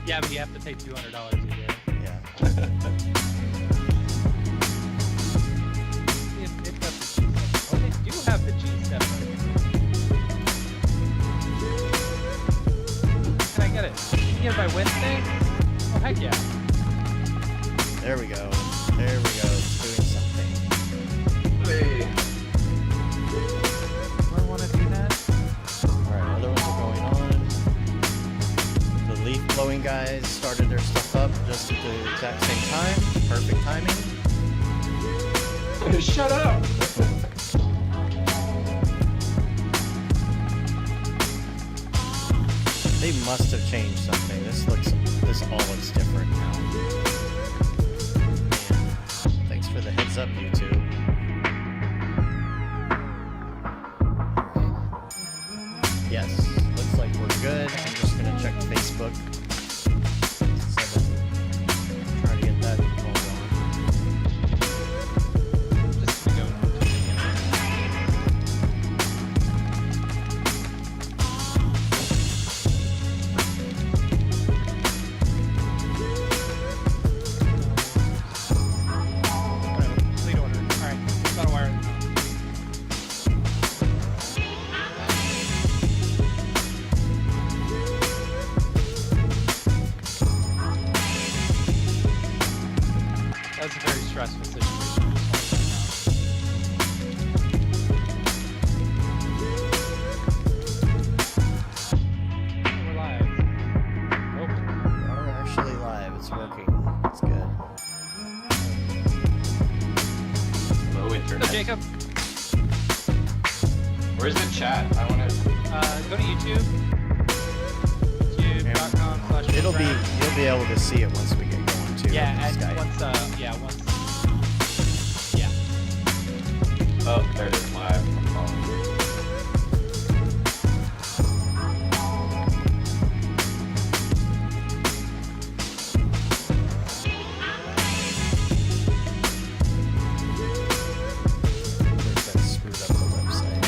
Yeah, but you have to pay $200 a year. Yeah. Oh, they do have the G7. Can I get it? Can you get it by Wednesday? Oh, heck yeah. There we go. There we go. It's doing something. Hey. Do I want to do that? Alright, other ones are going on. The leaf blowing guys started their stuff up just at the exact same time. Perfect timing. Shut up! They must have changed something. This all looks different now. Man, thanks for the heads up, YouTube. Yes, looks like we're good. I'm just gonna check Facebook. Try to get that all going. Just gonna go to the complete order. Alright, got a wire. That was a very stressful situation. We're live. Nope. We're actually live. It's working. It's good. Hello, So internet. Jacob, Where's the chat? I want to. go to YouTube. YouTube.com/. You'll be able to see it once we get going too. Yeah, on Skype. once. Oh, there it is live. I'm following. That screwed up the website.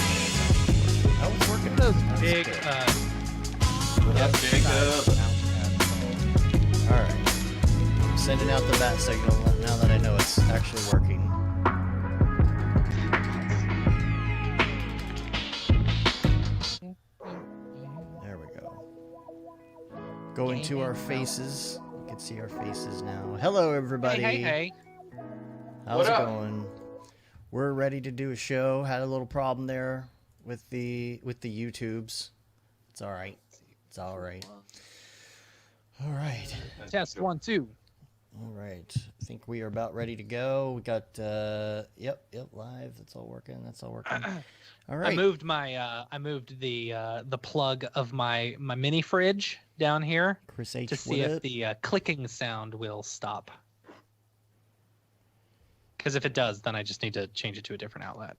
That was working. Those That's big, good. That's Jacob. All right. I'm sending out the bat signal now that I know it's actually working. There we go. Going to our faces. You can see our faces now. Hello, everybody. Hey. How's What it up? going? We're ready to do a show. Had a little problem there with the YouTubes. It's all right. It's all right. All right. Test 1, 2. All right. I think we are about ready to go. We got yep, live. That's all working. All right. I moved the plug of my mini fridge down here Chris H. to see what if up? the clicking sound will stop. Because if it does, then I just need to change it to a different outlet.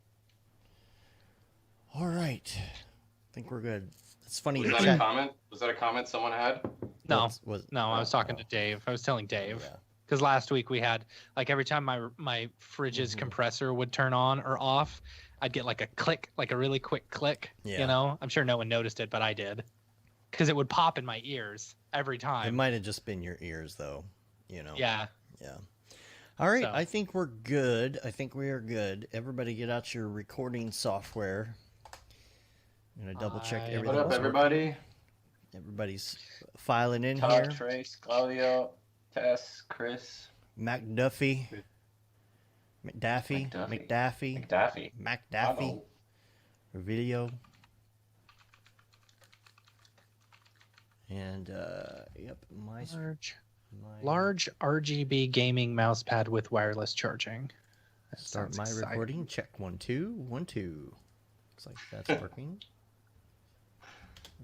All right. I think we're good. It's funny. Was the that a chat- comment? Was that a comment someone had? No, was- no, I was talking oh. to Dave. I was telling Dave. Yeah. Because last week we had, like, every time my fridge's Mm-hmm. compressor would turn on or off, I'd get like a click, like a really quick click. Yeah. You know, I'm sure no one noticed it, but I did. Because it would pop in my ears every It time. might have just been your ears, though. You know. Yeah. Yeah. All right. So- I think we're good. I think we are good. Everybody, get out your recording software. I'm gonna double check everything. What up, was working. everybody? Everybody's filing in Todd, here. Trace, Claudio, Tess, Chris, McDuffie. McDaffie. McDuffie. McDaffie. McDaffie. McDaffie. Video. And yep, my Large RGB gaming mouse pad with wireless charging. That start sounds my exciting. recording. Check 1 2 1 2. Looks like that's working.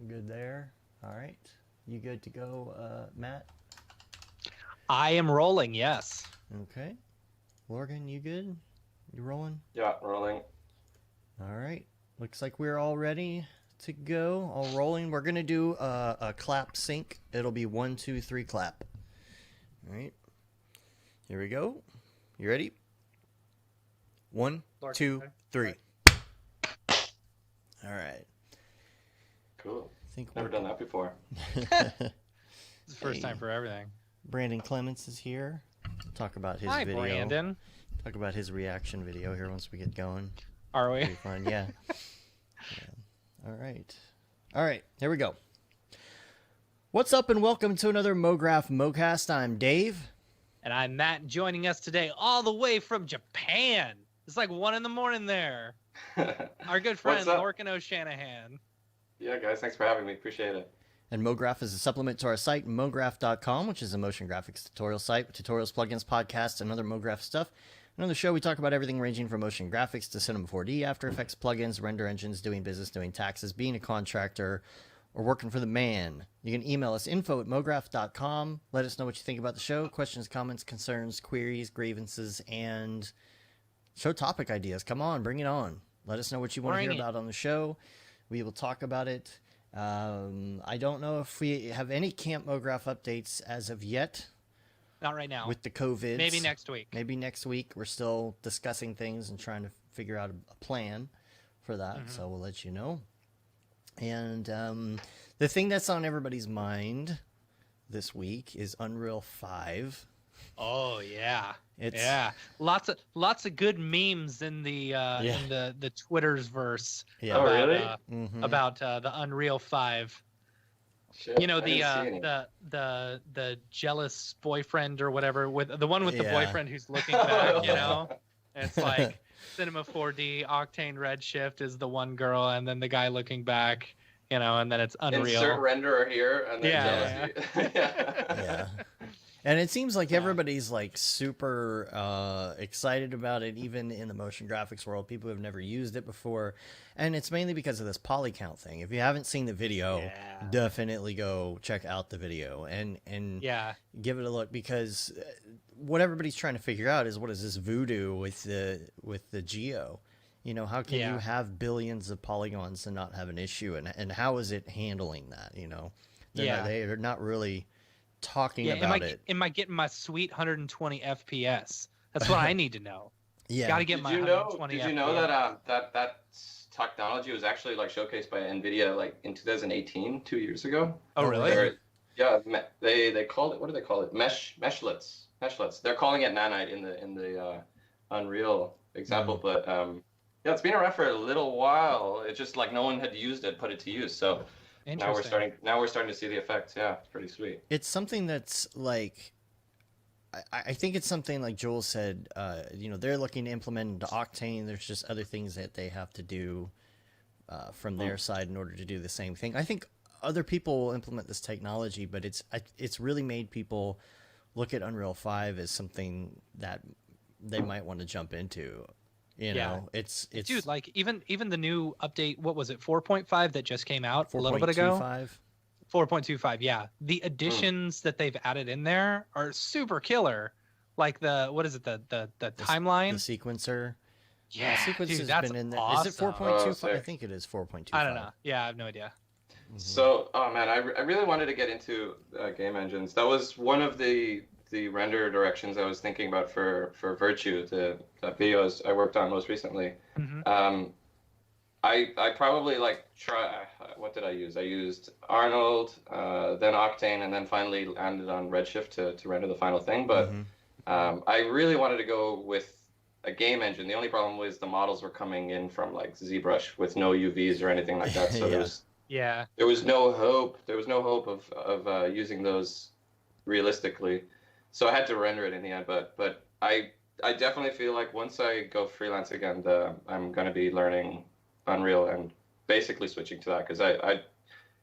Good there. All right, you good to go, Matt? I am rolling, yes. Okay. Lorcan, you good? You rolling? Yeah, rolling. All right. Looks like we're all ready to go. All rolling. We're gonna do a clap sync. It'll be 1 2 3 clap. All right. Here we go. You ready? 1 2 3. All right. Cool. I think Never we're done that before. It's the first time for everything. Brandon Clements is here. Talk about his Hi, video. Brandon. Talk about his reaction video here once we get going. Are we? Pretty fun, yeah. Yeah. All right, here we go. What's up and welcome to another Mograph Mocast. I'm Dave. And I'm Matt, joining us today all the way from Japan. It's like 1 a.m. there. Our good friend, Lorcan O'Shanahan. Yeah, guys, thanks for having me. Appreciate it. And Mograph is a supplement to our site, mograph.com, which is a motion graphics tutorial site with tutorials, plugins, podcasts, and other Mograph stuff. And on the show, we talk about everything ranging from motion graphics to Cinema 4D, After Effects, plugins, render engines, doing business, doing taxes, being a contractor, or working for the man. You can email us info@mograph.com. Let us know what you think about the show. Questions, comments, concerns, queries, grievances, and show topic ideas. Come on, bring it on. Let us know what you want to hear about on the show. We will talk about it. I don't know if we have any Camp Mograph updates as of yet. Not right now. With the COVID. Maybe next week. Maybe next week. We're still discussing things and trying to figure out a plan for that. So we'll let you know. And the thing that's on everybody's mind this week is Unreal 5. Oh yeah, lots of good memes in the Twitter's verse. Yeah. Oh, about, really? About the Unreal 5. Shit, You know, I didn't see any. the jealous boyfriend or whatever, with the one with the Yeah. boyfriend who's looking back. You know, and it's like Cinema 4D, Octane Redshift is the one girl, and then the guy looking back. You know, and then it's Unreal. Insert renderer here, and then jealousy. Yeah. And it seems like everybody's like super excited about it, even in the motion graphics world. People have never used it before. And it's mainly because of this poly count thing. If you haven't seen the video, definitely go check out the video and give it a look, because what everybody's trying to figure out is, what is this voodoo with the Geo? You know, how can you have billions of polygons and not have an issue? And how is it handling that? You know, they're not really talking about it. Am I getting my sweet 120 FPS? That's what I need to know. Yeah. Got to get my 120 FPS. Did you know that technology was actually like showcased by NVIDIA like in 2018, 2 years ago? Oh, really? They called it, what do they call it? Meshlets. They're calling it nanite in the Unreal example, but it's been around for a little while. It's just like no one had used it, put it to use. So now we're starting to see the effects. Yeah, it's pretty sweet. It's something that's like, I think it's something like Joel said, you know, they're looking to implement into Octane. There's just other things that they have to do from their side in order to do the same thing. I think other people will implement this technology, but it's really made people look at Unreal 5 as something that they might want to jump into. You know, it's dude, like even the new update, what was it, 4.5 that just came out a little bit ago? 4.25, yeah. The additions that they've added in there are super killer. Like the timeline? The sequencer. Yeah, sequencer's dude, that's been in there. awesome. Is it 4.25? I think it is 4.25. I don't know. Yeah, I have no idea. So, oh man, I really wanted to get into game engines. That was one of the render directions I was thinking about for Virtue, the videos I worked on most recently. I probably what did I use? I used Arnold, then Octane, and then finally landed on Redshift to render the final thing. But I really wanted to go with a game engine. The only problem was the models were coming in from like ZBrush with no UVs or anything like that. So there was no hope. There was no hope of using those realistically. So I had to render it in the end, but I definitely feel like once I go freelance again, I'm going to be learning Unreal and basically switching to that, because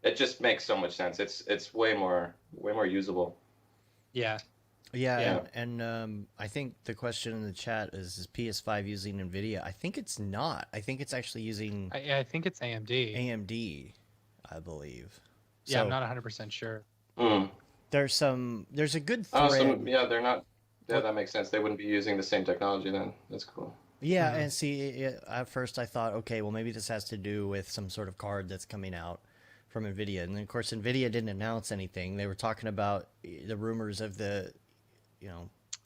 it just makes so much sense. It's way more usable. Yeah. And I think the question in the chat is PS5 using NVIDIA? I think it's not. I think it's actually using... I think it's AMD. AMD, I believe. Yeah, I'm not 100% sure. There's a good thread. They're not. Yeah, that makes sense. They wouldn't be using the same technology then. That's cool. Yeah, and see, at first I thought, okay, well maybe this has to do with some sort of card that's coming out from NVIDIA. And then, of course, NVIDIA didn't announce anything. They were talking about the rumors of the,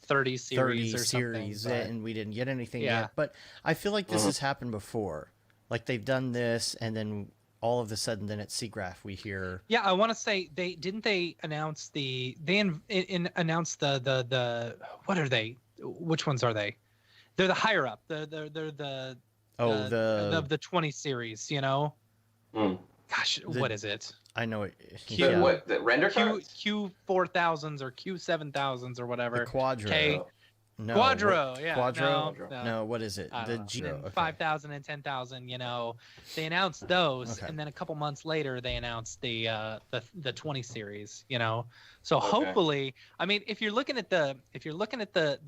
30 series or something. And we didn't get anything yet. But I feel like this has happened before. Like they've done this, and then all of a sudden then at SIGGRAPH we hear. Yeah, I want to say they announce announced the what are they? Which ones are they? They're the higher up. They're the the 20 series. You know. Mm. Gosh, what is it? I know it. What the render cards? Q4000s or Q7000s or whatever. The Quadro. No, Quadro, yeah. Quadro? No, what is it? The G. 5,000 and 10,000, you know. They announced those, and then a couple months later, they announced the 20 series, you know. So hopefully, I mean, if you're looking at the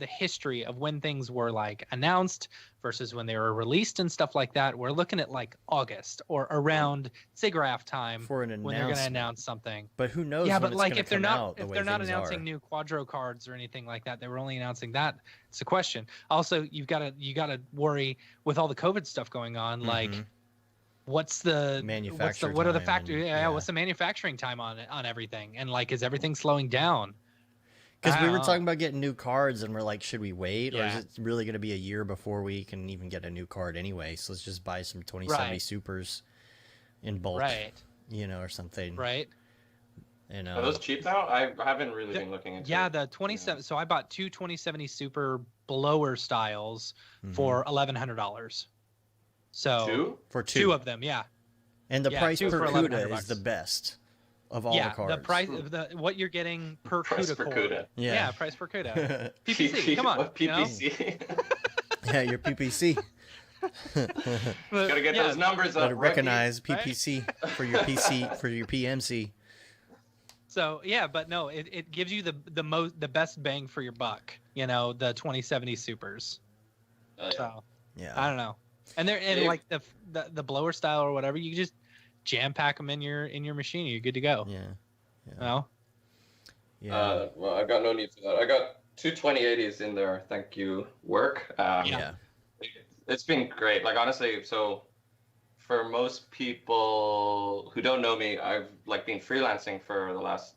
history of when things were like announced versus when they were released and stuff like that, we're looking at like August or around SIGGRAPH time for an when they're going to announce something. But who knows? Yeah, when but like if they're not announcing new Quadro cards or anything like that, they were only announcing that. It's a question. Also, you gotta worry with all the COVID stuff going on, like. What's the manufacturing? What are the factory? Yeah, what's the manufacturing time on everything? And like, is everything slowing down? Because we were talking about getting new cards, and we're like, should we wait, or is it really going to be a year before we can even get a new card anyway? So let's just buy some 2070 Supers in bulk, you know, or something, right? And are those cheap now? I haven't really been looking into. Yeah, the 27. So I bought two 2070 Super blower styles for $1,100. So for two of them, yeah. And the price per CUDA is the best of all the cards. Yeah, the price, what you're getting per CUDA cord. Yeah, price per CUDA. PPC, come on. What PPC? You know? Yeah, your PPC. Gotta get those numbers up. Gotta recognize PPC for your PC for your PMC. So yeah, but no, it gives you the best bang for your buck. You know, the 2070 Supers. So yeah, I don't know. And like the blower style or whatever, you just jam pack them in your machine. You're good to go. Yeah. You know? Yeah. Well, I've got no need for that. I got two 2080s in there. Thank you, work. It's been great. Like honestly, so for most people who don't know me, I've like been freelancing for the last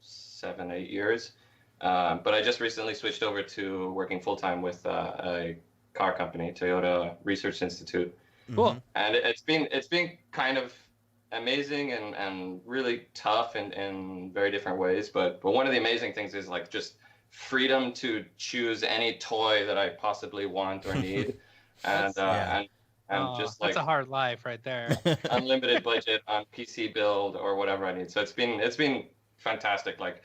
7-8 years. But I just recently switched over to working full time with a car company, Toyota Research Institute. Cool. And it's been kind of amazing and really tough in very different ways. But one of the amazing things is like just freedom to choose any toy that I possibly want or need. And just like that's a hard life right there. Unlimited budget on PC build or whatever I need. So it's been fantastic. Like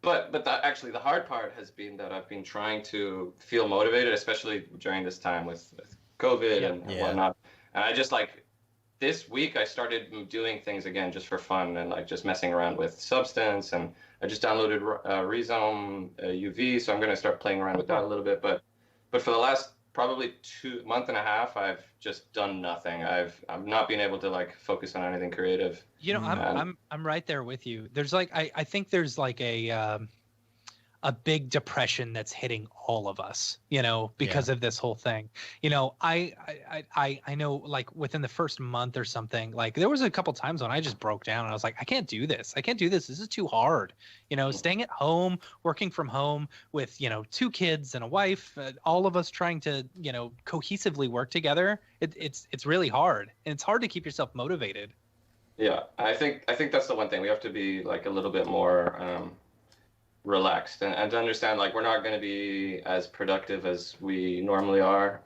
But actually the hard part has been that I've been trying to feel motivated, especially during this time with COVID and whatnot. And I just like this week I started doing things again just for fun and like just messing around with Substance, and I just downloaded Rezome UV, so I'm going to start playing around with that a little bit. But for the last probably 2 months and a half, I've just done nothing. I've not been able to like focus on anything creative. You know, I'm right there with you. There's like I think there's like a big depression that's hitting all of us, you know, because of this whole thing. You know, I know like within the first month or something, like there was a couple times when I just broke down and I was like, I can't do this. This is too hard. You know, staying at home, working from home with, you know, 2 kids and a wife, all of us trying to, you know, cohesively work together. It's really hard, and it's hard to keep yourself motivated. Yeah, I think that's the one thing we have to be like a little bit more relaxed and to understand like we're not going to be as productive as we normally are.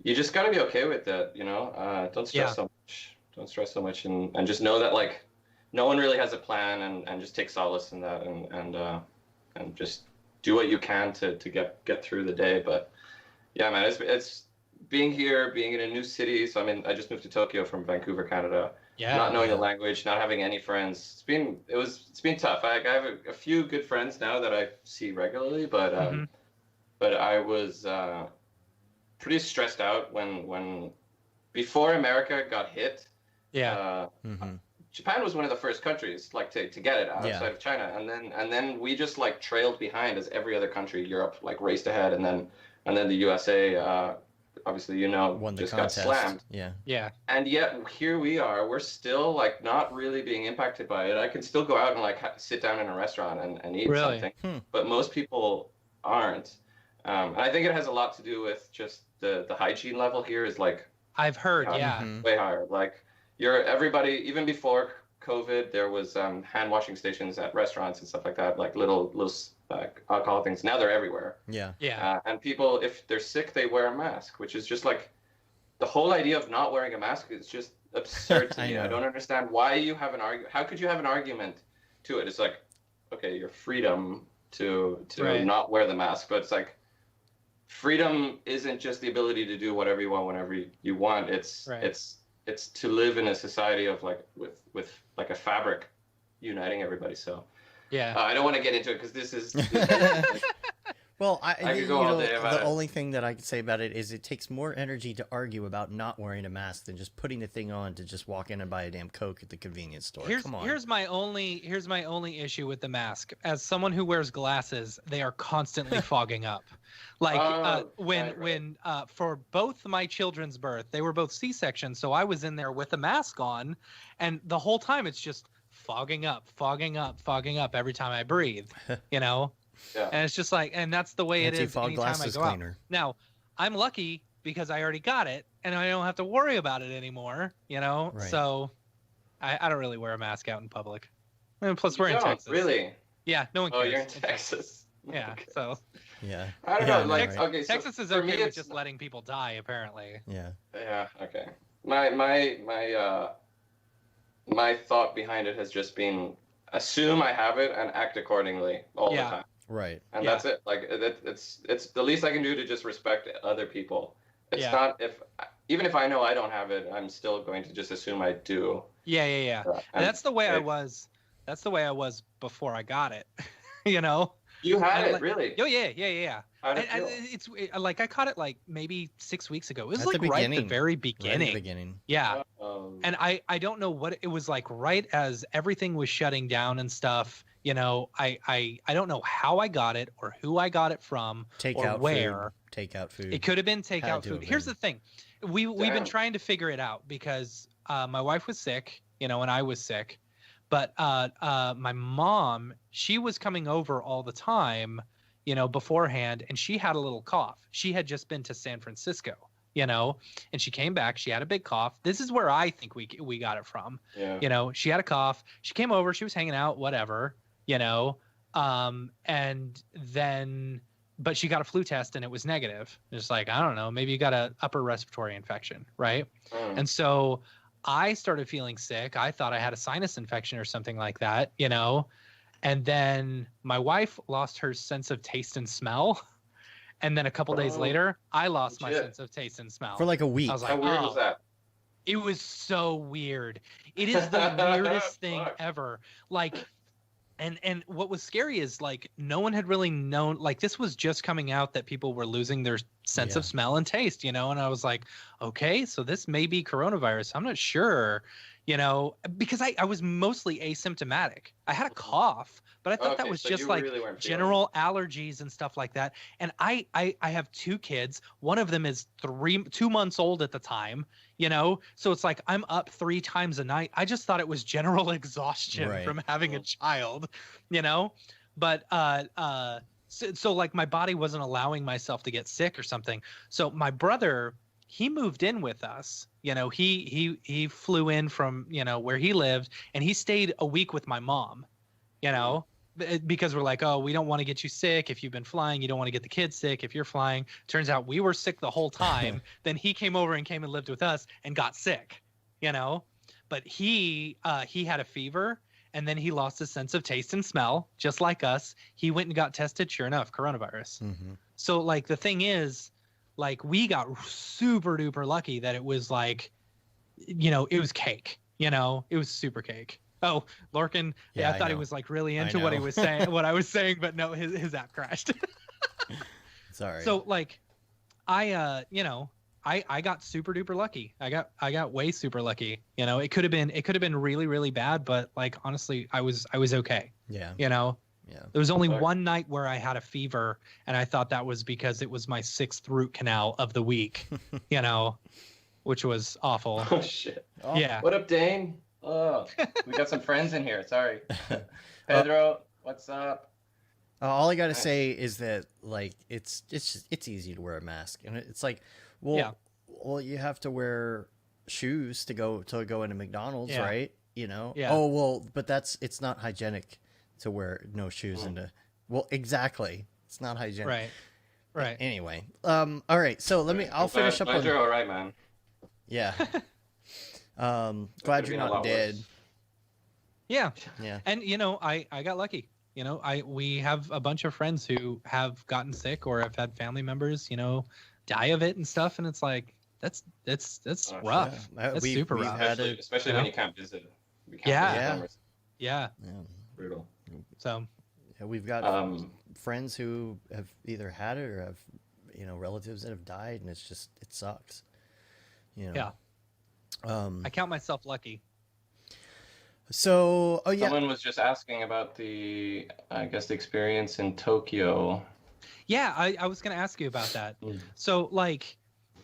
You just got to be okay with that, you know. Don't stress so much and just know that like no one really has a plan, and just take solace in that and just do what you can to get through the day. But yeah, man, it's being here, being in a new city. So I mean, I just moved to Tokyo from Vancouver, Canada. Not knowing the language, not having any friends. It's been tough. I have a few good friends now that I see regularly, but I was pretty stressed out when before America got hit. Japan was one of the first countries like to get it outside of China, and then we just like trailed behind as every other country. Europe like raced ahead, and then the USA. Obviously, you know, won the just contest. got slammed. Yeah. And yet here we are. We're still like not really being impacted by it. I can still go out and like sit down in a restaurant and eat something, but most people aren't. And I think it has a lot to do with just the hygiene level here is like I've heard, way higher. Like everybody, even before COVID, there was hand washing stations at restaurants and stuff like that, like little alcohol things. Now they're everywhere. Yeah. And people, if they're sick, they wear a mask, which is just like the whole idea of not wearing a mask is just absurd to me. I don't understand why you have an argument. How could you have an argument to it? It's like, okay, your freedom to not wear the mask, but it's like freedom isn't just the ability to do whatever you want whenever you want. It's to live in a society of like with like a fabric uniting everybody. So I don't want to get into it because this is like, well, I could go all day about the it. only thing that I can say about it is it takes more energy to argue about not wearing a mask than just putting the thing on to just walk in and buy a damn Coke at the convenience store. Come on. Here's my only issue with the mask. As someone who wears glasses, they are constantly fogging up. Like when for both my children's birth, they were both C-sections, so I was in there with a mask on, and the whole time it's just fogging up every time I breathe, you know? Yeah. And it's just like, and that's the way it is anytime I go out. Cleaner. Now, I'm lucky because I already got it, and I don't have to worry about it anymore, you know? Right. So I don't really wear a mask out in public. And plus, we're in Texas. Really? Yeah, no one cares. Oh, you're in Texas. Yeah, so. Yeah. I don't know. Like, okay, so Texas is okay with just letting people die, apparently. Yeah. Yeah. Okay. My thought behind it has just been assume I have it and act accordingly all the time. Right. And that's it. Like it's the least I can do to just respect other people. It's not even if I know I don't have it, I'm still going to just assume I do. Yeah. And that's the way I was. That's the way I was before I got it. You know. You had it, really? Oh yeah. How did it feel? It's like I caught it like maybe 6 weeks ago. It was at like right at the very beginning. beginning. Right at the beginning. Yeah. And I don't know what it was like right as everything was shutting down and stuff. You know, I don't know how I got it or who I got it from or where. Takeout food. It could have been takeout food. Here's the thing. We've been trying to figure it out because my wife was sick, you know, and I was sick. But my mom, she was coming over all the time, you know, beforehand, and she had a little cough. She had just been to San Francisco, you know, and she came back. She had a big cough. This is where I think we got it from. Yeah. You know, she had a cough. She came over. She was hanging out, whatever, you know, and then, but she got a flu test and it was negative. It's like, I don't know, maybe you got an upper respiratory infection, right? And so I started feeling sick. I thought I had a sinus infection or something like that, you know? And then my wife lost her sense of taste and smell. And then a couple days later, I lost my sense of taste and smell. For like a week. I was like, how weird was that? It was so weird. It is the weirdest thing ever. Like, and what was scary is like no one had really known, like this was just coming out that people were losing their sense of smell and taste, you know? And I was like, okay, so this may be coronavirus. I'm not sure, you know, because I was mostly asymptomatic. I had a cough, but I thought that was just like really general allergies and stuff like that. And I have 2 kids. One of them is 2 months old at the time, you know? So it's like I'm up 3 times a night. I just thought it was general exhaustion from having a child, you know? But so like my body wasn't allowing myself to get sick or something. So my brother, he moved in with us, you know, he flew in from, you know, where he lived, and he stayed a week with my mom, you know, because we're like, oh, we don't want to get you sick. If you've been flying, you don't want to get the kids sick if you're flying. Turns out we were sick the whole time. Then he came over and came and lived with us and got sick, you know, but he had a fever. And then he lost his sense of taste and smell, just like us. He went and got tested. Sure enough, coronavirus. So like the thing is, like we got super duper lucky that it was like, you know, it was cake. You know, it was super cake. Oh, Lorcan, I thought he was like really into what he was saying, what I was saying, but no, his app crashed. Sorry. So like, you know. I got super duper lucky. I got way super lucky. You know, it could have been really, really bad, but like honestly, I was okay. Yeah. You know? Yeah. There was only one night where I had a fever, and I thought that was because it was my 6th root canal of the week, you know, which was awful. Oh shit. Oh, yeah. What up, Dane? Oh, we got some friends in here. Sorry. Pedro, what's up? All I gotta say is that like it's easy to wear a mask, and it's like, well, you have to wear shoes to go into McDonald's, right? You know. Yeah. Oh well, but it's not hygienic to wear no shoes into. Well, exactly. It's not hygienic. Right. Anyway, all right. So I'll finish up. Glad you're all right, man. Yeah. Glad you're not dead. Worse. Yeah. Yeah. And I got lucky. We have a bunch of friends who have gotten sick or have had family members, die of it and stuff, and it's like that's rough. Yeah. That's super rough. Especially when you can't visit. Yeah. Brutal. So we've got friends who have either had it or have relatives that have died, and it sucks. Yeah. I count myself lucky. So, someone was just asking about the experience in Tokyo. Yeah, I was going to ask you about that. So, like,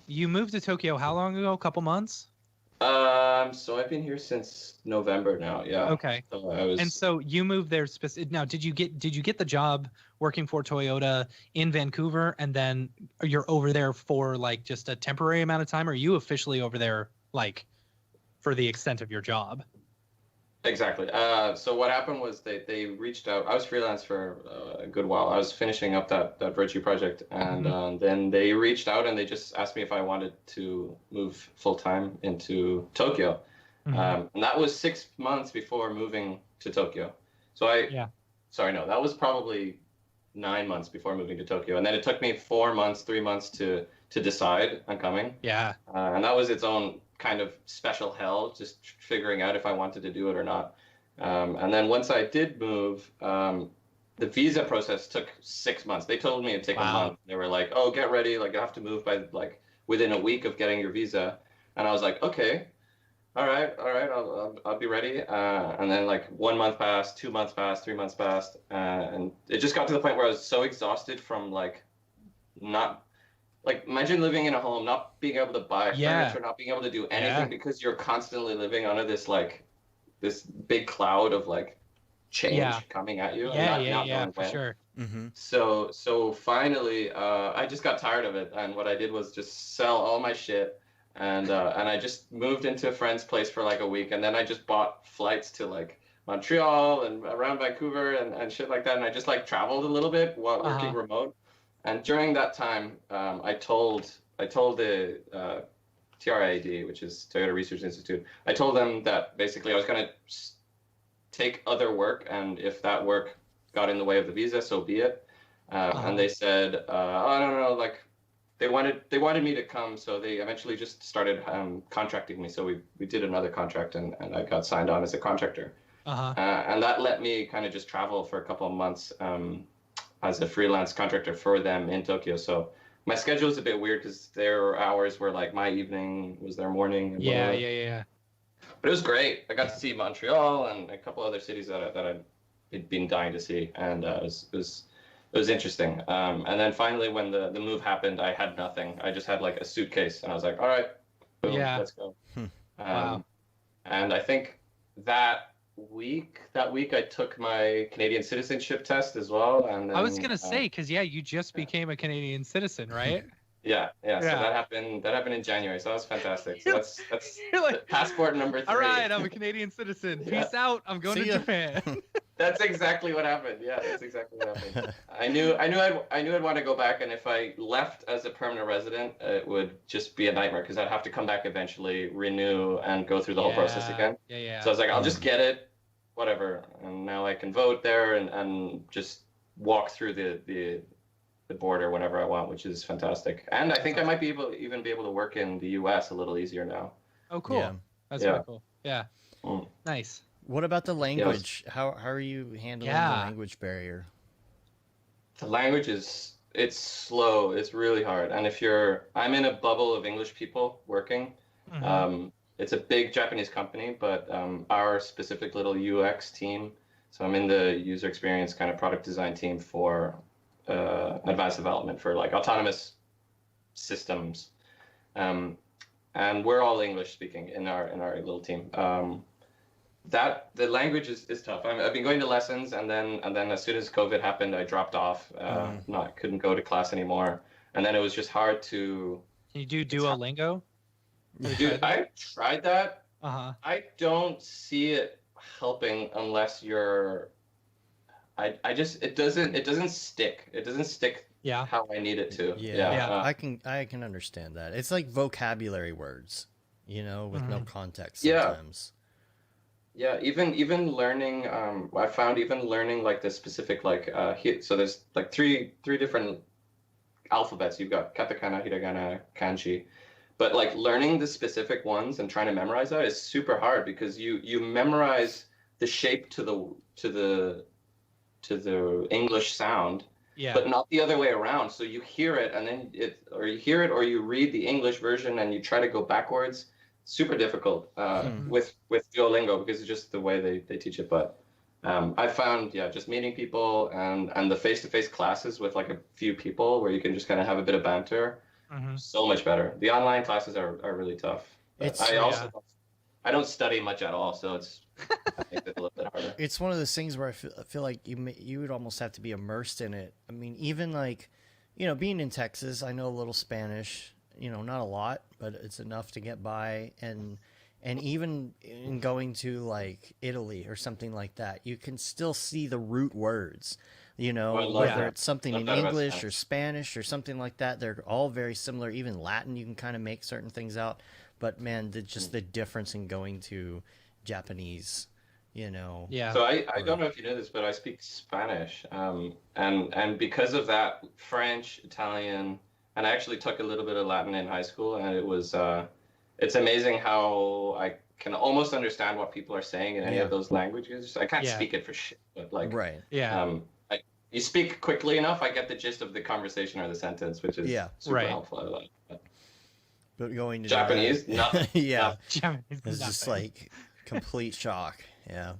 you moved to Tokyo how long ago? A couple months? So I've been here since November now. Yeah. Okay. And so you moved there now. Did you get the job working for Toyota in Vancouver, and then you're over there for like just a temporary amount of time, or are you officially over there like for the extent of your job? Exactly. So what happened was they reached out. I was freelance for a good while. I was finishing up that Virtue project, and then they reached out and they just asked me if I wanted to move full time into Tokyo. And that was 6 months before moving to Tokyo. So that was probably 9 months before moving to Tokyo, and then it took me 3 months to decide on coming. Yeah. And that was its own kind of special hell, just figuring out if I wanted to do it or not. And then once I did move, the visa process took 6 months. They told me it'd take a month. They were like, "Oh, get ready! Like, you have to move by like within a week of getting your visa." And I was like, "Okay, all right, I'll be ready." And then like 1 month passed, 2 months passed, 3 months passed, and it just got to the point where I was so exhausted from imagine living in a home, not being able to buy furniture, not being able to do anything because you're constantly living under this big cloud of like change coming at you. Yeah, for sure. So finally, I just got tired of it, and what I did was just sell all my shit, and I just moved into a friend's place for like a week, and then I just bought flights to like Montreal and around Vancouver and shit like that, and I just like traveled a little bit while working remote. And during that time, I told the TRIAD, which is Toyota Research Institute, I told them that basically I was going to take other work, and if that work got in the way of the visa, so be it. And they said, "Oh no, like they wanted me to come, so they eventually just started contracting me. So we did another contract, and I got signed on as a contractor. And that let me kind of just travel for a couple of months. As a freelance contractor for them in Tokyo. So my schedule is a bit weird because their hours were like my evening was their morning. And yeah. But it was great. I got to see Montreal and a couple other cities that I'd been dying to see, and it was interesting. And then finally, when the move happened, I had nothing. I just had like a suitcase, and I was like, all right, boom, let's go. Wow. And I think that week I took my Canadian citizenship test as well, and then, I was gonna say because you just became a Canadian citizen, right? yeah. So that happened in January, so that was fantastic. So that's like, passport number 3. All right, I'm a Canadian citizen. Peace out. I'm going to Japan. That's exactly what happened. Yeah, that's exactly what happened. I knew I'd want to go back, and if I left as a permanent resident, it would just be a nightmare because I'd have to come back eventually, renew, and go through the whole process again. Yeah. So I was like, I'll just get it, whatever, and now I can vote there and just walk through the border whenever I want, which is fantastic. And I think I might be able to work in the U.S. a little easier now. Oh, cool. Yeah. That's really cool. Yeah. Nice. What about the language? How are you handling the language barrier? The language it's slow. It's really hard. And I'm in a bubble of English people working. It's a big Japanese company, but our specific little UX team. So I'm in the user experience kind of product design team for advanced development for like autonomous systems. And we're all English speaking in our little team. The language is tough. I've been going to lessons, and then as soon as COVID happened, I dropped off. Couldn't go to class anymore, and then it was just hard to. Can you do Duolingo? Dude, I tried that. Uh-huh. I don't see it helping unless you're. I just it doesn't stick. It doesn't stick. Yeah. How I need it to. Yeah. I can understand that. It's like vocabulary words, with no context sometimes. Yeah, even learning. I found even learning like the specific so there's like three different alphabets. You've got katakana, hiragana, kanji. But like learning the specific ones and trying to memorize that is super hard because you memorize the shape to the English sound, but not the other way around. So you hear it and then or you read the English version and you try to go backwards. Super difficult with Duolingo because it's just the way they teach it. But I found just meeting people and the face-to-face classes with like a few people where you can just kind of have a bit of banter. So much better. The online classes are really tough. I don't study much at all, so it makes it a little bit harder. It's one of those things where I feel like you would almost have to be immersed in it. I mean, even like, being in Texas, I know a little Spanish. Not a lot, but it's enough to get by. And even in going to like Italy or something like that, you can still see the root words. Whether it's something in English or Spanish or something like that, they're all very similar. Even Latin, you can kind of make certain things out. But man, the difference in going to Japanese, Yeah. So I don't know if you know this, but I speak Spanish, and because of that, French, Italian, and I actually took a little bit of Latin in high school, and it was it's amazing how I can almost understand what people are saying in any of those languages. I can't speak it for shit, but like right. You speak quickly enough, I get the gist of the conversation or the sentence, which is super helpful. I like that. But going to Japanese, nothing. Japanese, it's just like complete shock. Yeah.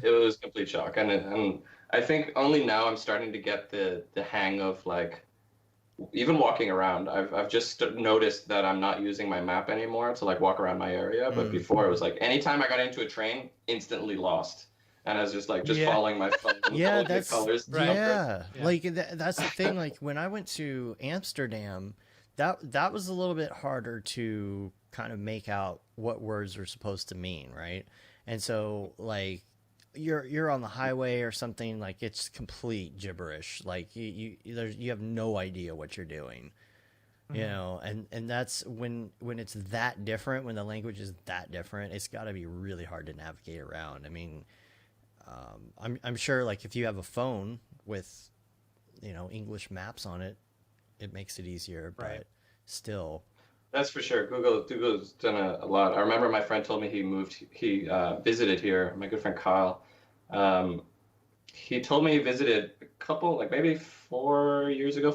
It was complete shock, and I think only now I'm starting to get the hang of like even walking around. I've just noticed that I'm not using my map anymore to like walk around my area. But before it was like anytime I got into a train, instantly lost. And I was just like following my phone. That's colors. Like that's the thing. Like when I went to Amsterdam, that was a little bit harder to kind of make out what words were supposed to mean, right? And so like you're on the highway or something, like it's complete gibberish. Like you have no idea what you're doing. And that's when it's that different, when the language is that different, it's got to be really hard to navigate around. I mean, I'm sure like if you have a phone with, English maps on it, it makes it easier, but still. That's for sure. Google's done a lot. I remember my friend told me he visited here, my good friend Kyle. He told me he visited a couple, like maybe 5 years ago,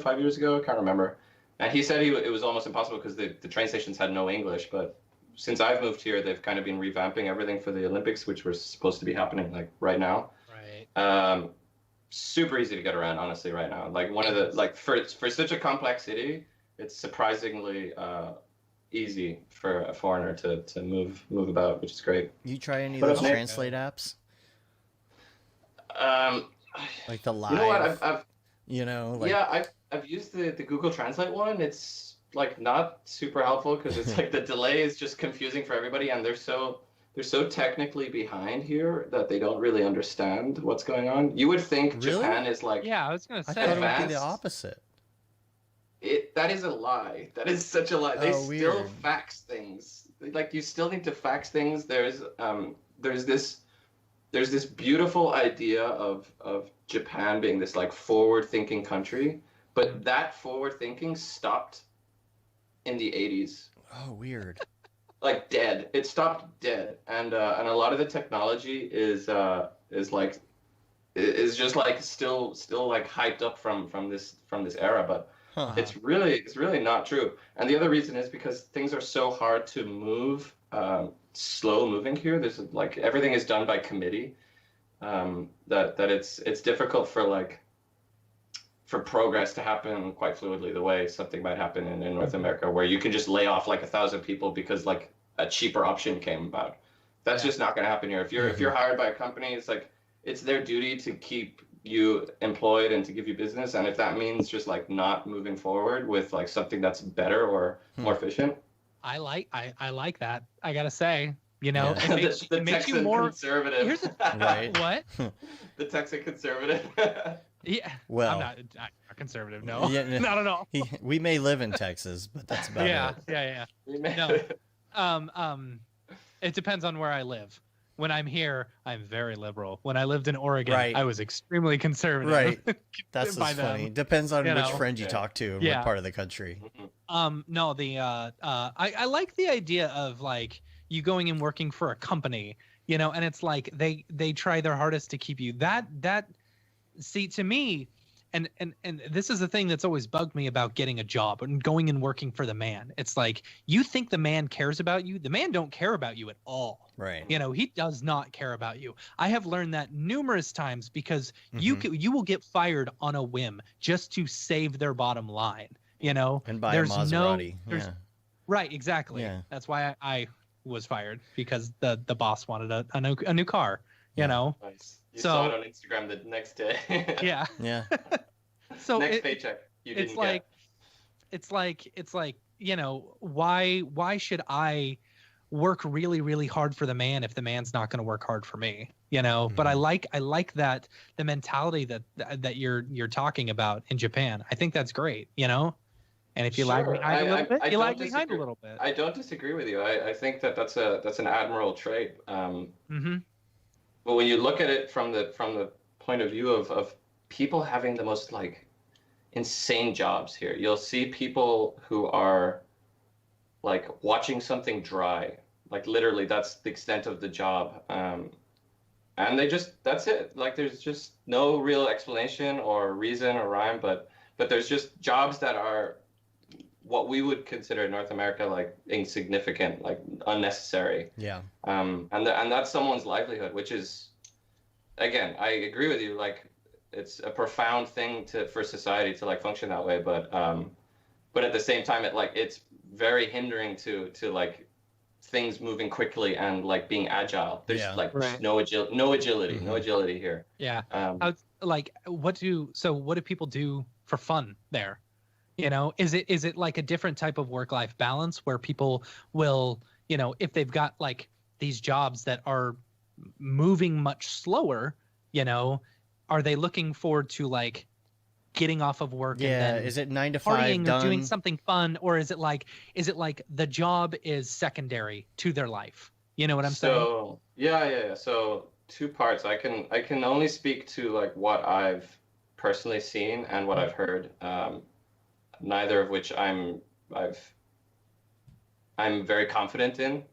I can't remember. And he said it was almost impossible because the train stations had no English, but since I've moved here, they've kind of been revamping everything for the Olympics, which were supposed to be happening like right now. Right. Super easy to get around, honestly, right now. Like one of the like for such a complex city, it's surprisingly easy for a foreigner to move about, which is great. You try any of those translate apps? Like the live. You know what? I've used the Google Translate one. It's like not super helpful because it's like the delay is just confusing for everybody, and they're so technically behind here that they don't really understand what's going on. You would think Japan is like I was gonna say I thought it would be the opposite. That is a lie. That is such a lie. They still fax things. Like you still need to fax things. There's this beautiful idea of Japan being this like forward-thinking country, but that forward-thinking stopped in the 80s. Oh, weird. Like dead. It stopped dead, and a lot of the technology is just like still like hyped up from this era, but it's really not true. And the other reason is because things are so hard to move, slow moving here. There's like everything is done by committee, that it's difficult for progress to happen quite fluidly the way something might happen in North America, where you can just lay off like 1,000 people because like a cheaper option came about. That's just not going to happen here. If you're hired by a company, it's like it's their duty to keep you employed and to give you business, and if that means just like not moving forward with like something that's better or more efficient, I like that. I gotta say, you know, Yeah. it makes you more conservative. Here's the, Right. what? The Texan conservative. Yeah. Well, I'm not conservative. No, yeah, not at all. we may live in Texas, but that's about it. Yeah. No. It depends on where I live. When I'm here, I'm very liberal. When I lived in Oregon, Right. I was extremely conservative. Right. That's by what's funny. them. Depends on You which know? friend you talk to and what part of the country. No, I like the idea of like you going and working for a company, you know, and it's like they try their hardest to keep you. That see, to me, and this is the thing that's always bugged me about getting a job and going and working for the man. It's like, you think the man cares about you. The man don't care about you at all. Right. You know, he does not care about you. I have learned that numerous times because you will get fired on a whim just to save their bottom line. You know, And buy a Maserati. Right, exactly. Yeah. That's why I was fired, because the boss wanted a new car. You know. Nice. You saw it on Instagram the next day. Yeah. Yeah. So next paycheck, you didn't get. It's like, you know, why should I work really, really hard for the man if the man's not going to work hard for me? You know. But I like that the mentality that you're talking about in Japan. I think that's great. You know. And if you lag behind a little bit, you lag behind a little bit. I don't disagree with you. I think that's an admirable trait. But when you look at it from the point of view of people having the most like insane jobs here, you'll see people who are like watching something dry, like literally that's the extent of the job, and that's it. Like there's just no real explanation or reason or rhyme, but there's just jobs that are what we would consider in North America like insignificant, like unnecessary. Yeah. And that's someone's livelihood, which is, again, I agree with you. Like, it's a profound thing for society to like function that way, but at the same time, it's very hindering to like things moving quickly and like being agile. There's no agility here. Yeah. What do people do for fun there? You know, is it like a different type of work-life balance where people will, you know, if they've got like these jobs that are moving much slower, you know, are they looking forward to like getting off of work? Yeah, and then is it 9 to 5 partying done? or doing something fun, or is it like the job is secondary to their life? You know what I'm saying? Yeah. So two parts. I can only speak to like what I've personally seen and what I've heard. Neither of which I'm very confident in,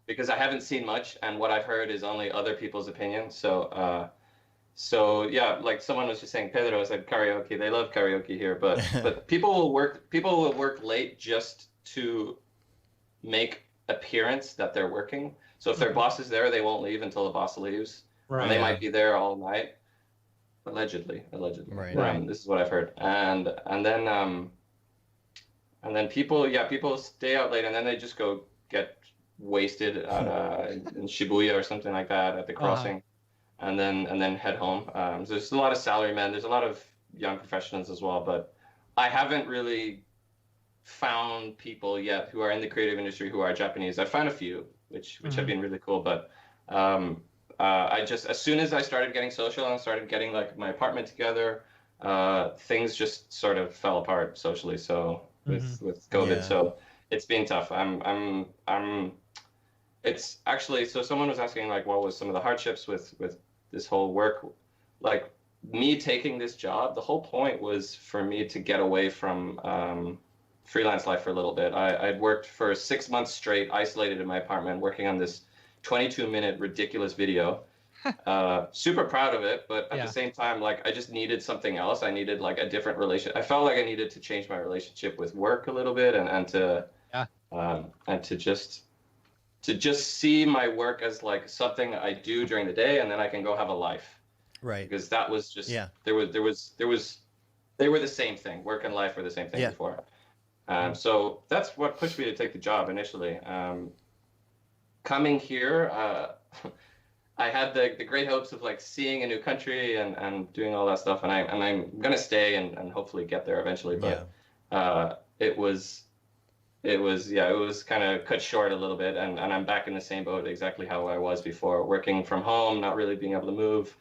because I haven't seen much, and what I've heard is only other people's opinion. So yeah, like someone was just saying, Pedro said karaoke. They love karaoke here, but people will work late just to make appearance that they're working. So if their boss is there, they won't leave until the boss leaves, and they might be there all night. Allegedly. Right. This is what I've heard, and then people stay out late, and then they just go get wasted in Shibuya or something like that at the crossing, and then head home. So there's a lot of salarymen. There's a lot of young professionals as well, but I haven't really found people yet who are in the creative industry who are Japanese. I found a few, which have been really cool, but. I just, as soon as I started getting social and started getting like my apartment together, things just sort of fell apart socially. So with COVID, so it's been tough. It's actually, so someone was asking like, what was some of the hardships with this whole work? Like me taking this job, the whole point was for me to get away from freelance life for a little bit. I'd worked for 6 months straight, isolated in my apartment, working on this 22-minute ridiculous video. Super proud of it, but at the same time, like I just needed something else. I needed like a different relation. I felt like I needed to change my relationship with work a little bit, and to just see my work as like something I do during the day, and then I can go have a life. Right. Because that was just they were the same thing. Work and life were the same thing before. So that's what pushed me to take the job initially. Coming here, I had the great hopes of like seeing a new country and doing all that stuff, and I'm gonna stay and hopefully get there eventually. But it was it was kind of cut short a little bit, and I'm back in the same boat exactly how I was before, working from home, not really being able to move,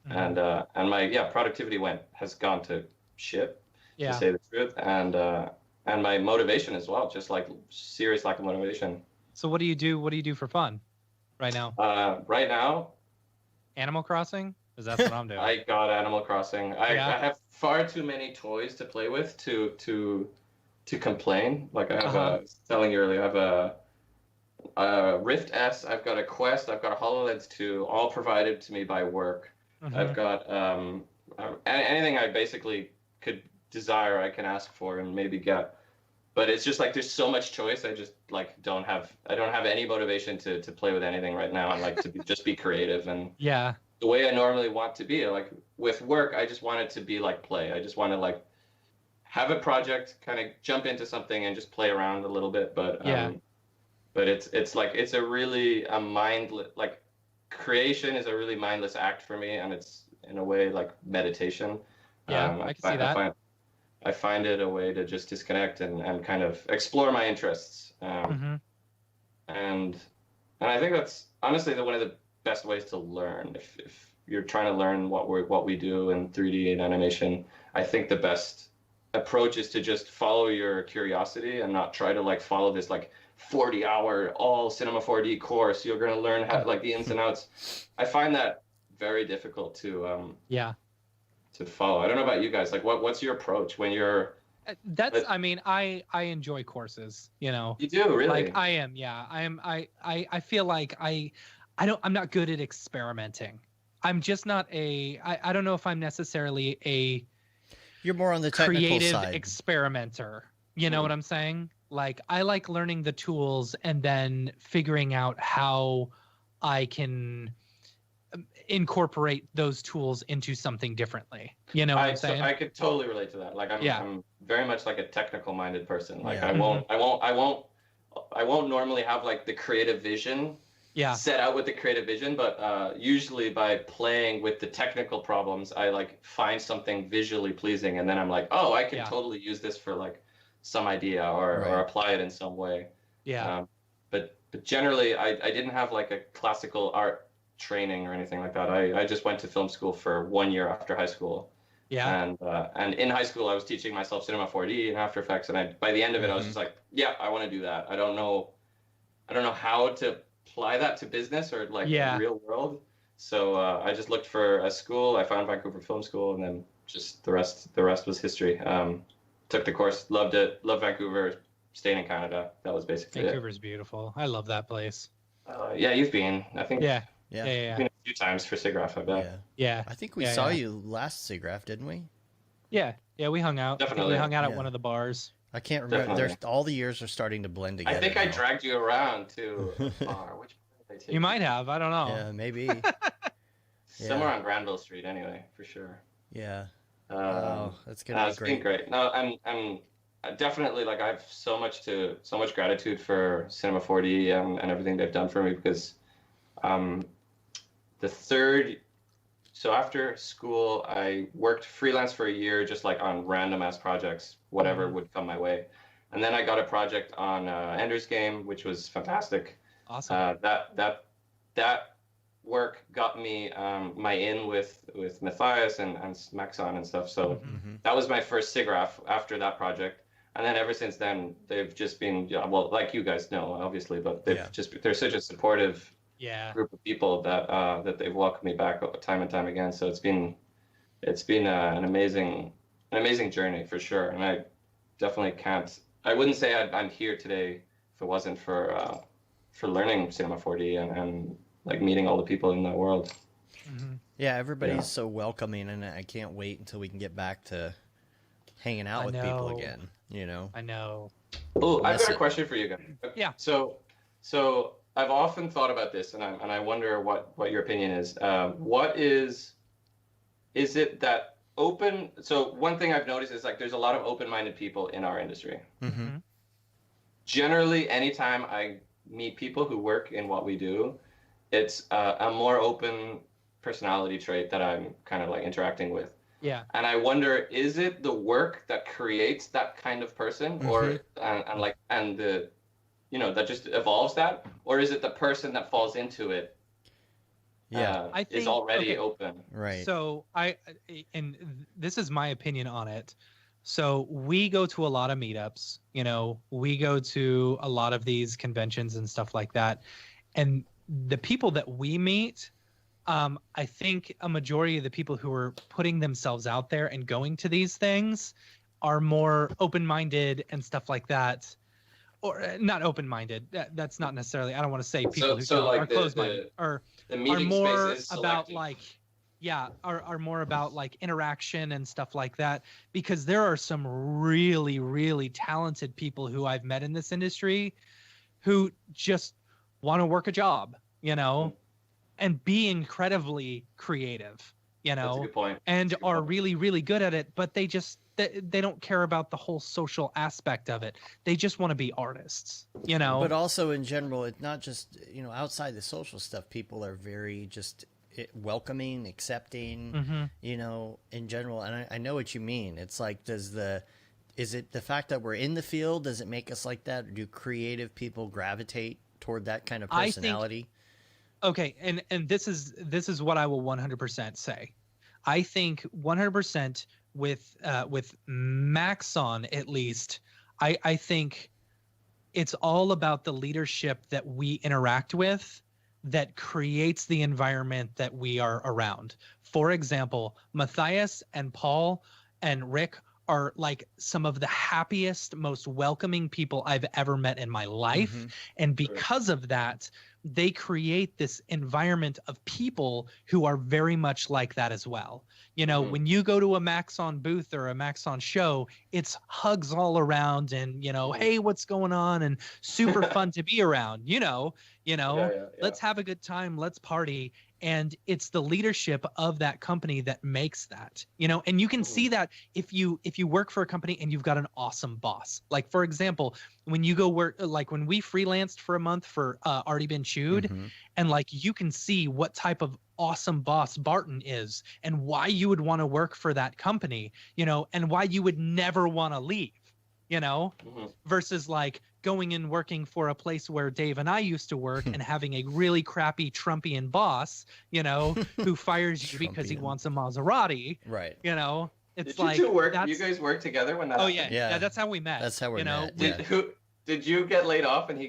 and my productivity has gone to shit, to say the truth, and my motivation as well, just like serious lack of motivation. So what do you do? What do you do for fun right now? Right now, Animal Crossing? Because that's what I'm doing. I got Animal Crossing. I have far too many toys to play with to complain. Like I have I was telling you earlier, I have a Rift S, I've got a Quest, I've got a HoloLens 2, all provided to me by work. I've got anything I basically could desire, I can ask for and maybe get. But it's just like there's so much choice. I just like don't have any motivation to play with anything right now. I like to just be creative and the way I normally want to be. Like with work, I just want it to be like play. I just want to like have a project, kind of jump into something and just play around a little bit. But it's like it's a really mindless, like creation is a really mindless act for me, and it's in a way like meditation. I can see that. I find it a way to just disconnect and kind of explore my interests. And I think that's honestly one of the best ways to learn. If you're trying to learn what we do in 3D and animation, I think the best approach is to just follow your curiosity and not try to like follow this like 40-hour all Cinema 4D course. You're going to learn how like the ins and outs. I find that very difficult to follow. I don't know about you guys. Like what's your approach when you're I mean, I enjoy courses, you know. You do, really? Like I am, yeah. I feel like I'm not good at experimenting. I'm just not I don't know if I'm necessarily a You're more on the technical creative side. Experimenter. You know what I'm saying? Like I like learning the tools and then figuring out how I can incorporate those tools into something differently. You know what I'm saying? I could totally relate to that. Like I'm very much like a technical minded person. Like I won't normally have like the creative vision set out with the creative vision, but usually by playing with the technical problems, I like find something visually pleasing, and then I'm like, oh, I can totally use this for like some idea or apply it in some way. But generally I didn't have like a classical art training or anything like that. I just went to film school for 1 year after high school. And in high school I was teaching myself Cinema 4D and After Effects, and by the end of it I was just like, I want to do that. I don't know how to apply that to business or like the real world. So I just looked for a school. I found Vancouver Film School, and then just the rest was history. Took the course, loved it, loved Vancouver, staying in Canada. That was basically Vancouver's beautiful. I love that place. You've been, I think. Yeah. Been a few times for SIGGRAPH, I bet. Yeah. I think we saw you last SIGGRAPH, didn't we? Yeah, we hung out. Definitely. We hung out at one of the bars. I can't remember. There's all the years are starting to blend together. I think I dragged you around to a bar. Which bar did I take you might have. I don't know. Yeah, maybe. Somewhere on Granville Street, anyway, for sure. Yeah. That's gonna be great. It's been great. No, and definitely, like I have so much gratitude for Cinema 4D and everything they've done for me, because so after school I worked freelance for a year, just like on random ass projects, whatever would come my way, and then I got a project on Ender's Game, which was fantastic. Awesome. That work got me my in with Matthias and Maxon and stuff. So that was my first SIGGRAPH after that project. And then ever since then, they've just been, well, like you guys know, obviously, but they're such a supportive group of people that they've welcomed me back time and time again. So it's been an amazing journey for sure. And I definitely I wouldn't say I'm here today if it wasn't for learning Cinema 4D and like meeting all the people in that world. Yeah, everybody's so welcoming, and I can't wait until we can get back to hanging out with people again. You know. I know. Oh, I've got a question for you guys. Yeah. So I've often thought about this, and I wonder what your opinion is. What is it that open? So one thing I've noticed is like there's a lot of open-minded people in our industry. Generally, anytime I meet people who work in what we do, it's a more open personality trait that I'm kind of like interacting with. Yeah. And I wonder, is it the work that creates that kind of person, or and the that just evolves that, or is it the person that falls into it? Yeah, I think is already open. Right. So and this is my opinion on it. So we go to a lot of meetups, we go to a lot of these conventions and stuff like that. And the people that we meet, I think a majority of the people who are putting themselves out there and going to these things are more open-minded and stuff like that. Or not open-minded. That's not necessarily. I don't want to say people who like are closed-minded are more about are more about like interaction and stuff like that. Because there are some really, really talented people who I've met in this industry who just want to work a job, and be incredibly creative, That's a good point. and are really, really good at it, but they don't care about the whole social aspect of it. They just want to be artists, But also in general, it's not just, outside the social stuff, people are very just welcoming, accepting, in general. And I know what you mean. It's like, is it the fact that we're in the field? Does it make us like that? Or do creative people gravitate toward that kind of personality? Okay. And this is what I will 100% say. I think 100% with Maxon, at least, I think it's all about the leadership that we interact with that creates the environment that we are around. For example, Matthias and Paul and Rick are like some of the happiest, most welcoming people I've ever met in my life. Mm-hmm. And because of that, they create this environment of people who are very much like that as well. When you go to a Maxon booth or a Maxon show, it's hugs all around and, hey, what's going on? And super fun to be around, let's have a good time. Let's party. And it's the leadership of that company that makes that, and you can see that if you work for a company and you've got an awesome boss. Like, for example, when you go work, like when we freelanced for a month for Already Been Chewed, and like you can see what type of awesome boss Barton is and why you would want to work for that company, and why you would never want to leave, versus like going and working for a place where Dave and I used to work and having a really crappy Trumpian boss, who fires you because he wants a Maserati. Right. It's did like, you guys work together when that happened? Yeah, that's how we met. That's how we met. Did you get laid off and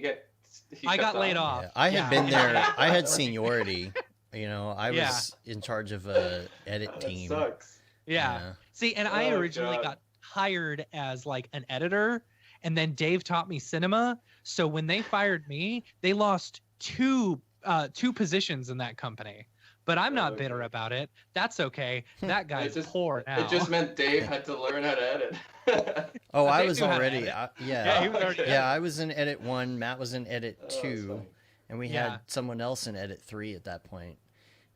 I got laid off. Yeah. I had been there. I had seniority. I was in charge of a edit team. That sucks. Yeah. See, and I originally got hired as like an editor, and then Dave taught me cinema. So when they fired me, they lost two positions in that company. But I'm not bitter about it. That's okay. That guy's poor now. It just meant Dave had to learn how to edit. I was already. He was already. I was in edit 1. Matt was in edit 2, and we had someone else in edit 3 at that point.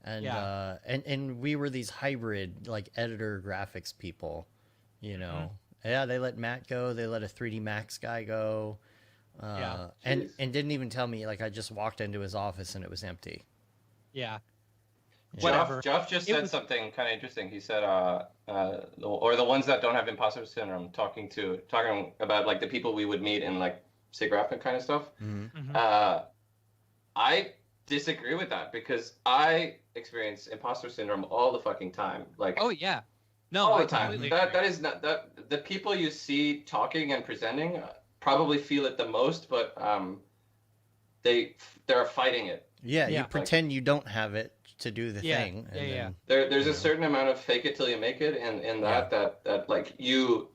And and we were these hybrid like editor graphics people, Yeah, they let Matt go. They let a 3D Max guy go. And didn't even tell me. Like, I just walked into his office and it was empty. Yeah. Whatever. Jeff just said something kind of interesting. He said, or the ones that don't have imposter syndrome, talking about like the people we would meet in like SIGGRAPH and kind of stuff. I disagree with that because I experience imposter syndrome all the fucking time. Like, oh yeah, no, all the time. That is not that the people you see talking and presenting probably feel it the most, but they're fighting it. Yeah, you pretend you don't have it to do the thing. There's a certain amount of fake it till you make it, and that like you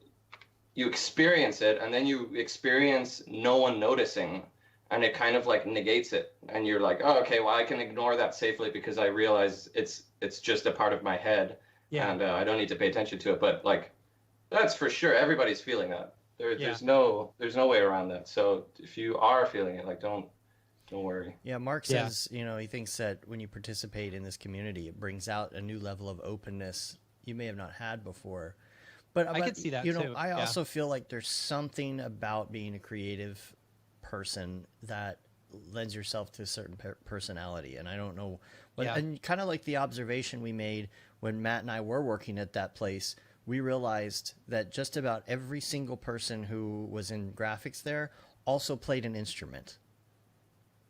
experience it, and then you experience no one noticing, and it kind of like negates it, and you're like, oh, okay, well, I can ignore that safely because I realize it's just a part of my head, and I don't need to pay attention to it. But like, that's for sure. Everybody's feeling that. There's no way around that. So if you are feeling it, like, don't worry. Yeah, Mark says, he thinks that when you participate in this community, it brings out a new level of openness you may have not had before. But I could see that too. I also feel like there's something about being a creative person that lends yourself to a certain personality, and I don't know And kind of like the observation we made when Matt and I were working at that place, we realized that just about every single person who was in graphics there also played an instrument.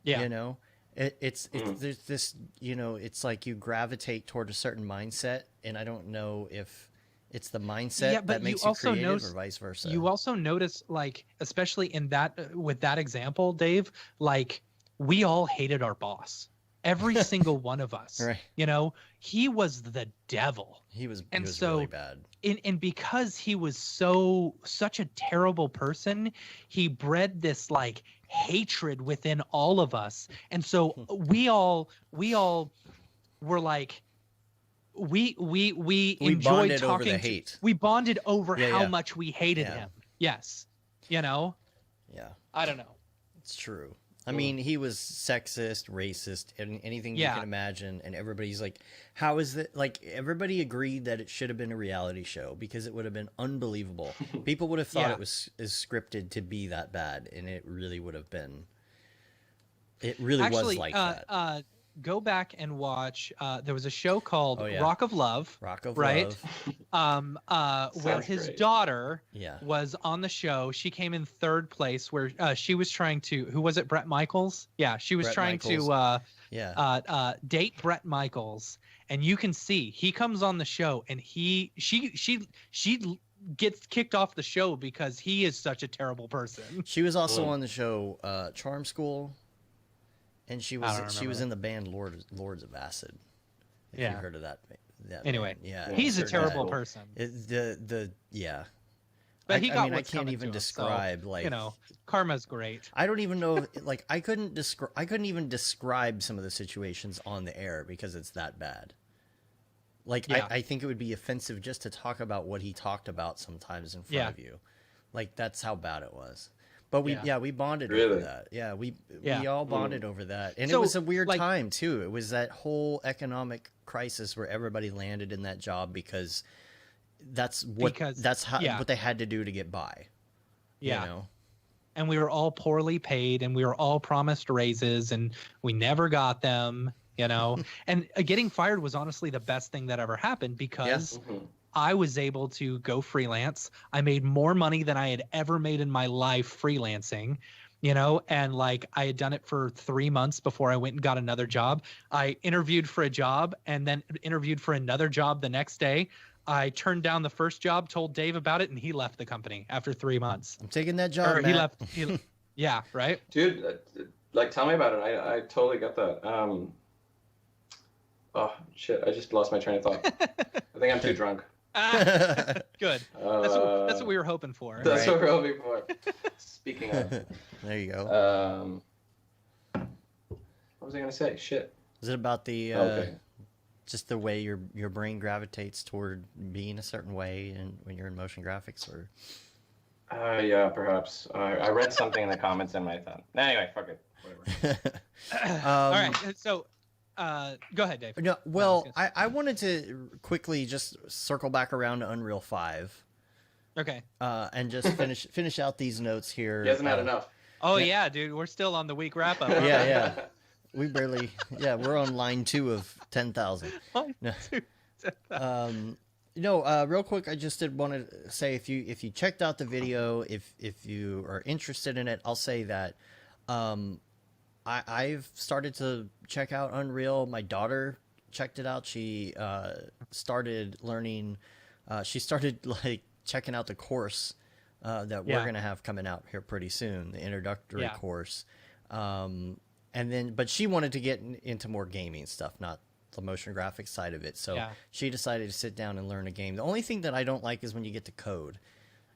Yeah. You know, it's there's this, you know, it's like you gravitate toward a certain mindset, and I don't know if it's the mindset that makes you creative or vice versa. You also notice, like, especially in that, with that example, Dave, like, we all hated our boss. Every single one of us. Right. You know, he was the devil. He was really bad. And because he was such a terrible person, he bred this like hatred within all of us. And so we all were like, we enjoyed talking over the hate. We bonded over how much we hated him. Yes. You know? Yeah. I don't know. It's true. I mean, he was sexist, racist, and anything you can imagine. And everybody's like, how is that? Like, everybody agreed that it should have been a reality show because it would have been unbelievable. People would have thought it was scripted to be that bad, and it really would have been. It really was like that. Go back and watch. There was a show called Rock of Love. Rock of Love. Where Sounds his great. daughter was on the show. She came in third place. Where she was trying to. Who was it? Brett Michaels. Yeah, she was trying to date Brett Michaels. And you can see he comes on the show, and she gets kicked off the show because he is such a terrible person. She was also on the show Charm School. And she was in the band Lords of Acid. If you heard of that anyway, band. He's a terrible person. But he got I can't even describe so, you know, karma's great. I don't even know, like, I couldn't even describe some of the situations on the air because it's that bad. Like, I think it would be offensive just to talk about what he talked about sometimes in front of you. Like, that's how bad it was. But we bonded over that. Yeah, we all bonded over that. And it was a weird time too. It was that whole economic crisis where everybody landed in that job because that's what they had to do to get by. Yeah. You know? And we were all poorly paid, and we were all promised raises, and we never got them, you know. And getting fired was honestly the best thing that ever happened because I was able to go freelance. I made more money than I had ever made in my life freelancing, you know, and like I had done it for 3 months before I went and got another job. I interviewed for a job and then interviewed for another job the next day. I turned down the first job, told Dave about it, and he left the company after 3 months. I'm taking that job, He left. Yeah, right? Dude, like, tell me about it. I totally get that. Oh, shit. I just lost my train of thought. I think I'm too drunk. Good. That's what we were hoping for. That's what we're hoping for. Speaking of. There you go. What was I going to say? Shit. Is it about the just the way your brain gravitates toward being a certain way and when you're in motion graphics, or? Yeah, perhaps. I read something in the comments and I thought. Anyway, fuck it. Whatever. All right. So. Go ahead, Dave. No, well, I wanted to quickly just circle back around to Unreal 5. Okay. And just finish out these notes here. He hasn't had enough. Oh yeah, dude, we're still on the week wrap up. Yeah. We barely. Yeah, we're on line 2 of 10,000. No. Real quick, I just did want to say if you checked out the video, if you are interested in it, I'll say that. I've started to check out Unreal. My daughter checked it out. She started learning. She started like checking out the course that we're gonna have coming out here pretty soon, the introductory course. And then, but she wanted to get into more gaming stuff, not the motion graphics side of it. So she decided to sit down and learn a game. The only thing that I don't like is when you get to code,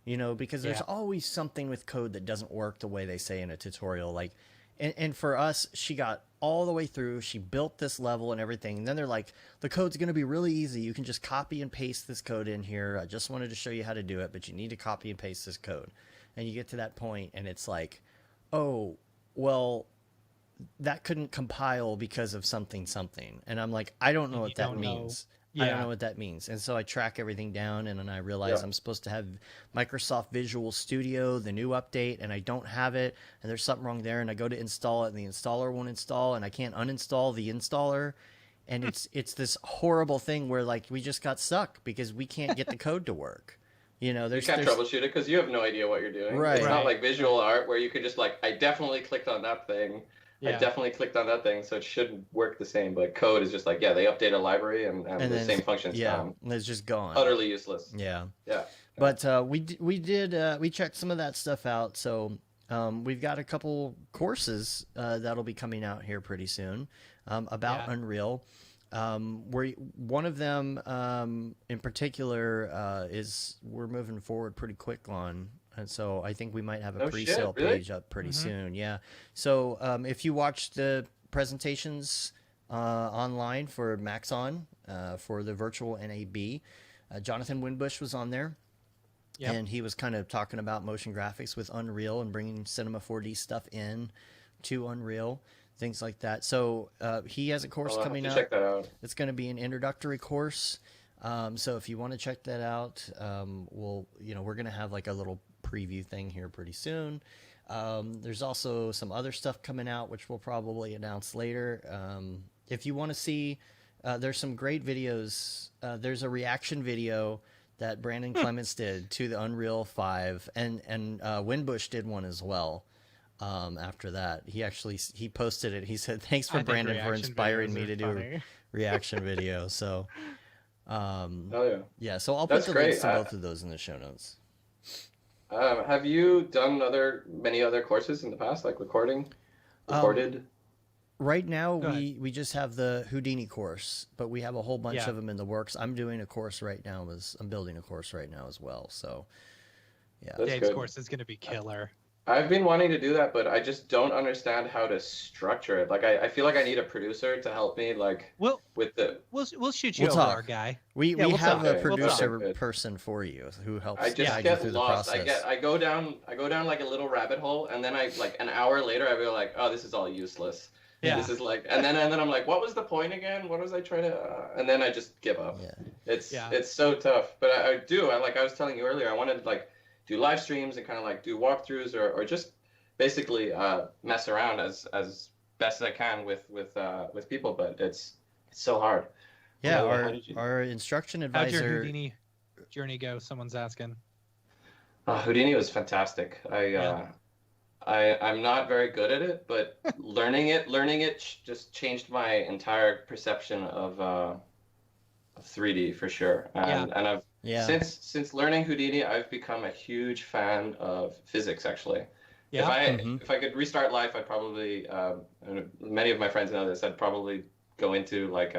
you know, because there's always something with code that doesn't work the way they say in a tutorial, like. And for us, she got all the way through. She built this level and everything. And then they're like, the code's going to be really easy. You can just copy and paste this code in here. I just wanted to show you how to do it, but you need to copy and paste this code. And you get to that point, and it's like, oh, well, that couldn't compile because of something. And I'm like, I don't know what that means. I don't know what that means. And so I track everything down, and then I realize I'm supposed to have Microsoft Visual Studio, the new update, and I don't have it, and there's something wrong there, and I go to install it, and the installer won't install, and I can't uninstall the installer, and it's this horrible thing where like we just got stuck because we can't get the code to work. You know, you can't troubleshoot it because you have no idea what you're doing. Right. It's not like visual art where you could just like, I definitely clicked on that thing. I definitely clicked on that thing, so it should work the same. But code is just like, they update a library and the same function's gone. It's just gone. Utterly useless. Yeah. Yeah. But we checked some of that stuff out. So we've got a couple courses that'll be coming out here pretty soon about Unreal. Where one of them in particular is we're moving forward pretty quick on. And so I think we might have a pre-sale page up pretty soon. Yeah. So if you watch the presentations online for Maxon for the virtual NAB, Jonathan Winbush was on there. Yep. And he was kind of talking about motion graphics with Unreal and bringing Cinema 4D stuff in to Unreal, things like that. So he has a course coming out. Check that out. It's going to be an introductory course. So if you want to check that out, we're going to have like a little preview thing here pretty soon. There's also some other stuff coming out, which we'll probably announce later. If you want to see, there's some great videos. There's a reaction video that Brandon Clements did to the Unreal 5, and Winbush did one as well. After that, he posted it. He said, "Thanks for Brandon for inspiring me to do a reaction video." So, yeah. So I'll put the links to both of those in the show notes. Have you done many other courses in the past, like recorded? Right now, we just have the Houdini course, but we have a whole bunch of them in the works. I'm doing a course right now. I'm building a course right now as well. So, yeah. Dave's course is going to be killer. I've been wanting to do that, but I just don't understand how to structure it. Like, I feel like I need a producer to help me, like, we'll shoot you over, our guy. We have a producer person for you who helps guide you through the process. I go down like a little rabbit hole, and then like an hour later, I feel like, oh, this is all useless. Yeah. This is like, and then I'm like, what was the point again? What was I trying to? And then I just give up. Yeah. It's so tough. But I was telling you earlier, I wanted to like do live streams and kind of like do walkthroughs or just basically mess around as best as I can with people. But it's so hard. Yeah, our instruction advisor. How'd your Houdini journey go? Someone's asking. Houdini was fantastic. I'm not very good at it, but learning it just changed my entire perception of 3D for sure. And I've since learning Houdini, I've become a huge fan of physics. Actually, if I could restart life, I'd probably and many of my friends know this. I'd probably go into like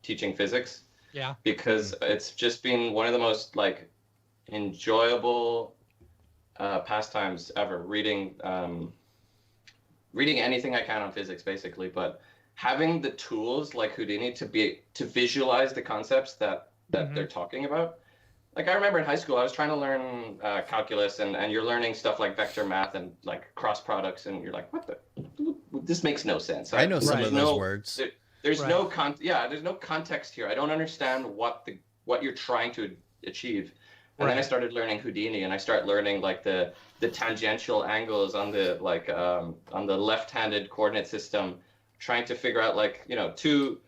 teaching physics. Yeah. Because it's just been one of the most like enjoyable pastimes ever, reading anything I can on physics basically, but having the tools like Houdini to visualize the concepts that they're talking about. Like I remember in high school I was trying to learn calculus and you're learning stuff like vector math and like cross products and you're like, this makes no sense. I know some of those words. There's no context here. I don't understand what you're trying to achieve. And then I started learning Houdini, and I started learning like the tangential angles on the left-handed coordinate system, trying to figure out like two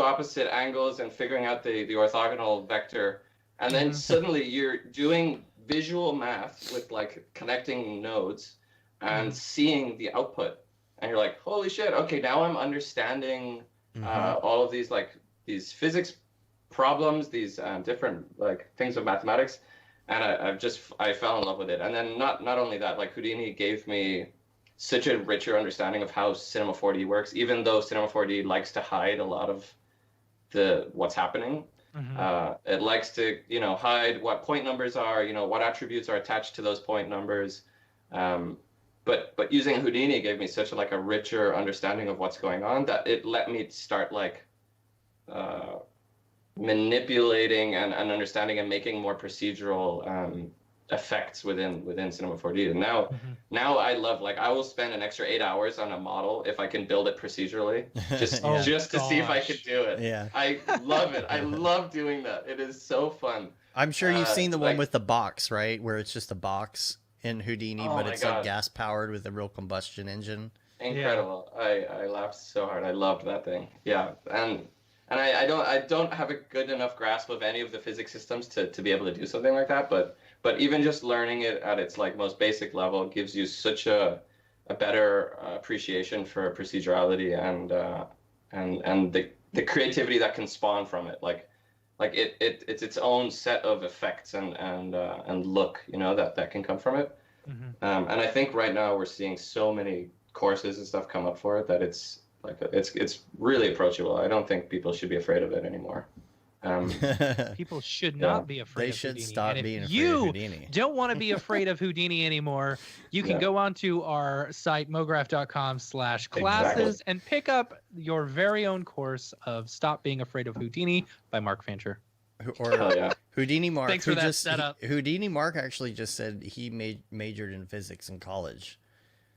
opposite angles and figuring out the orthogonal vector, and then suddenly you're doing visual math with like connecting nodes and seeing the output, and you're like, holy shit! Okay, now I'm understanding all of these physics problems, these different like things of mathematics, and I fell in love with it. And then not only that, like Houdini gave me such a richer understanding of how Cinema 4D works, even though Cinema 4D likes to hide a lot of what's happening. It likes to hide what point numbers are, what attributes are attached to those point numbers. But using Houdini gave me such a richer understanding of what's going on that it let me start like manipulating and understanding and making more procedural effects within Cinema 4D. And now I love, like, I will spend an extra 8 hours on a model if I can build it procedurally, just to see if I could do it. Yeah, I love it. I love doing that. It is so fun. I'm sure you've seen the one with the box, right? Where it's just a box in Houdini, but it's like gas powered with a real combustion engine. Incredible. I laughed so hard. I loved that thing. Yeah. And I don't have a good enough grasp of any of the physics systems to be able to do something like that, but even just learning it at its like most basic level gives you such a better appreciation for procedurality and the creativity that can spawn from it. Like it's its own set of effects and look, you know, that can come from it. And I think right now we're seeing so many courses and stuff come up for it that it's like it's really approachable. I don't think people should be afraid of it anymore. People should not be afraid they of should Houdini. stop and being if afraid you of Houdini. don't want to be afraid of Houdini anymore, you can go onto our site mograph.com/classes and pick up your very own course of Stop Being Afraid of Houdini by Mark Fancher. Or Houdini Mark. Thanks for that setup. Houdini Mark actually just said he majored in physics in college,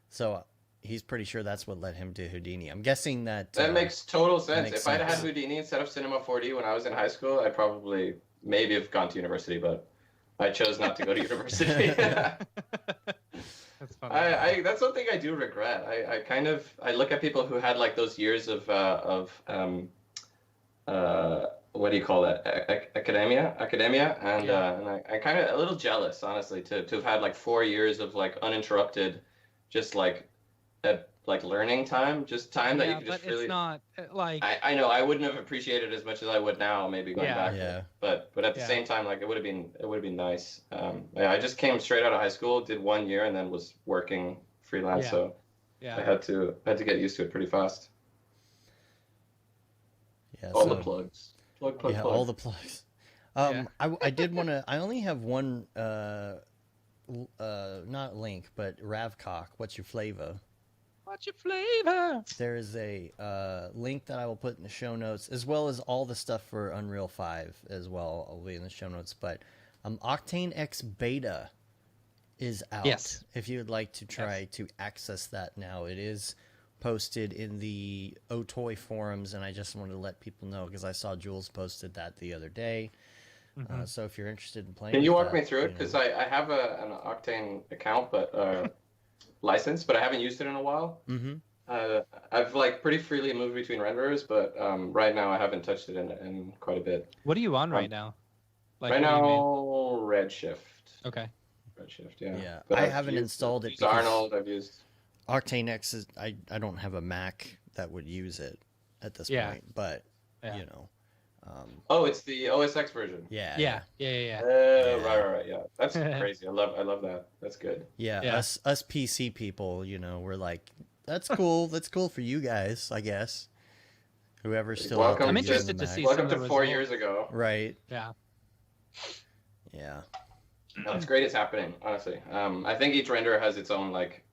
so he's pretty sure that's what led him to Houdini. I'm guessing that makes total sense. If I'd had Houdini instead of Cinema 4D when I was in high school, I'd probably maybe have gone to university, but I chose not to go to university. That's funny. That's something I do regret. I look at people who had like those years of what do you call that? Academia, and I kind of a little jealous, honestly, to have had like 4 years of like uninterrupted, just like learning time, just time that you could just really. It's not like I know I wouldn't have appreciated as much as I would now, maybe going back. Yeah. But at the same time, like it would have been nice. I just came straight out of high school, did 1 year, and then was working freelance. So I had to get used to it pretty fast. Yeah. All the plugs. Plug. All the plugs. I did want to. I only have one. Not link, but Ravcock. What's your flavor? What's your flavor? There is a link that I will put in the show notes, as well as all the stuff for Unreal 5 as well. Will be in the show notes. But Octane X Beta is out. Yes. If you would like to try to access that now, it is posted in the Otoy forums, and I just wanted to let people know because I saw Jules posted that the other day. So if you're interested in playing, can you walk me through it? Because I have an Octane account, but license, but I haven't used it in a while. I've like pretty freely moved between renderers, but right now I haven't touched it in quite a bit. What are you on right now? Like, right now, Redshift. Okay. Redshift, yeah. Yeah, I haven't installed it. Arnold, I've used. Octane X is I don't have a Mac that would use it at this point, but you know. It's the OS X version. Yeah. Right. Yeah, that's crazy. I love that. That's good. Yeah. Us PC people, you know, we're like, that's cool. That's cool for you guys, I guess. Whoever's still out there. I'm interested to see. Welcome to 4 years ago. Right. Yeah. Yeah. No, it's great. It's happening. Honestly, I think each renderer has its own like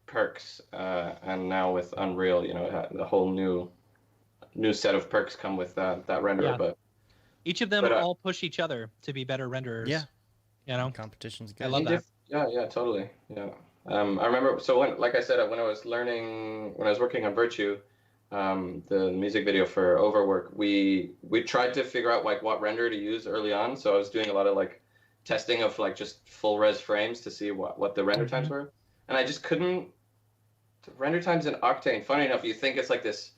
perks, and now with Unreal, you know, the whole new set of perks come with that renderer. Yeah. But each of them all push each other to be better renderers. Yeah. You know, Competition's good. I love that. Yeah, totally. Yeah. I remember. So like I said, when I was working on Virtue, the music video for Overwork, we tried to figure out like what render to use early on. So I was doing a lot of like testing of like just full res frames to see what the render times were, and I just couldn't. The render times in Octane, funny enough, you think it's like this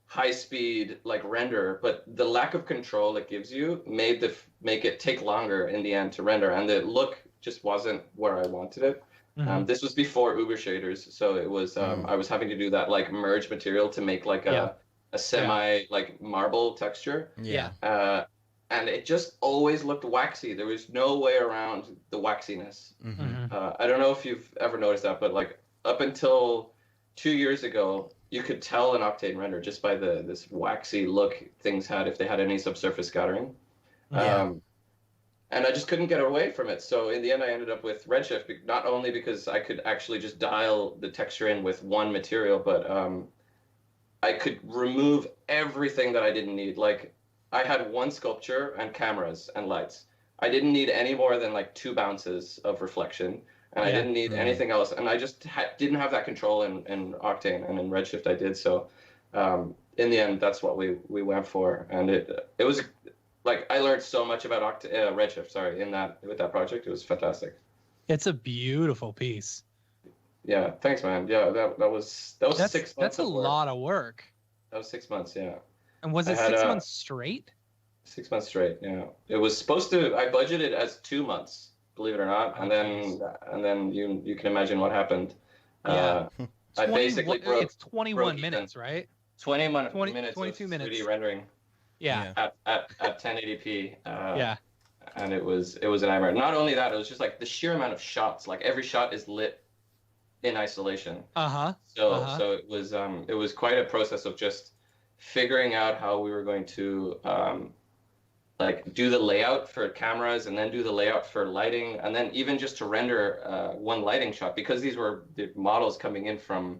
high speed like render, but the lack of control it gives you make it take longer in the end to render, and the look just wasn't where I wanted it. This was before Uber shaders, so it was I was having to do that like merge material to make like a semi like marble texture. And it just always looked waxy. There was no way around the waxiness. I don't know if you've ever noticed that, but like up until 2 years ago, you could tell an Octane render just by this waxy look things had if they had any subsurface scattering. And I just couldn't get away from it. So in the end, I ended up with Redshift, not only because I could actually just dial the texture in with one material, but I could remove everything that I didn't need. Like I had one sculpture and cameras and lights. I didn't need any more than like 2 bounces of reflection. And I didn't need anything else. And I just didn't have that control in Octane, and in Redshift I did. So in the end, that's what we went for. And it was like I learned so much about Redshift, with that project. It was fantastic. It's a beautiful piece. Yeah, thanks, man. Yeah, that was 6 months That's a of work. lot of work. That was 6 months, yeah. And was I it had 6 months straight? 6 months straight, yeah. It was supposed to. I budgeted as 2 months, believe it or not, Oh, and then you can imagine what happened. Yeah. I basically broke. It's 21 minutes, right? 20 minutes 22 of minutes. 3D rendering. Yeah. At 1080p. Yeah. And it was a nightmare. Not only that, it was just like the sheer amount of shots. Like every shot is lit in isolation. So it was quite a process of just figuring out how we were going to like do the layout for cameras and then do the layout for lighting and then even just to render one lighting shot because these were the models coming in from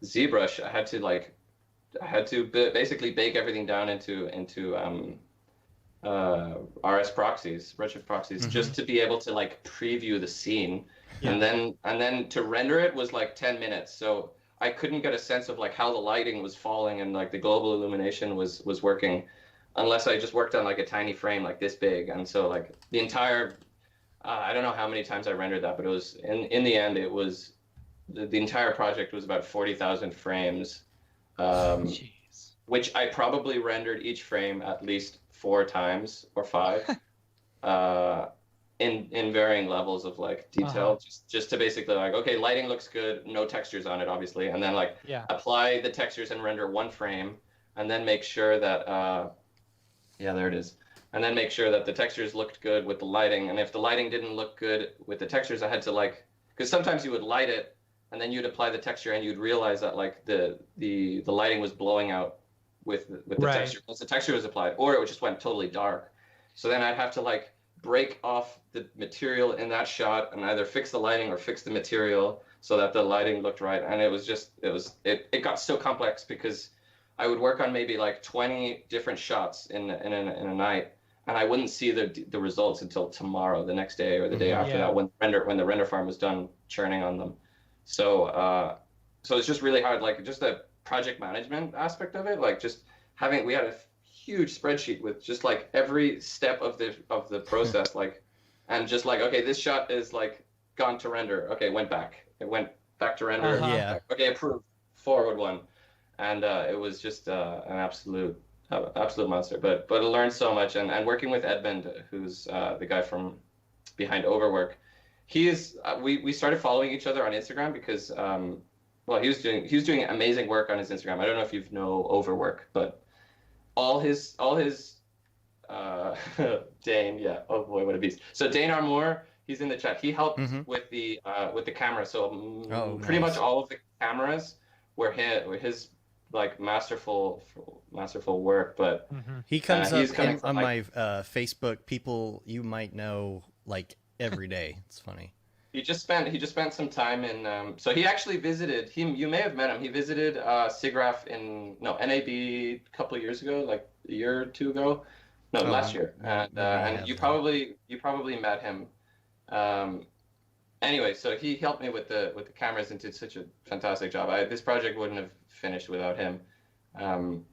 ZBrush. I had to basically bake everything down into RS proxies, Redshift proxies, just to be able to like preview the scene, and then to render it was like 10 minutes. So I couldn't get a sense of like how the lighting was falling and like the global illumination was working, unless I just worked on like a tiny frame like this big. And so like the entire, I don't know how many times I rendered that, but it was in the end it was the entire project was about 40,000 frames. Which I probably rendered each frame at least 4 times or 5, in varying levels of like detail, just to basically like, okay, lighting looks good, no textures on it, obviously, and then like apply the textures and render 1 frame, and then make sure that there it is, and then make sure that the textures looked good with the lighting, and if the lighting didn't look good with the textures, I had to like, because sometimes you would light it and then you'd apply the texture and you'd realize that like the lighting was blowing out with the texture once the texture was applied, or it just went totally dark. So then I'd have to like break off the material in that shot and either fix the lighting or fix the material so that the lighting looked right. And it got so complex because I would work on maybe like 20 different shots in a night, and I wouldn't see the results until tomorrow, the next day, or the day after that, when the render farm was done churning on them. So it's just really hard, like just the project management aspect of it, like just we had a huge spreadsheet with just like every step of the process, like, and just like, okay, this shot is like gone to render, okay, it went back to render, okay, approved, forward one, and it was just an absolute monster, but I learned so much, and working with Edmund, who's the guy from behind Overwork. He is. We started following each other on Instagram because, he was doing amazing work on his Instagram. I don't know if you know Overwork, but all his Dane, yeah. Oh boy, what a beast. So Dane Armour, he's in the chat. He helped with the camera. So pretty much all of the cameras were his like masterful work. But he comes up on my Facebook. People you might know like every day. It's funny. He just spent some time in. So he actually visited. You may have met him. He visited SIGGRAPH NAB a couple of years ago, like a year or 2 ago. No, last year. And you probably met him. Anyway, so he helped me with the cameras and did such a fantastic job. This project wouldn't have finished without him. And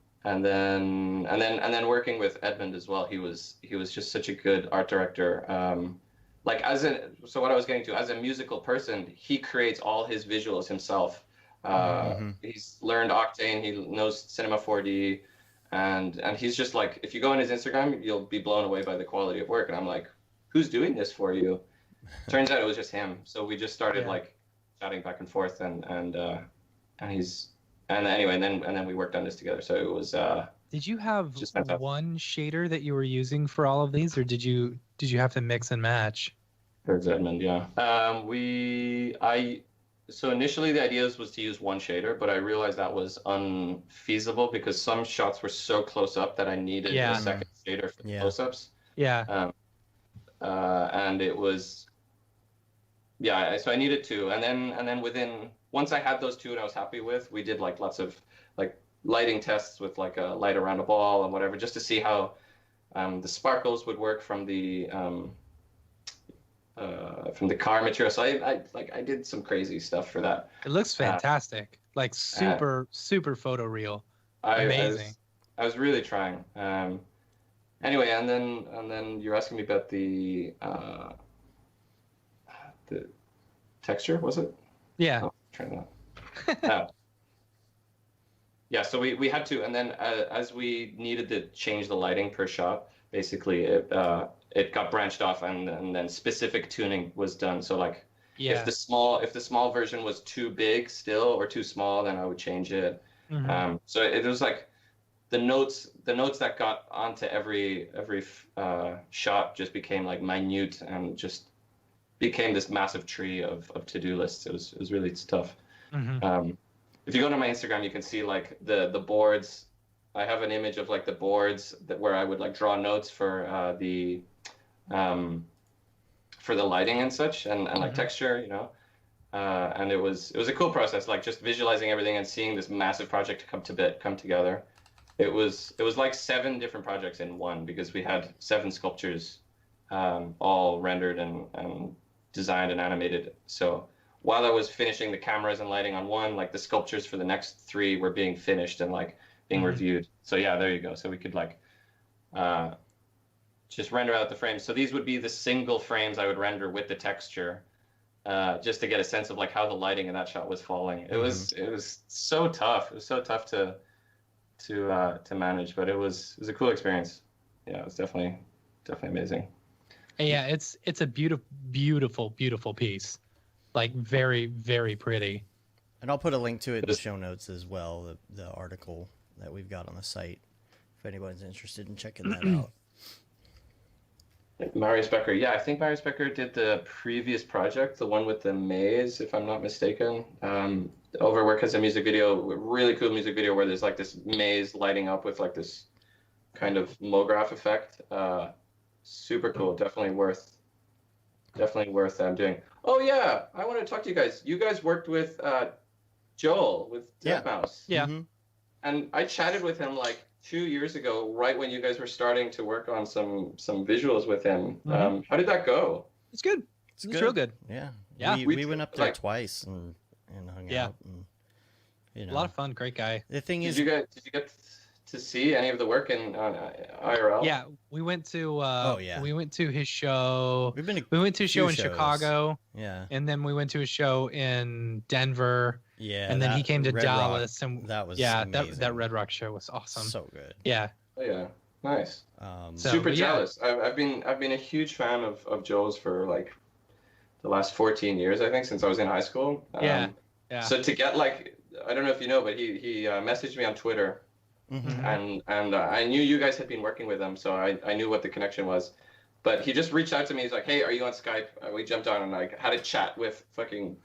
then working with Edmund as well. He was just such a good art director. So what I was getting to, as a musical person, he creates all his visuals himself. He's learned Octane, he knows Cinema 4D, and he's just like, if you go on his Instagram, you'll be blown away by the quality of work. And I'm like, who's doing this for you? Turns out it was just him. So we just started like chatting back and forth, and then we worked on this together. So it was. Did you have one shader that you were using for all of these, or did you have to mix and match? There's Edmund, yeah. So initially the idea was to use one shader, but I realized that was unfeasible because some shots were so close up that I needed a second shader for the close-ups. Yeah. And it was, so I needed 2, and then once I had those 2 and I was happy with, we did like lots of like lighting tests with like a light around a ball and whatever, just to see how the sparkles would work from the car material. So I did some crazy stuff for that. It looks fantastic, like super photoreal. Amazing. I was really trying. Anyway, and then you're asking me about the texture, was it? Yeah. Oh, trying that. Yeah, so we had to, and then as we needed to change the lighting per shot, basically it got branched off, and then specific tuning was done. So like, if the small version was too big still or too small, then I would change it. So it was like the notes that got onto every shot just became like minute and just became this massive tree of to-do lists. It was really tough. If you go to my Instagram, you can see like the boards. I have an image of like the boards where I would like draw notes for the lighting and such, and like texture, you know. And it was a cool process, like just visualizing everything and seeing this massive project come together. It was like 7 different projects in one, because we had 7 sculptures, all rendered and designed and animated. So while I was finishing the cameras and lighting on one, like the sculptures for the next 3 were being finished and like being reviewed. So yeah, there you go. So we could like just render out the frames. So these would be the single frames I would render with the texture, just to get a sense of like how the lighting in that shot was falling. It was so tough. It was so tough to manage, but it was a cool experience. Yeah, it was definitely amazing. Yeah, it's a beautiful piece. Like very, very pretty. And I'll put a link to it in the show notes as well, the article that we've got on the site, if anyone's interested in checking that out. Marius Becker. Yeah, I think Marius Becker did the previous project, the one with the maze, if I'm not mistaken. Overwork has a music video, really cool music video, where there's like this maze lighting up with like this kind of Mograph effect. Super cool. Definitely worth doing. Oh yeah, I want to talk to you guys. You guys worked with Joel with Deadmau5. Yeah. And I chatted with him like 2 years ago, right when you guys were starting to work on some visuals with him. How did that go? It's good. It's real good. Yeah. Yeah. We went up there twice and hung out. And, you know, a lot of fun. Great guy. The thing is, did you get to see any of the work in IRL? Yeah, we went to we went to his show. We went to a show in Chicago. Yeah. And then we went to a show in Denver. Yeah. And then he came to Red Dallas, Rock, and that was that Red Rock show was awesome. So good. Yeah. Oh yeah. Nice. So, super jealous. I've been a huge fan of Joel's for like the last 14 years, I think, since I was in high school. Yeah. So to get like, I don't know if you know, but he messaged me on Twitter. And I knew you guys had been working with him, so I knew what the connection was. But he just reached out to me. He's like, "Hey, are you on Skype?" We jumped on and like had a chat with fucking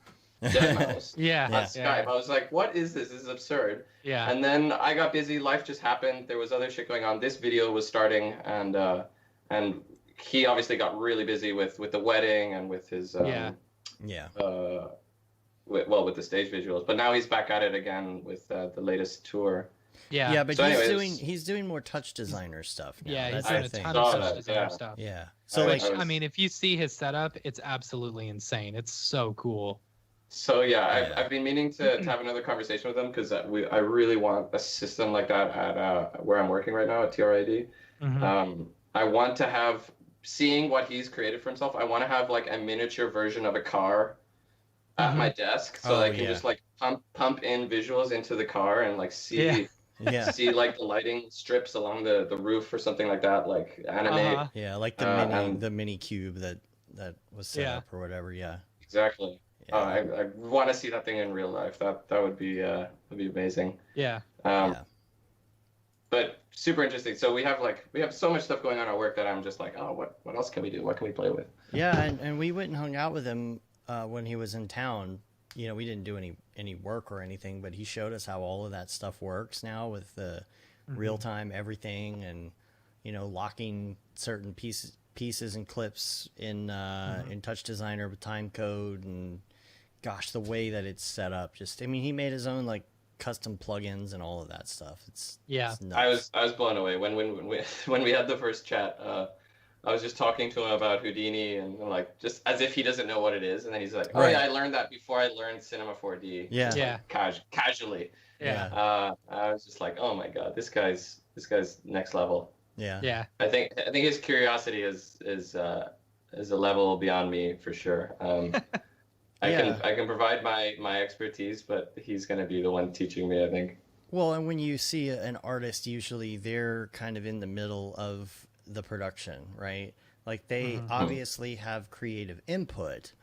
Deadmau5 on Skype. I was like, "What is this? This is absurd." Yeah. And then I got busy. Life just happened. There was other shit going on. This video was starting, and he obviously got really busy with the wedding and with his with the stage visuals. But now he's back at it again with the latest tour. Yeah, but so he's doing more touch designer stuff now. Yeah, that's he's doing a ton of touch designer stuff. Yeah. So I mean, if you see his setup, it's absolutely insane. It's so cool. So I've been meaning to have another conversation with him, because I really want a system like that at where I'm working right now at TRID. I want to have, seeing what he's created for himself, I want to have like a miniature version of a car at my desk, so I can just like pump in visuals into the car and like see like the lighting strips along the roof or something like that, like animate. Yeah, like the mini cube that was set up or whatever. Yeah, exactly. Yeah. I want to see that thing in real life. That would be amazing. Yeah. But super interesting. So we have so much stuff going on at work that I'm just like, oh, what else can we do? What can we play with? Yeah, and we went and hung out with him when he was in town. You know, we didn't do any work or anything, but he showed us how all of that stuff works now with the real-time everything, and, you know, locking certain pieces and clips in Touch Designer with time code, and gosh, the way that it's set up. Just, I mean, he made his own like custom plugins and all of that stuff. It's nuts. I was blown away when we had the first chat. I was just talking to him about Houdini, and like, just as if he doesn't know what it is, and then he's like, "Oh yeah, I learned that before I learned Cinema 4D." Yeah. Like, casually. Yeah. I was just like, "Oh my god, this guy's next level." Yeah. I think his curiosity is a level beyond me for sure. I can provide my expertise, but he's going to be the one teaching me, I think. Well, and when you see an artist, usually they're kind of in the middle of the production, right? Like they obviously have creative input,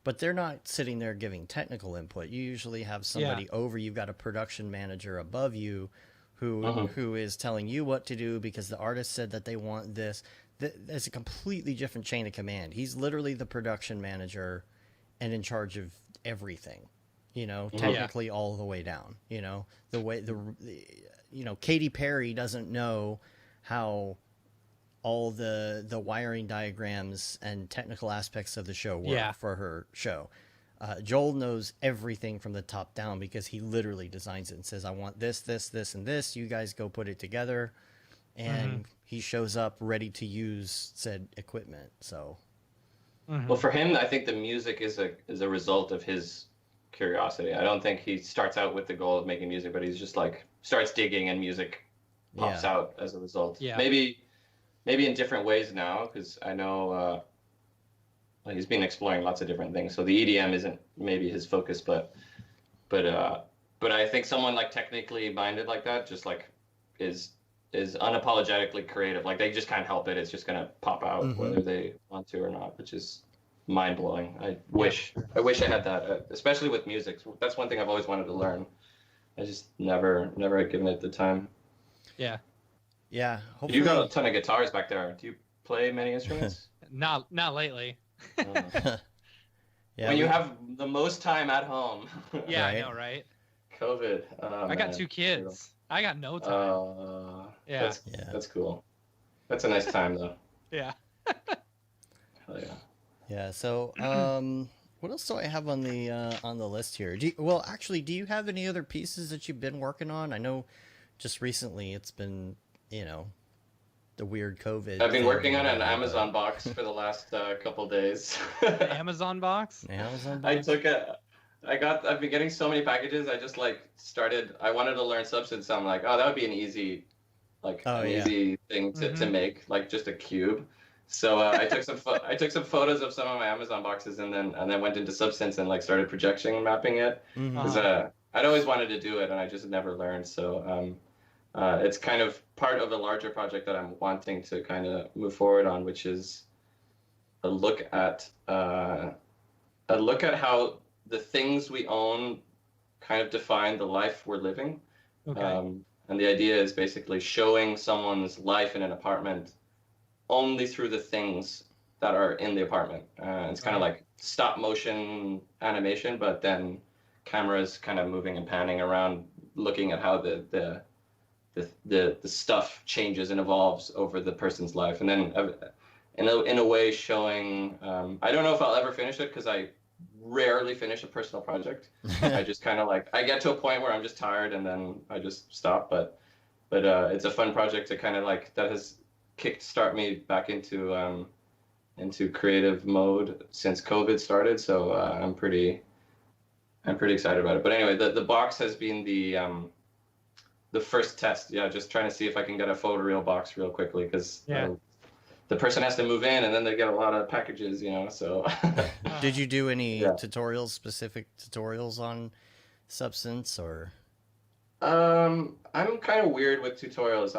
but they're not sitting there giving technical input. You usually have somebody over. You've got a production manager above you who is telling you what to do because the artist said that they want this. There's a completely different chain of command. He's literally the production manager and in charge of everything, technically all the way down, Katy Perry doesn't know how all the wiring diagrams and technical aspects of the show work for her show. Joel knows everything from the top down because he literally designs it and says, I want this, this, this, and this. You guys go put it together. And he shows up ready to use said equipment. So, well, for him, I think the music is a result of his curiosity. I don't think he starts out with the goal of making music, but he's just like starts digging and music pops out as a result. Yeah. Maybe in different ways now, because I know he's been exploring lots of different things. So the EDM isn't maybe his focus, but I think someone like technically minded like that just like is unapologetically creative. Like they just can't help it. It's just gonna pop out whether they want to or not, which is mind blowing. I wish I had that, especially with music. That's one thing I've always wanted to learn. I just never had given it the time. Yeah. Yeah. Hopefully... You got a ton of guitars back there. Do you play many instruments? Not lately. When you have the most time at home. Yeah, right? I know, right? COVID. I got 2 kids. I got no time. That's cool. That's a nice time though. Yeah. Hell yeah. Yeah. So, what else do I have on the list here? Do you have any other pieces that you've been working on? I know, just recently it's been, the weird COVID. I've been working on an Amazon box for the last couple days. The Amazon box? Amazon box? I've been getting so many packages. I just I wanted to learn Substance. So I'm like, oh, that would be an easy, easy thing to make, like just a cube. So I took some photos of some of my Amazon boxes and then went into Substance and like started projection mapping it. Because I'd always wanted to do it and I just never learned. So it's kind of part of the larger project that I'm wanting to kind of move forward on, which is a look at how the things we own kind of define the life we're living. Okay. And the idea is basically showing someone's life in an apartment only through the things that are in the apartment. It's kind of like stop motion animation, but then cameras kind of moving and panning around, looking at how the stuff changes and evolves over the person's life. And then in a way showing, I don't know if I'll ever finish it because I rarely finish a personal project. I just kind of I get to a point where I'm just tired and then I just stop. But it's a fun project to kind of that has kickstart me back into creative mode since COVID started. So I'm pretty excited about it. But anyway, the box has been the first test. Yeah, just trying to see if I can get a photoreal box real quickly because the person has to move in and then they get a lot of packages, so. Did you do any specific tutorials on Substance or? I'm kind of weird with tutorials.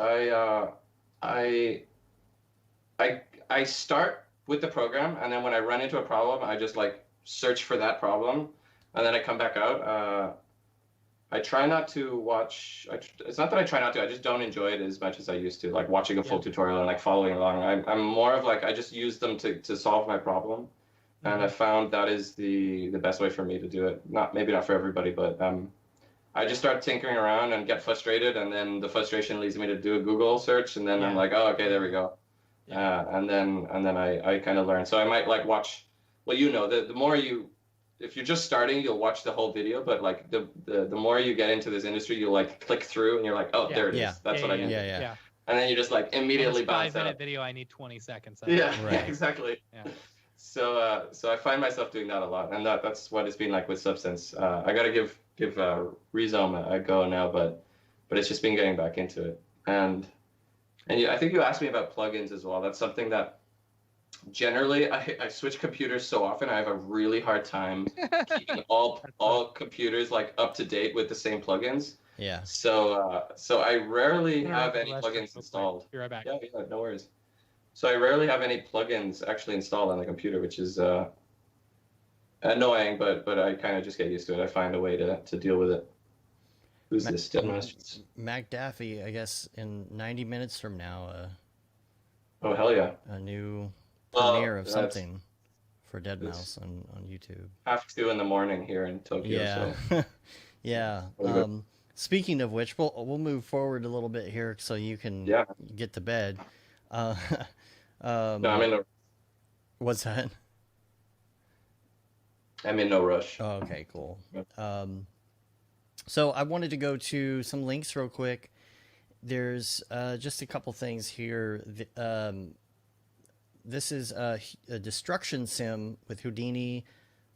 I start with the program and then when I run into a problem, I just search for that problem and then I come back out. I try not to watch. It's not that I try not to. I just don't enjoy it as much as I used to. Like watching a full tutorial and following along. I'm more of I just use them to solve my problem, and I found that is the best way for me to do it. Maybe not for everybody, but I just start tinkering around and get frustrated, and then the frustration leads me to do a Google search, and then I'm like, oh, okay, there we go, and then I kind of learn. So I might watch. Well, the more you. If you're just starting, you'll watch the whole video, but the more you get into this industry, you'll click through and you're like, oh, there it is. That's what I need. Yeah. And then you just immediately bounce out. 5-minute video, I need 20 seconds. Yeah, exactly. Yeah. So I find myself doing that a lot, and that's what it's been like with Substance. I got to give Rhizome a go now, but it's just been getting back into it. And I think you asked me about plugins as well. That's something that generally I switch computers so often. I have a really hard time keeping all computers like up to date with the same plugins. Yeah. So I rarely have any plugins installed. Be right back. Yeah, no worries. So I rarely have any plugins actually installed on the computer, which is annoying, but I kind of just get used to it. I find a way to deal with it. Who's this? McDaffy, I guess in 90 minutes from now. Oh hell yeah! A new premiere of something for Deadmau5 on YouTube. 2:30 in the morning here in Tokyo. Yeah, so. yeah. Speaking of which, we'll move forward a little bit here so you can get to bed. No, I'm in no. What's that? I'm in no rush. Oh, okay, cool. So I wanted to go to some links real quick. There's just a couple things here. This is a destruction sim with Houdini,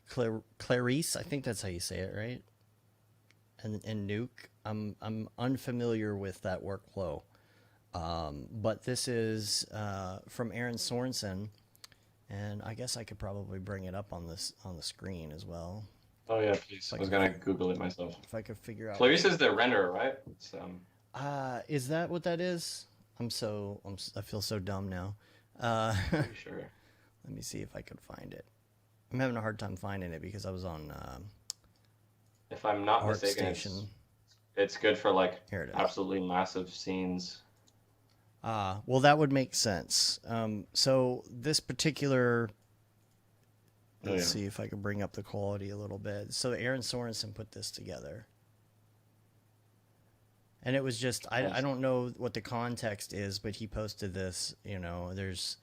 Clarice. I think that's how you say it, right? And Nuke. I'm unfamiliar with that workflow, but this is from Aaron Sorensen, and I guess I could probably bring it up on the screen as well. Oh yeah, please. I was gonna Google it myself. If I could figure out. Clarice is the renderer, right? It's, is that what that is? I feel so dumb now. Pretty sure. Let me see if I could find it. I'm having a hard time finding it because I was on. If I'm not mistaken, it's good for like absolutely massive scenes. Well, that would make sense. So this particular. Let's see if I can bring up the quality a little bit. So Aaron Sorensen put this together. And it was just, I don't know what the context is, but he posted this, there's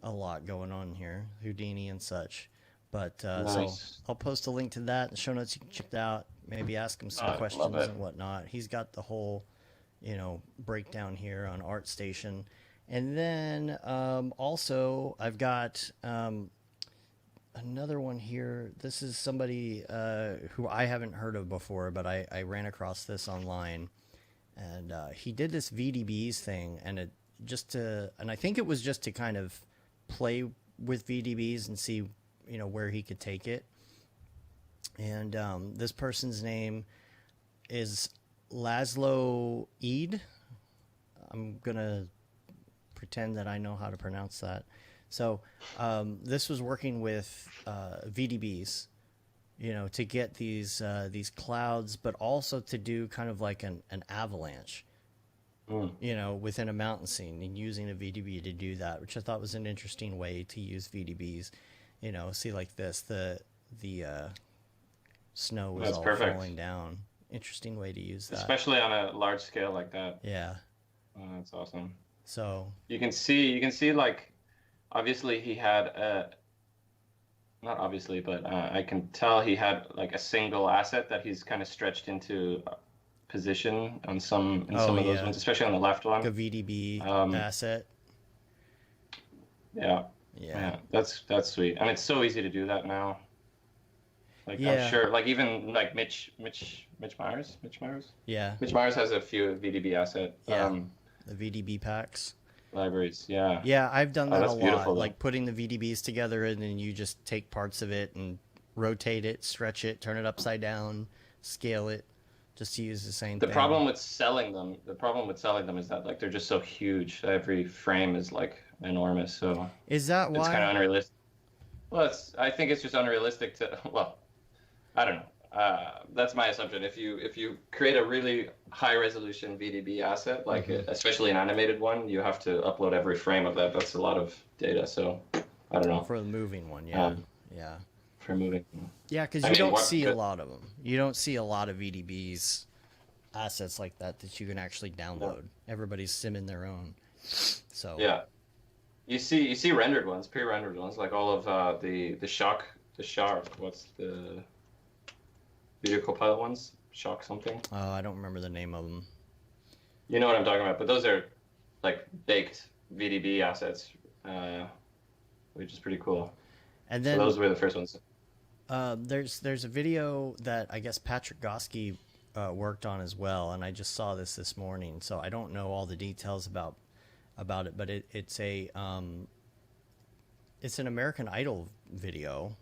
a lot going on here, Houdini and such. But so I'll post a link to that in the show notes. You can check it out, maybe ask him some questions and whatnot. He's got the whole, breakdown here on ArtStation. And then also I've got another one here. This is somebody who I haven't heard of before, but I ran across this online. And he did this VDBs thing, and I think it was just to kind of play with VDBs and see, where he could take it. And this person's name is Laszlo Eid. I'm gonna pretend that I know how to pronounce that. So this was working with VDBs. To get these clouds, but also to do kind of like an avalanche, within a mountain scene, and using a VDB to do that, which I thought was an interesting way to use VDBs. See like this, the snow was all falling down. Interesting way to use that, especially on a large scale like that. Yeah, that's awesome. So you can see like, obviously he had not obviously, but I can tell he had like a single asset that he's kind of stretched into position on some of those ones, especially on the left one. Like a VDB asset. Yeah. That's sweet, and it's so easy to do that now. Like I'm sure, like even like Mitch Myers. Yeah. Mitch Myers has a few VDB asset. Yeah. The VDB packs. Libraries, yeah. Yeah, I've done that a lot. Though. Like putting the VDBs together, and then you just take parts of it and rotate it, stretch it, turn it upside down, scale it, just to use the same thing. The problem with selling them is that like they're just so huge. Every frame is like enormous. So is that why? It's kind of unrealistic. Well, I think it's just unrealistic to. Well, I don't know. That's my assumption. If you create a really high resolution VDB asset, like especially an animated one, you have to upload every frame of that. That's a lot of data. So I don't know. For the moving one, yeah. For moving. Yeah, because you don't see a lot of them. You don't see a lot of VDBs assets like that you can actually download. No. Everybody's simming their own. So yeah, you see rendered ones, pre-rendered ones, like all of the Shock. What's the Video Copilot ones? Shock something. Oh, I don't remember the name of them. You know what I'm talking about, but those are like baked VDB assets, which is pretty cool. And then so those were the first ones. There's a video that I guess Patrick Goski worked on as well, and I just saw this morning, so I don't know all the details about it, but it's a it's an American Idol video,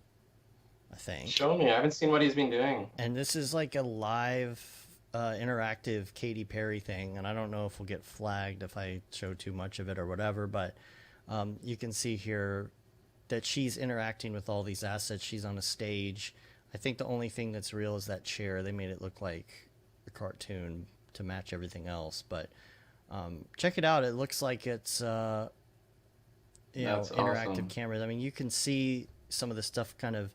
I think. Show me. I haven't seen what he's been doing. And this is like a live, interactive Katy Perry thing. And I don't know if we'll get flagged if I show too much of it or whatever. But you can see here that she's interacting with all these assets. She's on a stage. I think the only thing that's real is that chair. They made it look like a cartoon to match everything else. But check it out. It looks like it's interactive awesome. cameras. I mean, you can see some of the stuff kind of,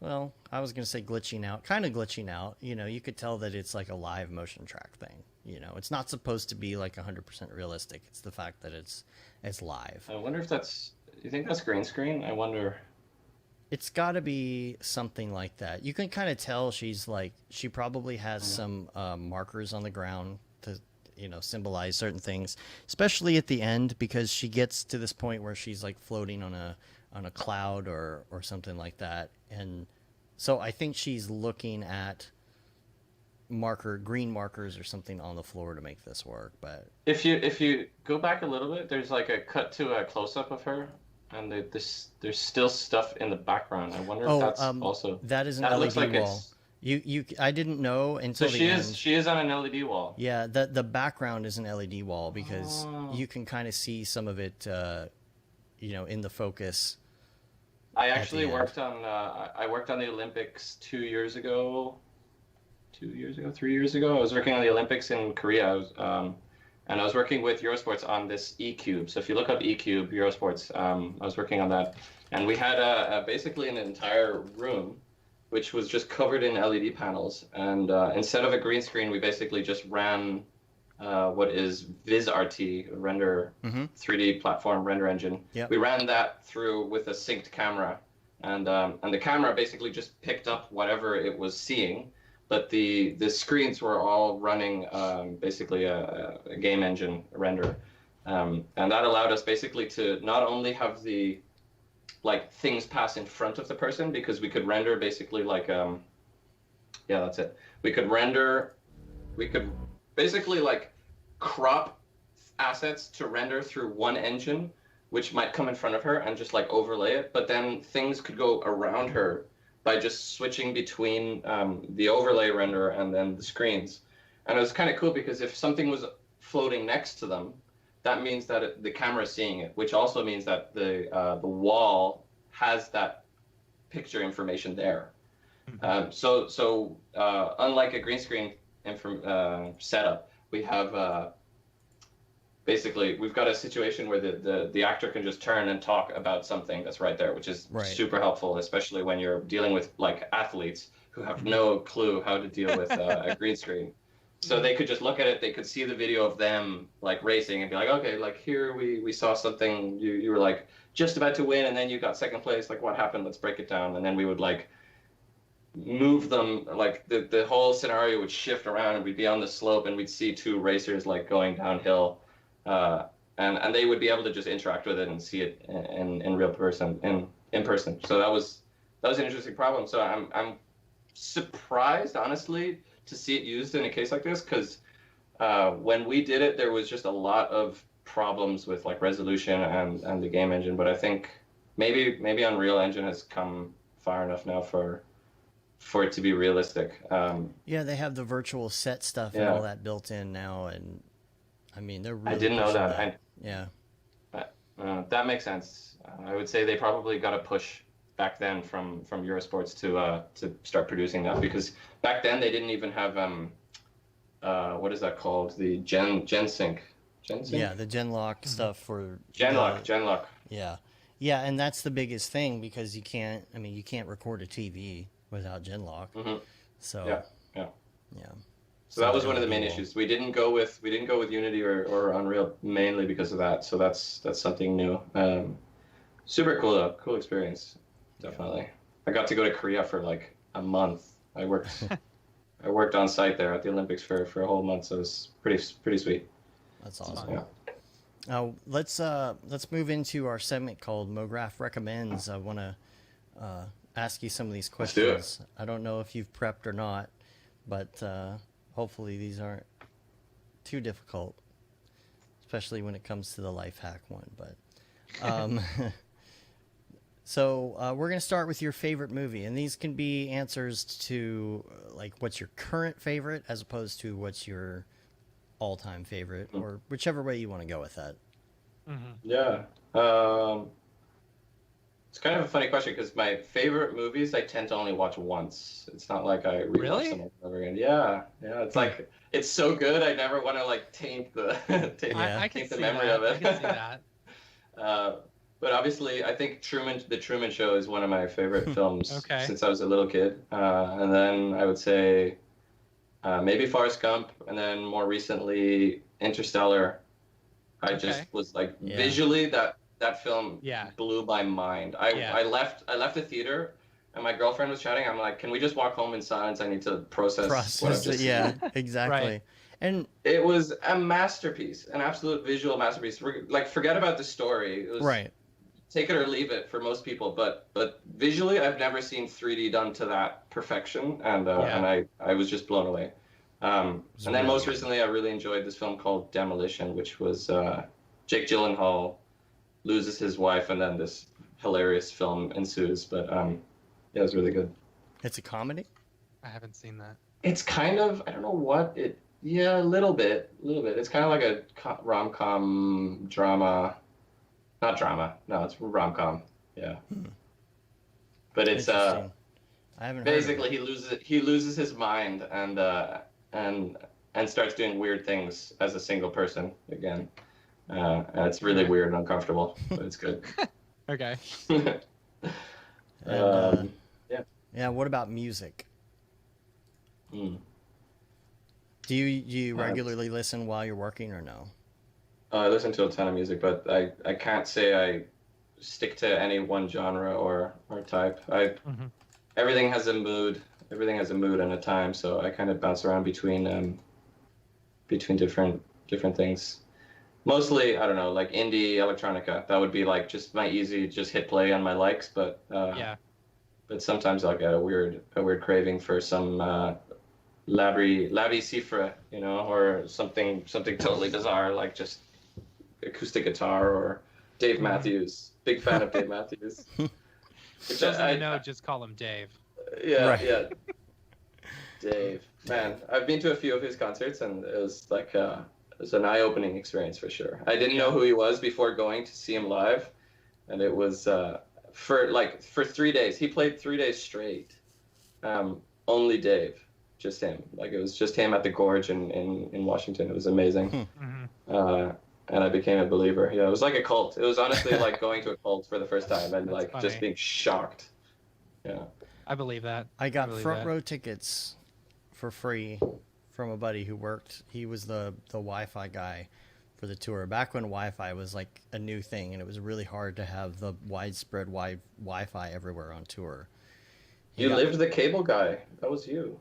well, I was going to say glitching out. You know, you could tell that it's like a live motion track thing. You know, it's not supposed to be like 100% realistic. It's the fact that it's live. I wonder if you think that's green screen? I wonder. It's got to be something like that. You can kind of tell she probably has some markers on the ground to, you know, symbolize certain things, especially at the end, because she gets to this point where she's like floating on a cloud or something like that. And so I think she's looking at green markers or something on the floor to make this work. But if you go back a little bit, there's like a cut to a close up of her, and there's still stuff in the background. I wonder if that's also that is an LED wall. I didn't know until the end. She is on an LED wall. Yeah, the background is an LED wall because you can kind of see some of it, you know, in the focus. I actually worked on the Olympics 3 years ago. I was working on the Olympics in Korea. And I was working with Eurosports on this E-Cube. So if you look up E-Cube, Eurosports, I was working on that. And we had basically an entire room, which was just covered in LED panels. And instead of a green screen, we basically just ran what is VizRT, render 3D platform render engine. Yep. We ran that through with a synced camera. And the camera basically just picked up whatever it was seeing. But the screens were all running basically a game engine render, and that allowed us basically to not only have the things pass in front of the person, because we could render basically that's it. We could basically crop assets to render through one engine, which might come in front of her and just overlay it. But then things could go around her by just switching between the overlay render and then the screens. And it was kind of cool because if something was floating next to them, that means that the camera is seeing it, which also means that the wall has that picture information there. So unlike a green screen setup, we have basically, we've got a situation where the actor can just turn and talk about something that's right there, which is super helpful, especially when you're dealing with athletes who have no clue how to deal with a green screen. So they could just look at it, they could see the video of them racing and be like, okay, here we saw something, you were just about to win and then you got second place, what happened? Let's break it down. And then we would move them, the whole scenario would shift around and we'd be on the slope and we'd see two racers going downhill. And they would be able to just interact with it and see it in real person, in person. So that was an interesting problem. So I'm surprised, honestly, to see it used in a case like this, because when we did it, there was just a lot of problems with resolution and the game engine. But I think maybe Unreal Engine has come far enough now for it to be realistic. Yeah, they have the virtual set stuff and all that built in now, and I mean, they're really. I didn't know that. Yeah. That makes sense. I would say they probably got a push back then from Eurosports to start producing that, because back then they didn't even have what is that called? The Gen Sync. Yeah, the Genlock stuff for Genlock. Yeah, yeah, and that's the biggest thing, because you can't record a TV without Genlock. So yeah. So that was one of the main issues. We didn't go with Unity or Unreal mainly because of that. So that's something new. Super cool though. Cool experience. Definitely. I got to go to Korea for a month. I worked on site there at the Olympics for a whole month. So it was pretty sweet. That's awesome. Yeah. Let's move into our segment called Mograph Recommends. I want to ask you some of these questions. I don't know if you've prepped or not, but hopefully these aren't too difficult, especially when it comes to the life hack one. But Um, so we're going to start with your favorite movie, and these can be answers to like what's your current favorite as opposed to what's your all-time favorite, or whichever way you want to go with that. Yeah. It's kind of a funny question because my favorite movies I tend to only watch once. It's not like I rewatch them over again. Yeah, it's like it's so good I never want to like taint the taint the memory of it. I can see that. But obviously, I think The Truman Show is one of my favorite films since I was a little kid. And then I would say maybe Forrest Gump, and then more recently Interstellar. I just was like visually that film blew my mind. I left the theater and my girlfriend was chatting. I'm like, can we just walk home in silence? I need to process what I've just seen. Exactly. Right. And it was a masterpiece, an absolute visual masterpiece. Like, forget about the story. It was, take it or leave it for most people, but visually I've never seen 3D done to that perfection, and I was just blown away. And then most recently I really enjoyed this film called Demolition, which was Jake Gyllenhaal loses his wife, and then this hilarious film ensues. But it was really good. It's a comedy? I haven't seen that. It's kind of, I don't know what it. Yeah, a little bit. It's kind of like a rom-com drama. Not drama. No, it's rom-com. Yeah. But it's I haven't basically he loses his mind and starts doing weird things as a single person again. And it's really weird and uncomfortable, but it's good. Okay. Yeah. What about music? Do you regularly listen while you're working or no? I listen to a ton of music, but I can't say I stick to any one genre or type. Everything has a mood. Everything has a mood and a time, so I kind of bounce around between different things. Mostly, I don't know, like indie electronica. That would be like just my easy, just hit play on my likes. But but sometimes I'll get a weird craving for some Labi Cifra, or something totally bizarre, like just acoustic guitar or Dave Matthews. Big fan of Dave Matthews. Which doesn't know, just call him Dave. Yeah. Dave, man, I've been to a few of his concerts, and it was like it was an eye-opening experience for sure. I didn't know who he was before going to see him live, and it was for 3 days. He played 3 days straight. Only Dave, just him. Like, it was just him at the Gorge in Washington. It was amazing. And I became a believer. Yeah, it was like a cult. It was honestly like going to a cult for the first time and like just being shocked. Yeah. I believe that. I got front row tickets for free from a buddy who worked. He was the Wi-Fi guy for the tour. Back when Wi-Fi was like a new thing, and it was really hard to have the widespread Wi-Fi everywhere on tour. You lived the cable guy. That was you.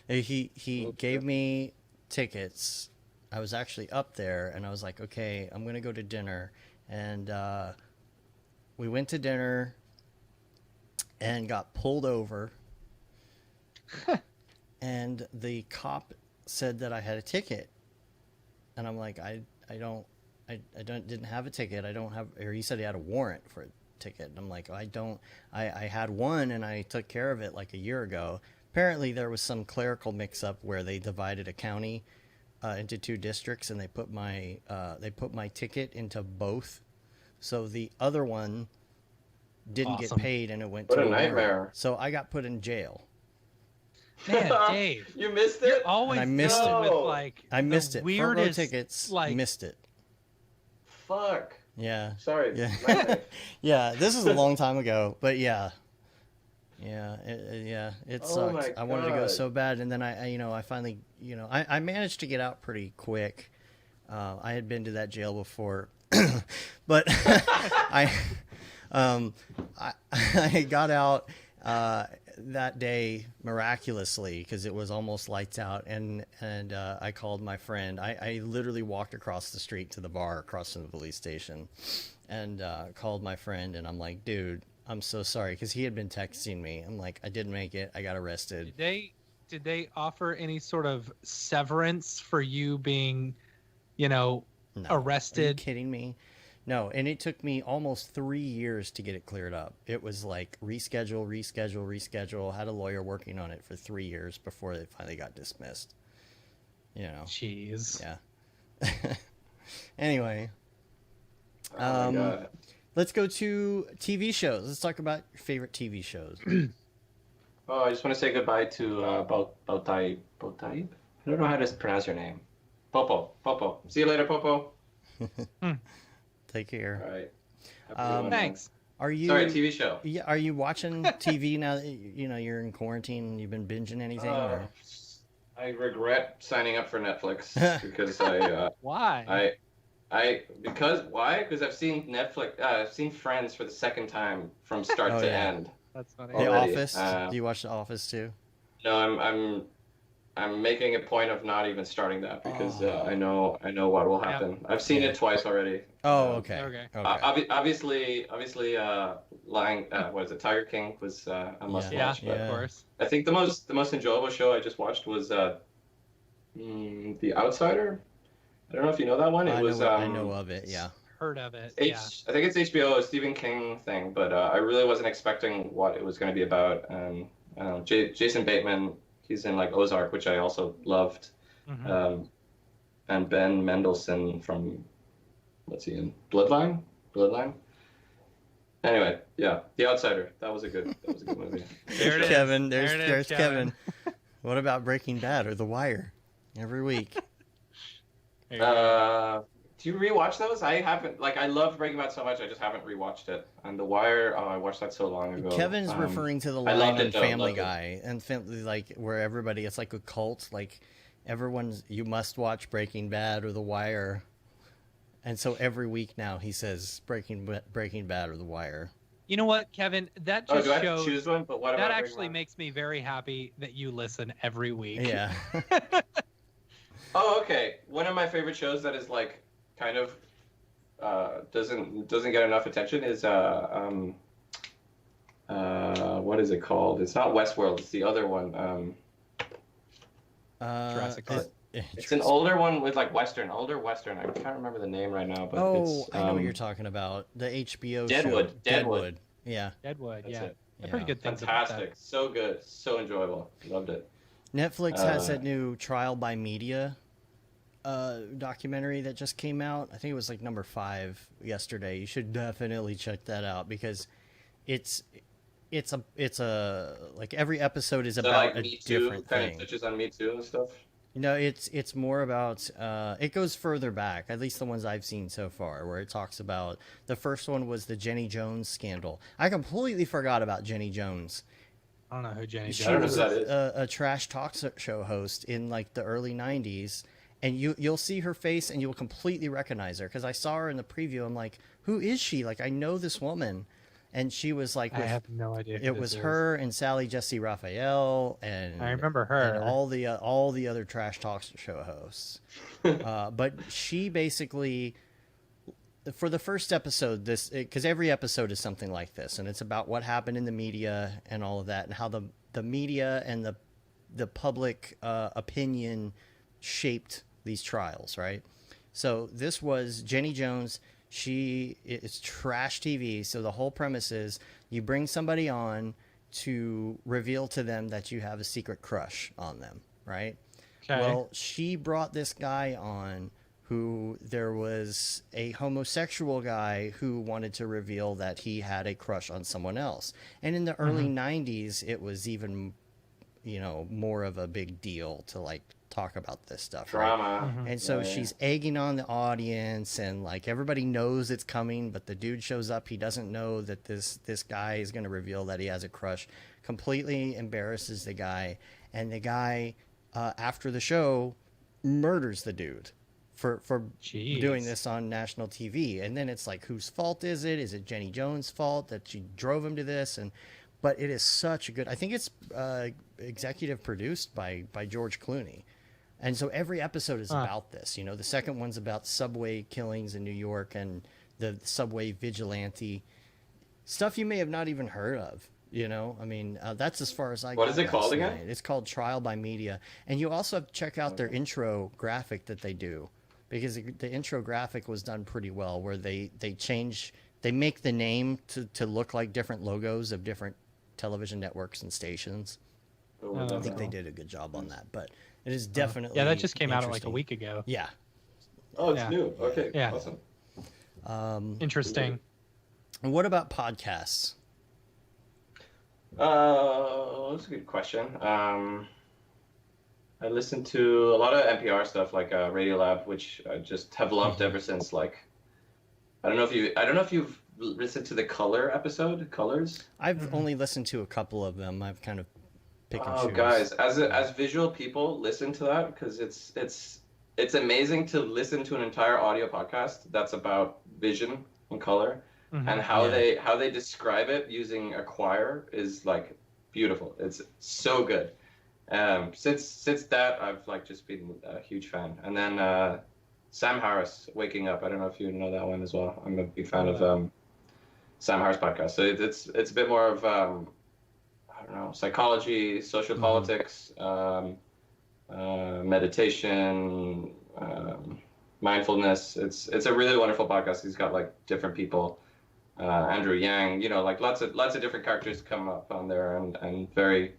He gave me tickets. I was actually up there, and I was like, okay, I'm going to go to dinner. And we went to dinner and got pulled over. And the cop said that I had a ticket. And I'm like, I didn't have a ticket. Or he said he had a warrant for a ticket. And I'm like, I had one, and I took care of it like a year ago. Apparently there was some clerical mix-up where they divided a county into 2 districts, and they put my ticket into both, so the other one didn't get paid, and it went to a nightmare. So I got put in jail. Man, Dave, you missed it. Always I missed it. With like I missed it. Weirdest, front row tickets. like, missed it. Fuck. Yeah. Sorry. Yeah. Yeah. This is a long time ago, but yeah. It sucks. I wanted to go so bad, and then I finally, I managed to get out pretty quick. I had been to that jail before, but I got out that day miraculously because it was almost lights out, and I called my friend. I literally walked across the street to the bar across from the police station, and called my friend, and I'm like, dude, I'm so sorry, because he had been texting me. I'm like, I didn't make it. I got arrested. Did they offer any sort of severance for you being, arrested? Are you kidding me? No, and it took me almost 3 years to get it cleared up. It was like reschedule. Had a lawyer working on it for 3 years before it finally got dismissed. You know. Jeez. Yeah. Anyway. Oh my God. Let's go to TV shows. Let's talk about your favorite TV shows. Oh, I just want to say goodbye to Botaib. Botaib? I don't know how to pronounce your name. Popo. See you later, Popo. Take care. All right. Thanks. Are you? Sorry, TV show. Yeah. Are you watching TV now that you're in quarantine and you've been binging anything? Or? I regret signing up for Netflix because Why? Why? Because I've seen Netflix. I've seen Friends for the second time from start to end. That's funny. The already. Office. Do you watch The Office too? No, I'm making a point of not even starting that because I know what will happen. I've seen it twice already. Oh, okay. Obviously, lying. What is it? Tiger King was a must watch. Yeah, of course. I think the most enjoyable show I just watched was The Outsider. I don't know if you know that one. I know of it. Yeah. Heard of it. I think it's HBO, a Stephen King thing, but I really wasn't expecting what it was going to be about. Jason Bateman, he's in like Ozark, which I also loved, and Ben Mendelsohn from, what's he in? Bloodline. Anyway, yeah, The Outsider. That was a good movie. There it is. Kevin, there's There it is, Kevin. What about Breaking Bad or The Wire? Every week. Do you rewatch those? I haven't. Like, I loved Breaking Bad so much, I just haven't rewatched it. And The Wire, I watched that so long ago. Kevin's referring to the line in Family Guy, and like where everybody, it's like a cult. Like you must watch Breaking Bad or The Wire, and so every week now he says Breaking Bad or The Wire. You know what, Kevin? That just do I have shows. to choose one? But what that about actually makes me very happy that you listen every week. Yeah. Oh, okay. One of my favorite shows that is like kind of doesn't get enough attention is what is it called? It's not Westworld. It's the other one. Jurassic Park. It's an older one with like older Western. I can't remember the name right now, but I know what you're talking about. The HBO Deadwood. show. Deadwood. Yeah. Deadwood. That's Yeah. it. I've heard good things Fantastic. about that. So good. So enjoyable. Loved it. Netflix has that new Trial by Media documentary that just came out. I think it was like number 5 yesterday. You should definitely check that out because it's a like every episode is about like a different thing. Kind of touches on Me Too and stuff. No, it's more about it goes further back, at least the ones I've seen so far, where it talks about the first one was the Jenny Jones scandal. I completely forgot about Jenny Jones. I don't know who Jenny She Jones was is. a trash talk show host in like the early 90s, and you'll see her face and you'll completely recognize her because I saw her in the preview. I'm like, who is she? Like, I know this woman. And she was like, I have no idea. It was her and Sally Jesse Raphael, and I remember her, and all the other trash talk show hosts. But she basically, for the first episode, because every episode is something like this, and it's about what happened in the media and all of that, and how the media and the public opinion shaped these trials, right? So this was Jenny Jones. It's trash TV. So the whole premise is you bring somebody on to reveal to them that you have a secret crush on them, right? Okay. Well, she brought this guy on who there was a homosexual guy who wanted to reveal that he had a crush on someone else. And in the early 90s, it was even, more of a big deal to like talk about this stuff, drama, right? And so she's egging on the audience, and like everybody knows it's coming, but the dude shows up. He doesn't know that this guy is going to reveal that he has a crush. Completely embarrasses the guy, and the guy after the show murders the dude for doing this on national TV. And then it's like, whose fault is it? Is it Jenny Jones' fault that she drove him to this? But it is such a good. I think it's executive produced by George Clooney. And so every episode is about this. The second one's about subway killings in New York and the subway vigilante stuff you may have not even heard of. I mean, that's as far as I got. What is it called again? It's called Trial by Media. And you also have to check out their intro graphic that they do, because the intro graphic was done pretty well, where they make the name to look like different logos of different television networks and stations. I think they did a good job on that, but it is definitely that just came out like a week ago. Yeah. Oh, it's new. Okay. Yeah. Awesome. Interesting. And what about podcasts? That's a good question. I listen to a lot of NPR stuff like Radiolab, which I just have loved ever since. Like, I don't know if you've listened to the Colors episode. Colors. I've only listened to a couple of them. I've kind of picked and choose. Guys, as visual people, listen to that because it's amazing to listen to an entire audio podcast that's about vision and color, and how they describe it using a choir is like beautiful. It's so good. Since that, I've like just been a huge fan. And then Sam Harris, Waking Up. I don't know if you know that one as well. I'm a big fan of Sam Harris podcast. So it's a bit more of I don't know, psychology, social politics, meditation, mindfulness. It's a really wonderful podcast. He's got like different people, Andrew Yang, like lots of different characters come up on there, and very.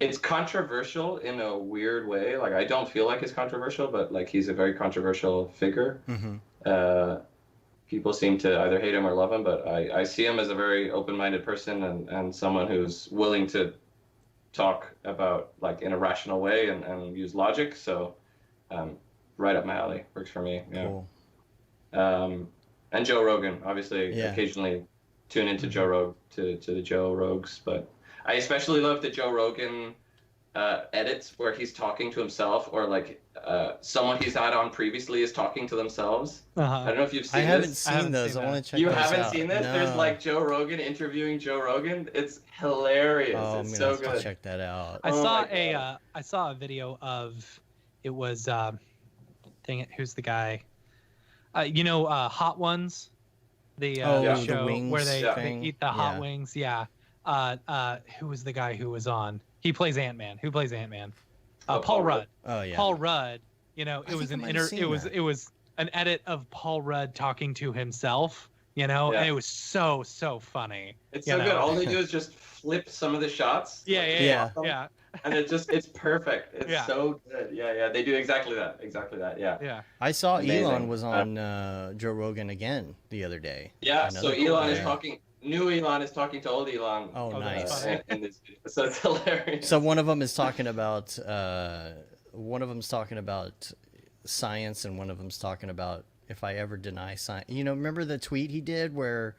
It's controversial in a weird way. Like, I don't feel like it's controversial, but like he's a very controversial figure. People seem to either hate him or love him, but I see him as a very open-minded person and someone who's willing to talk about like in a rational way and use logic. So right up my alley. Works for me. Yeah. Cool. And Joe Rogan, obviously, occasionally tune into to the Joe Rogues, but I especially love the Joe Rogan edits where he's talking to himself, or like someone he's had on previously is talking to themselves. I don't know if you've seen this. I haven't seen those. I want to check those out. You haven't seen this? No. There's like Joe Rogan interviewing Joe Rogan. It's hilarious. It's so good. Check that out. I saw a video of, it was dang it, who's the guy? Hot Ones, the show the wings where they eat the hot wings. Yeah. Who was the guy who was on? He plays Ant-Man. Who plays Ant-Man? Paul Rudd. Oh yeah. Paul Rudd. It was an edit of Paul Rudd talking to himself. And it was so funny. It's so good. All they do is just flip some of the shots. Yeah. And it's perfect. It's so good. Yeah. They do exactly that. Yeah. I saw amazing. Elon was on Joe Rogan again the other day. Yeah. So Elon is talking. New Elon is talking to old Elon. Oh, nice. In this video. So it's hilarious. So one of them is talking about science, and one of them's talking about if I ever deny science. Remember the tweet he did where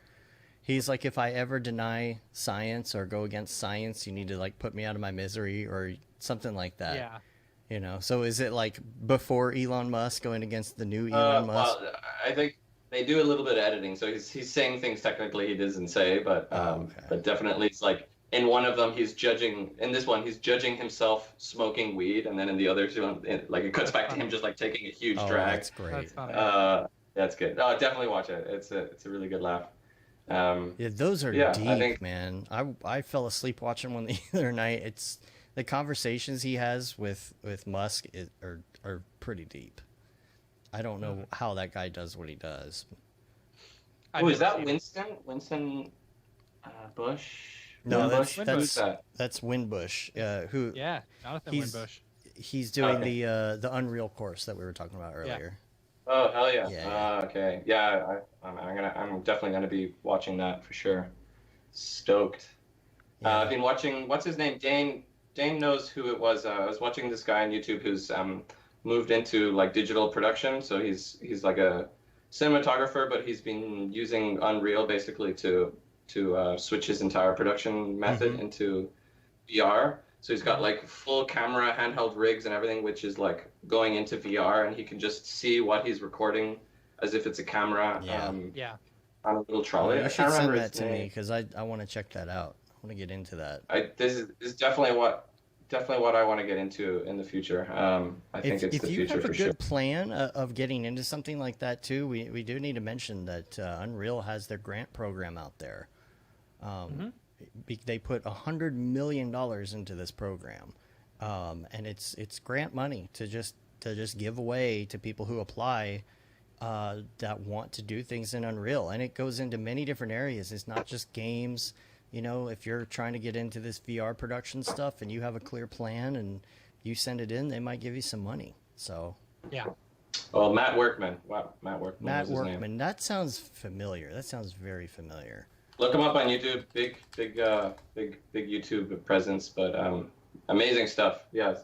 he's like, if I ever deny science or go against science, you need to like put me out of my misery or something like that. Yeah. So is it like before Elon Musk going against the new Elon Musk? Well, I think they do a little bit of editing, so he's saying things technically he doesn't say, but definitely it's like in one of them he's judging. In this one, he's judging himself smoking weed, and then in the other two, like it cuts back to him just like taking a huge drag. That's great. That's good. Oh, definitely watch it. It's a really good laugh. Those are deep, man. I fell asleep watching one the other night. It's the conversations he has with Musk are pretty deep. I don't know how that guy does what he does. Oh, is that Winston? Winston Bush? No, that's Winbush. Who? Yeah, Jonathan Winbush. He's doing the Unreal course that we were talking about earlier. Yeah. Oh hell yeah! Okay, yeah. I'm definitely gonna be watching that for sure. Stoked. Yeah. I've been watching. What's his name? Dane knows who it was. I was watching this guy on YouTube who's moved into like digital production. So he's like a cinematographer, but he's been using Unreal basically to switch his entire production method into VR. So he's got like full camera, handheld rigs and everything, which is like going into VR, and he can just see what he's recording as if it's a camera. On a little trolley. You should send that to me because I want to check that out. I want to get into that. This is definitely what I want to get into in the future. I think it's the future for sure. If you have a good plan of getting into something like that too, we do need to mention that Unreal has their grant program out there. They put $100 million into this program, and it's grant money to just to just give away to people who apply that want to do things in Unreal. And it goes into many different areas. It's not just games. You know, if you're trying to get into this VR production stuff and you have a clear plan and you send it in, they might give you some money. So yeah. Well, Matt Workman. Wow, Matt Workman. Matt Workman. That sounds familiar. That sounds very familiar. Look him up on YouTube. Big YouTube presence, but amazing stuff. Yeah,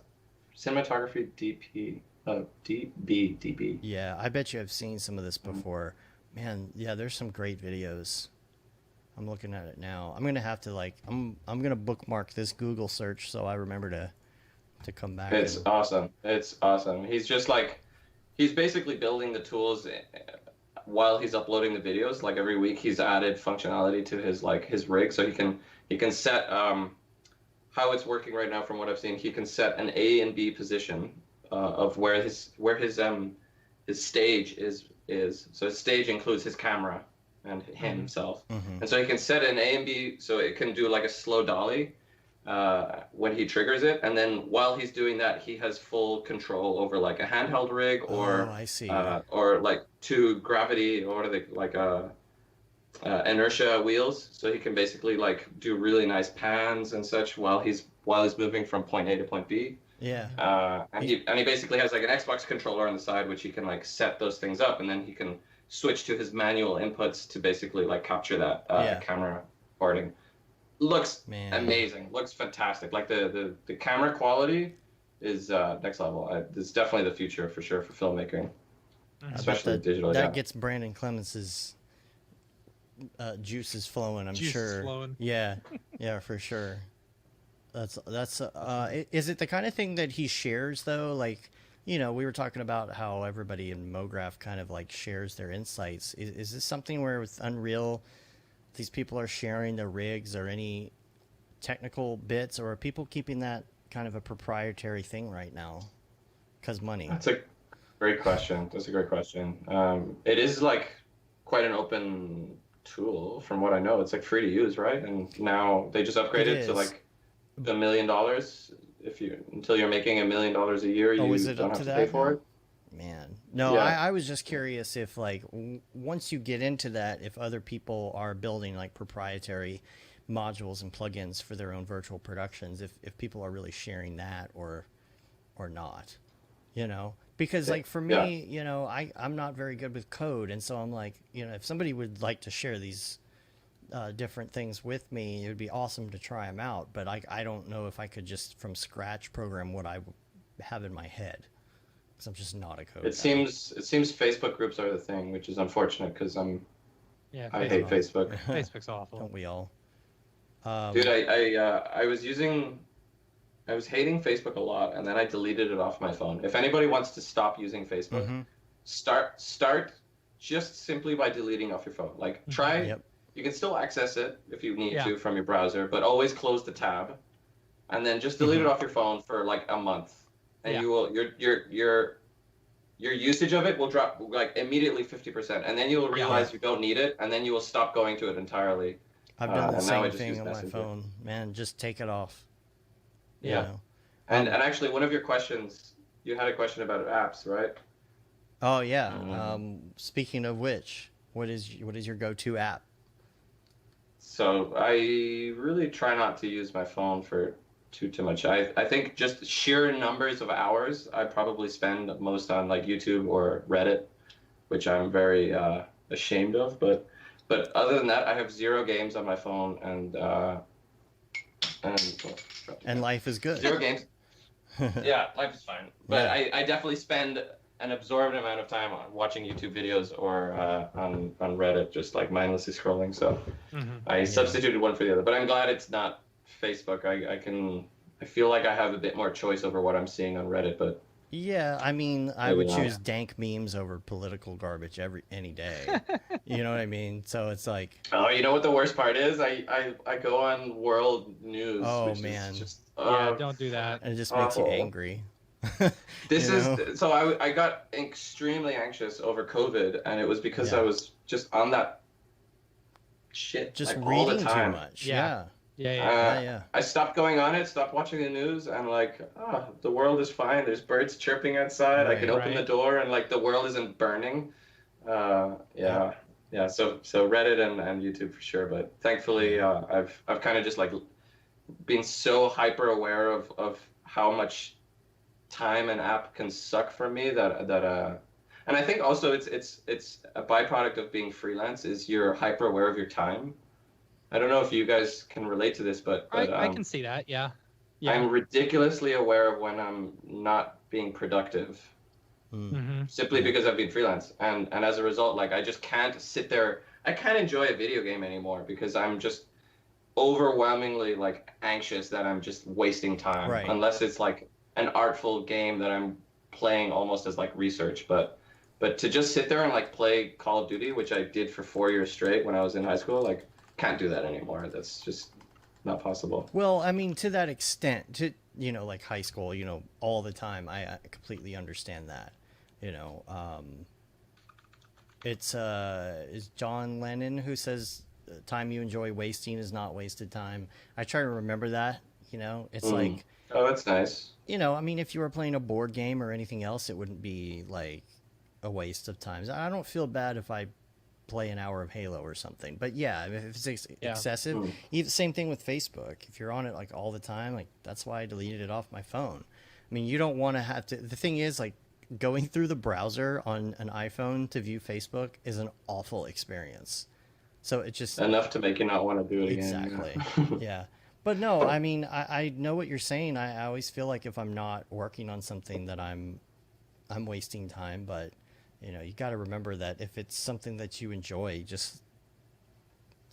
cinematography DB. Yeah, I bet you have seen some of this before. Man, yeah, there's some great videos. I'm looking at it now. I'm gonna have to I'm gonna bookmark this Google search so I remember to come back. It's awesome. It's awesome. He's just he's basically building the tools while he's uploading the videos. Like every week, he's added functionality to his rig, so he can set how it's working right now. From what I've seen, he can set an A and B position of where his stage is. So his stage includes his camera and himself, and so he can set an A and B, so it can do like a slow dolly when he triggers it, and then while he's doing that, he has full control over like a handheld rig or I see. Or like two gravity, or what are they, inertia wheels, so he can basically do really nice pans and such while he's moving from point A to point B. Yeah. And he basically has like an Xbox controller on the side, which he can set those things up, and then he can switch to his manual inputs to basically capture that camera recording. Looks amazing. Looks fantastic. Like the camera quality is next level. It's definitely the future for sure for filmmaking, especially digital. That gets Brandon Clemens's juices flowing. I'm sure. Flowing. Yeah, yeah, for sure. That's is it the kind of thing that he shares though? Like, you know, we were talking about how everybody in Mograph kind of shares their insights. Is this something where with Unreal, these people are sharing their rigs or any technical bits, or are people keeping that kind of a proprietary thing right now? Because money. That's a great question. It is quite an open tool from what I know. It's free to use, right? And now they just upgraded to $1 million. Until you're making $1 million a year, you don't have to pay for it. Man, no, yeah. I was just curious if once you get into that, if other people are building proprietary modules and plugins for their own virtual productions, if people are really sharing that or not, you know, because for me, you know, I'm not very good with code. And so I'm you know, if somebody would like to share these different things with me, it would be awesome to try them out. But I don't know if I could just from scratch program what I have in my head. I'm just not a code guy. It seems Facebook groups are the thing, which is unfortunate because I hate Facebook. Facebook's awful. Don't we all? Dude, I was hating Facebook a lot, and then I deleted it off my phone. If anybody wants to stop using Facebook, start just simply by deleting off your phone. Try. Yep. You can still access it if you need to from your browser, but always close the tab, and then just delete it off your phone for a month. And you will your usage of it will drop immediately 50%, and then you will realize you don't need it, and then you will stop going to it entirely. I've done the same thing on my phone, man. Just take it off. Yeah. You know? And actually, one of your questions, you had a question about apps, right? Oh yeah. Speaking of which, what is your go-to app? So I really try not to use my phone for too much. I think just sheer numbers of hours I probably spend most on YouTube or Reddit, which I'm very ashamed of. But other than that, I have 0 games on my phone, and life is good. 0 games. Yeah, life is fine. But I definitely spend an absorbent amount of time on watching YouTube videos or on Reddit, just mindlessly scrolling. So I substituted one for the other. But I'm glad it's not Facebook. I feel like I have a bit more choice over what I'm seeing on Reddit, but yeah, I mean, I would choose dank memes over political garbage any day. You know what I mean? So it's oh, you know what the worst part is? I go on world news. Oh which man, is just, don't do that. And it just makes you angry. So I got extremely anxious over COVID, and it was because I was just on that shit just all reading the time. too much. Yeah. Yeah. I stopped going on it, stopped watching the news. I'm like, oh, the world is fine. There's birds chirping outside. I can open the door and like the world isn't burning. Yeah. So Reddit and YouTube for sure. But thankfully, I've kind of just like been so hyper aware of how much time an app can suck from me and I think also it's a byproduct of being freelance is you're hyper aware of your time. I don't know if you guys can relate to this, but I can see that. Yeah. I'm ridiculously aware of when I'm not being productive, simply because I've been freelance, and as a result, like I just can't sit there. I can't enjoy a video game anymore because I'm just overwhelmingly like anxious that I'm just wasting time, unless it's like an artful game that I'm playing almost as like research. But to just sit there and like play Call of Duty, which I did for 4 years straight when I was in high school, like can't do that anymore. That's just not possible. Well, I mean, to that extent, to like high school, all the time, I completely understand that. It's is John Lennon who says time you enjoy wasting is not wasted time. I try to remember that. It's like, oh, that's nice. I mean, if you were playing a board game or anything else, it wouldn't be like a waste of time. I don't feel bad if I play an hour of Halo or something, but yeah, if it's excessive, same thing with Facebook. If you're on it like all the time, like that's why I deleted it off my phone. I mean, you don't want to have to. The thing is, like, going through the browser on an iPhone to view Facebook is an awful experience. So it just enough to make you not want to do it again. Exactly. Yeah. But no, I mean, I know what you're saying. I always feel like if I'm not working on something that I'm wasting time, but you got to remember that if it's something that you enjoy, just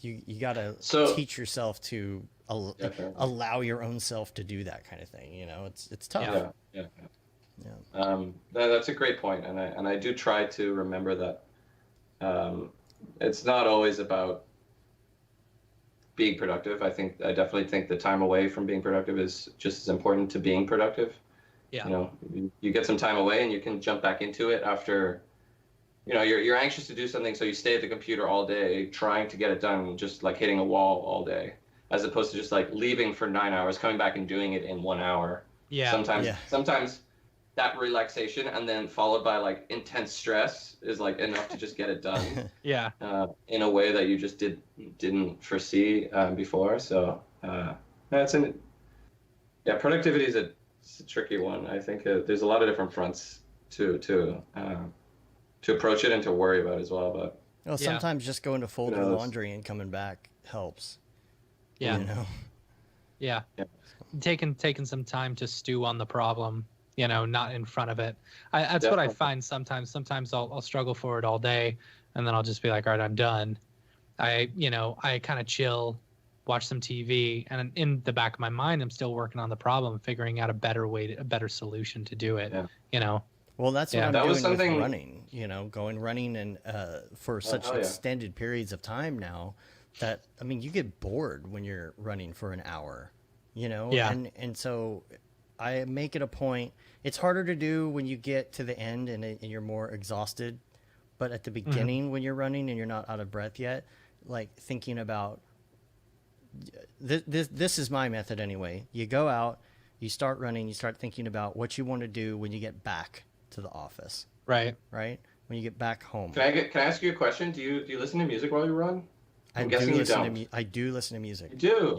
you got to teach yourself to allow your own self to do that kind of thing. It's tough. Yeah. That's a great point, and I do try to remember that it's not always about being productive. I definitely think the time away from being productive is just as important to being productive. Yeah. You get some time away and you can jump back into it after. You're anxious to do something, so you stay at the computer all day trying to get it done, just like hitting a wall all day, as opposed to just like leaving for 9 hours, coming back and doing it in 1 hour. Yeah. Sometimes that relaxation and then followed by like intense stress is like enough to just get it done. Yeah. In a way that you just didn't foresee before. So productivity is a tricky one. I think there's a lot of different fronts to approach it and to worry about as well. But sometimes just going to fold your laundry and coming back helps. Yeah. Yeah. Taking some time to stew on the problem, not in front of it. That's what I find sometimes. Sometimes I'll struggle for it all day, and then I'll just be like, all right, I'm done. I kind of chill, watch some TV, and in the back of my mind, I'm still working on the problem, figuring out a better solution to do it. Yeah. Well, that's what I'm doing with running. Going running and for such extended periods of time now, that you get bored when you're running for an hour. And so I make it a point. It's harder to do when you get to the end and you're more exhausted, but at the beginning when you're running and you're not out of breath yet, like thinking about this is my method anyway. You go out, you start running, you start thinking about what you want to do when you get back to the office. Right. When you get back home. Can I ask you a question? Do you listen to music while you run? I'm guessing you don't. I do listen to music. You do?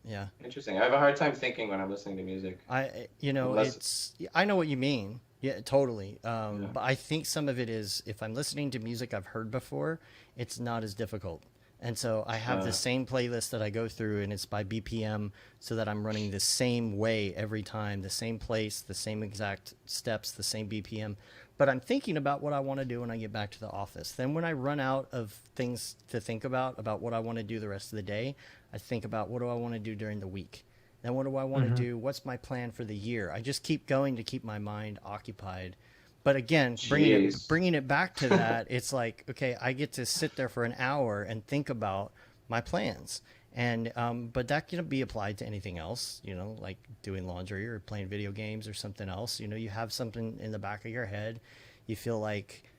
Yeah. Interesting. I have a hard time thinking when I'm listening to music. I know what you mean. Yeah, totally. But I think some of it is if I'm listening to music I've heard before, it's not as difficult. And so I have the same playlist that I go through, and it's by BPM, so that I'm running the same way every time, the same place, the same exact steps, the same BPM. But I'm thinking about what I want to do when I get back to the office. Then when I run out of things to think about what I want to do the rest of the day, I think about what do I want to do during the week. Then what do I want to do? What's my plan for the year? I just keep going to keep my mind occupied. But again, bringing it back to that, it's like, okay, I get to sit there for an hour and think about my plans. And but that can be applied to anything else, like doing laundry or playing video games or something else. You have something in the back of your head. You feel like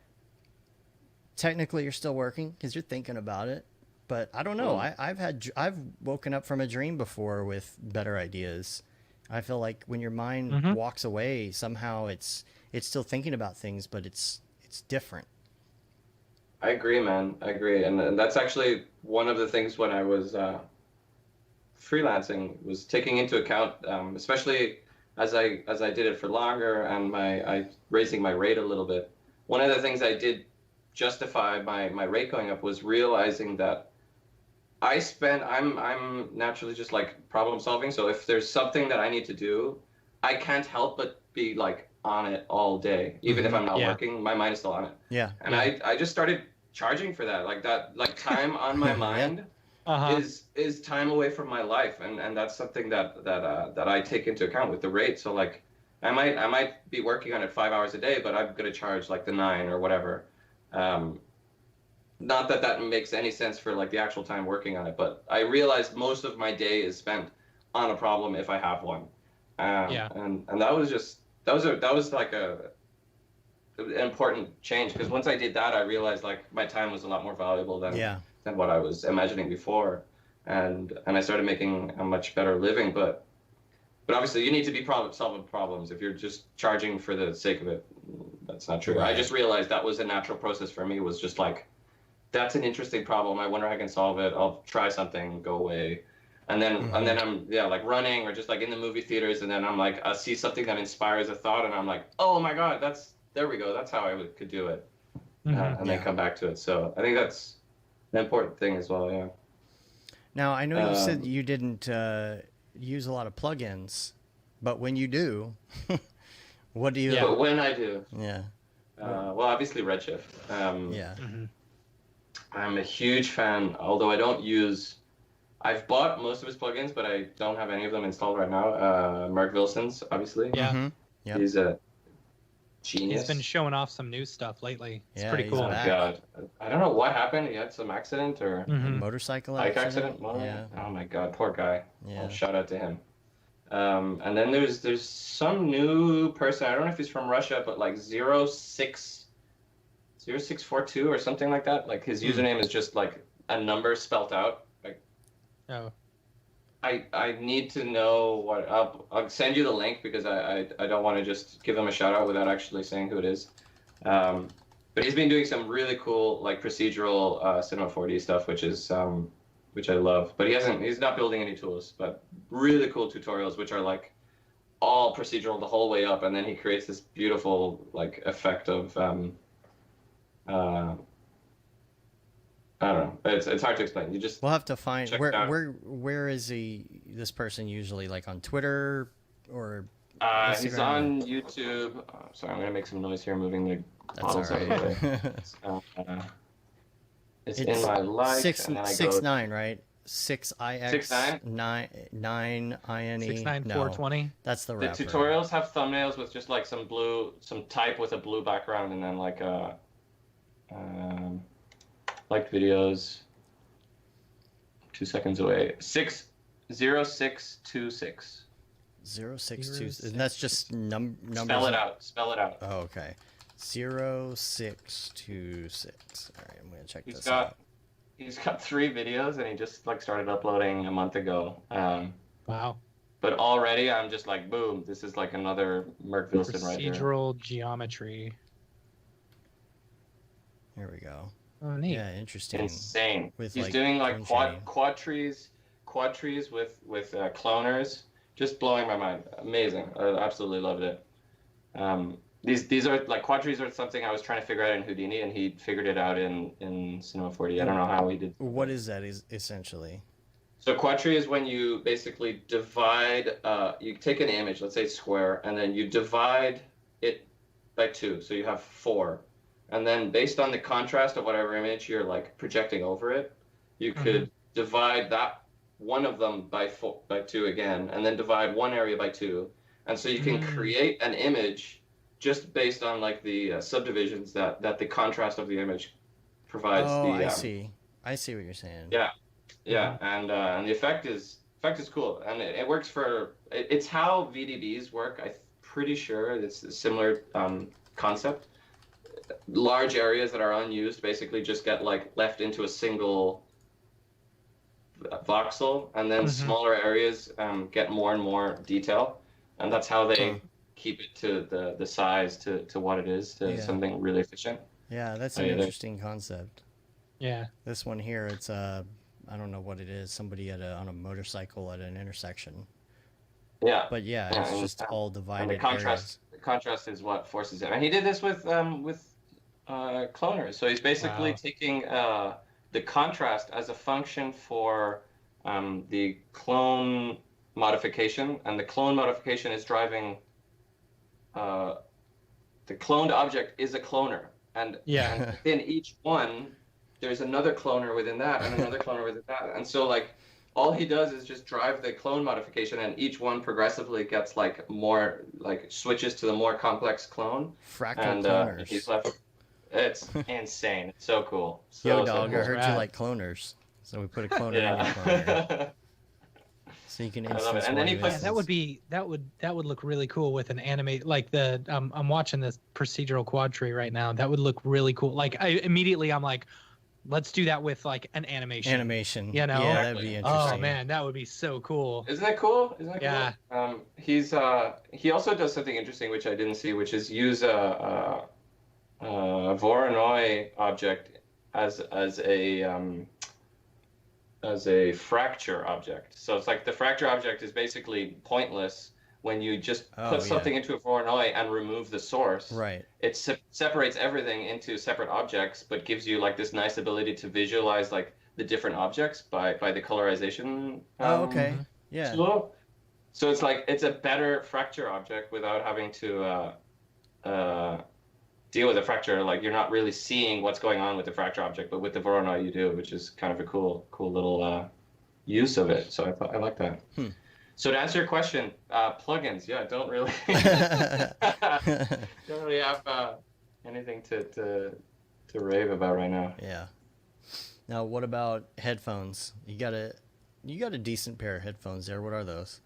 technically you're still working because you're thinking about it, But I don't know. I've woken up from a dream before with better ideas. I feel like when your mind walks away, somehow it's still thinking about things, but it's different. I agree, man. I agree, and that's actually one of the things when I was freelancing was taking into account, especially as I did it for longer and I raising my rate a little bit. One of the things I did justify my rate going up was realizing that I'm naturally just like problem solving. So if there's something that I need to do, I can't help but be like on it all day. Even if I'm not working, my mind is still on it. Yeah. And I just started charging for that. Like time on my mind is time away from my life. And that's something that I take into account with the rate. So like I might be working on it 5 hours a day, but I'm gonna charge like the 9 or whatever. Not that makes any sense for like the actual time working on it, but I realized most of my day is spent on a problem if I have one. And that was like an important change, because once I did that, I realized like my time was a lot more valuable than what I was imagining before, and I started making a much better living. But obviously, you need to be solving problems. If you're just charging for the sake of it, that's not true. Right. I just realized that was a natural process for me. Was just like, that's an interesting problem. I wonder how I can solve it. I'll try something, go away. And then I'm like running or just like in the movie theaters, and then I'm like, I see something that inspires a thought, and I'm like, oh my God, there we go. That's how I could do it. And then come back to it. So I think that's an important thing as well. Yeah. Now, I know you said you didn't use a lot of plugins, but when you do, what do you... Yeah, but when I do. Yeah. Well, obviously Redshift. I'm a huge fan, although I don't use... I've bought most of his plugins, but I don't have any of them installed right now. Mark Wilson's, obviously. Yeah. Yep. He's a genius. He's been showing off some new stuff lately. It's pretty cool. Oh my God. I don't know what happened. He had some accident or... Motorcycle bike accident? Yeah. Oh my God, poor guy. Yeah. Well, shout out to him. And then there's some new person, I don't know if he's from Russia, but like 0642 or something like that. Like his username is just like a number spelt out. Like, I need to know what. I'll send you the link, because I don't want to just give him a shout out without actually saying who it is. But he's been doing some really cool like procedural Cinema 4D stuff, which I love. But he's not building any tools, but really cool tutorials which are like all procedural the whole way up, and then he creates this beautiful like effect of I don't know. It's hard to explain. You just... We'll have to find... Where is this person usually? Like on Twitter or Instagram? He's on YouTube. Oh, sorry, I'm going to make some noise here moving the bottles out of the way. It's in my life. 6ix9ine, right? 6ix 6ix9ine? 9 INE. 69420. That's the rapper. The tutorials have thumbnails with just like some type with a blue background, and then like like videos. 2 seconds away. 0626. 0626. And that's just numbers. Spell it out. Oh, okay. 0626. All right, I'm gonna check this out. He's got 3 videos, and he just like started uploading a month ago. Wow. But already I'm just like, boom, this is like another Merc Wilson right here. Procedural geometry. Here we go. Oh, neat. Yeah, interesting. Insane. He's doing like quad trees with cloners. Just blowing my mind. Amazing. I absolutely loved it. These are like quad trees are something I was trying to figure out in Houdini, and he figured it out in Cinema 4D. I don't know how he did. What is that essentially? So quad tree is when you basically divide, you take an image, let's say square, and then you divide it by 2. So you have 4. And then based on the contrast of whatever image you're like projecting over it, you could divide that one of them by 2 again, and then divide one area by 2. And so you can create an image just based on like the subdivisions that the contrast of the image provides. Oh, I see what you're saying. Yeah, and the effect is cool, and it works for. It's how VDBs work. I'm pretty sure it's a similar concept. Large areas that are unused basically just get like left into a single voxel, and then smaller areas get more and more detail, and that's how they keep it to the size to what it is, to something really efficient. Yeah, that's an interesting concept. Yeah. This one here, it's I don't know what it is. Somebody on a motorcycle at an intersection. Yeah. But yeah, it's just all divided. And the contrast is what forces it. And he did this with cloners. So he's basically taking the contrast as a function for the clone modification, and the clone modification is driving. The cloned object is a cloner, and within each one, there's another cloner within that, and another cloner within that, and so like all he does is just drive the clone modification, and each one progressively gets like more, like switches to the more complex clone. Fractal cloners. He's left. It's insane. It's so cool. Yo, dog, I heard you like cloners, so we put a cloner in your cloner. So you can instance. And then he puts that would look really cool with an animate, like the I'm watching this procedural quad tree right now. That would look really cool. Like I'm like, let's do that with like an animation. You know? Yeah, that'd be interesting. Oh man, that would be so cool. Isn't that cool? Yeah. He also does something interesting which I didn't see, which is use a Voronoi object as a fracture object. So it's like the fracture object is basically pointless when you just put something into a Voronoi and remove the source. Right. It separates everything into separate objects, but gives you like this nice ability to visualize like the different objects by the colorization. Okay. Yeah. Tool. So it's like it's a better fracture object without having to deal with a fracture. Like you're not really seeing what's going on with the fracture object, but with the Voronoi you do, which is kind of a cool little use of it. So I like that. So to answer your question, plugins, don't really have anything to rave about right now. Yeah. Now what about headphones? You got a decent pair of headphones there. What are those?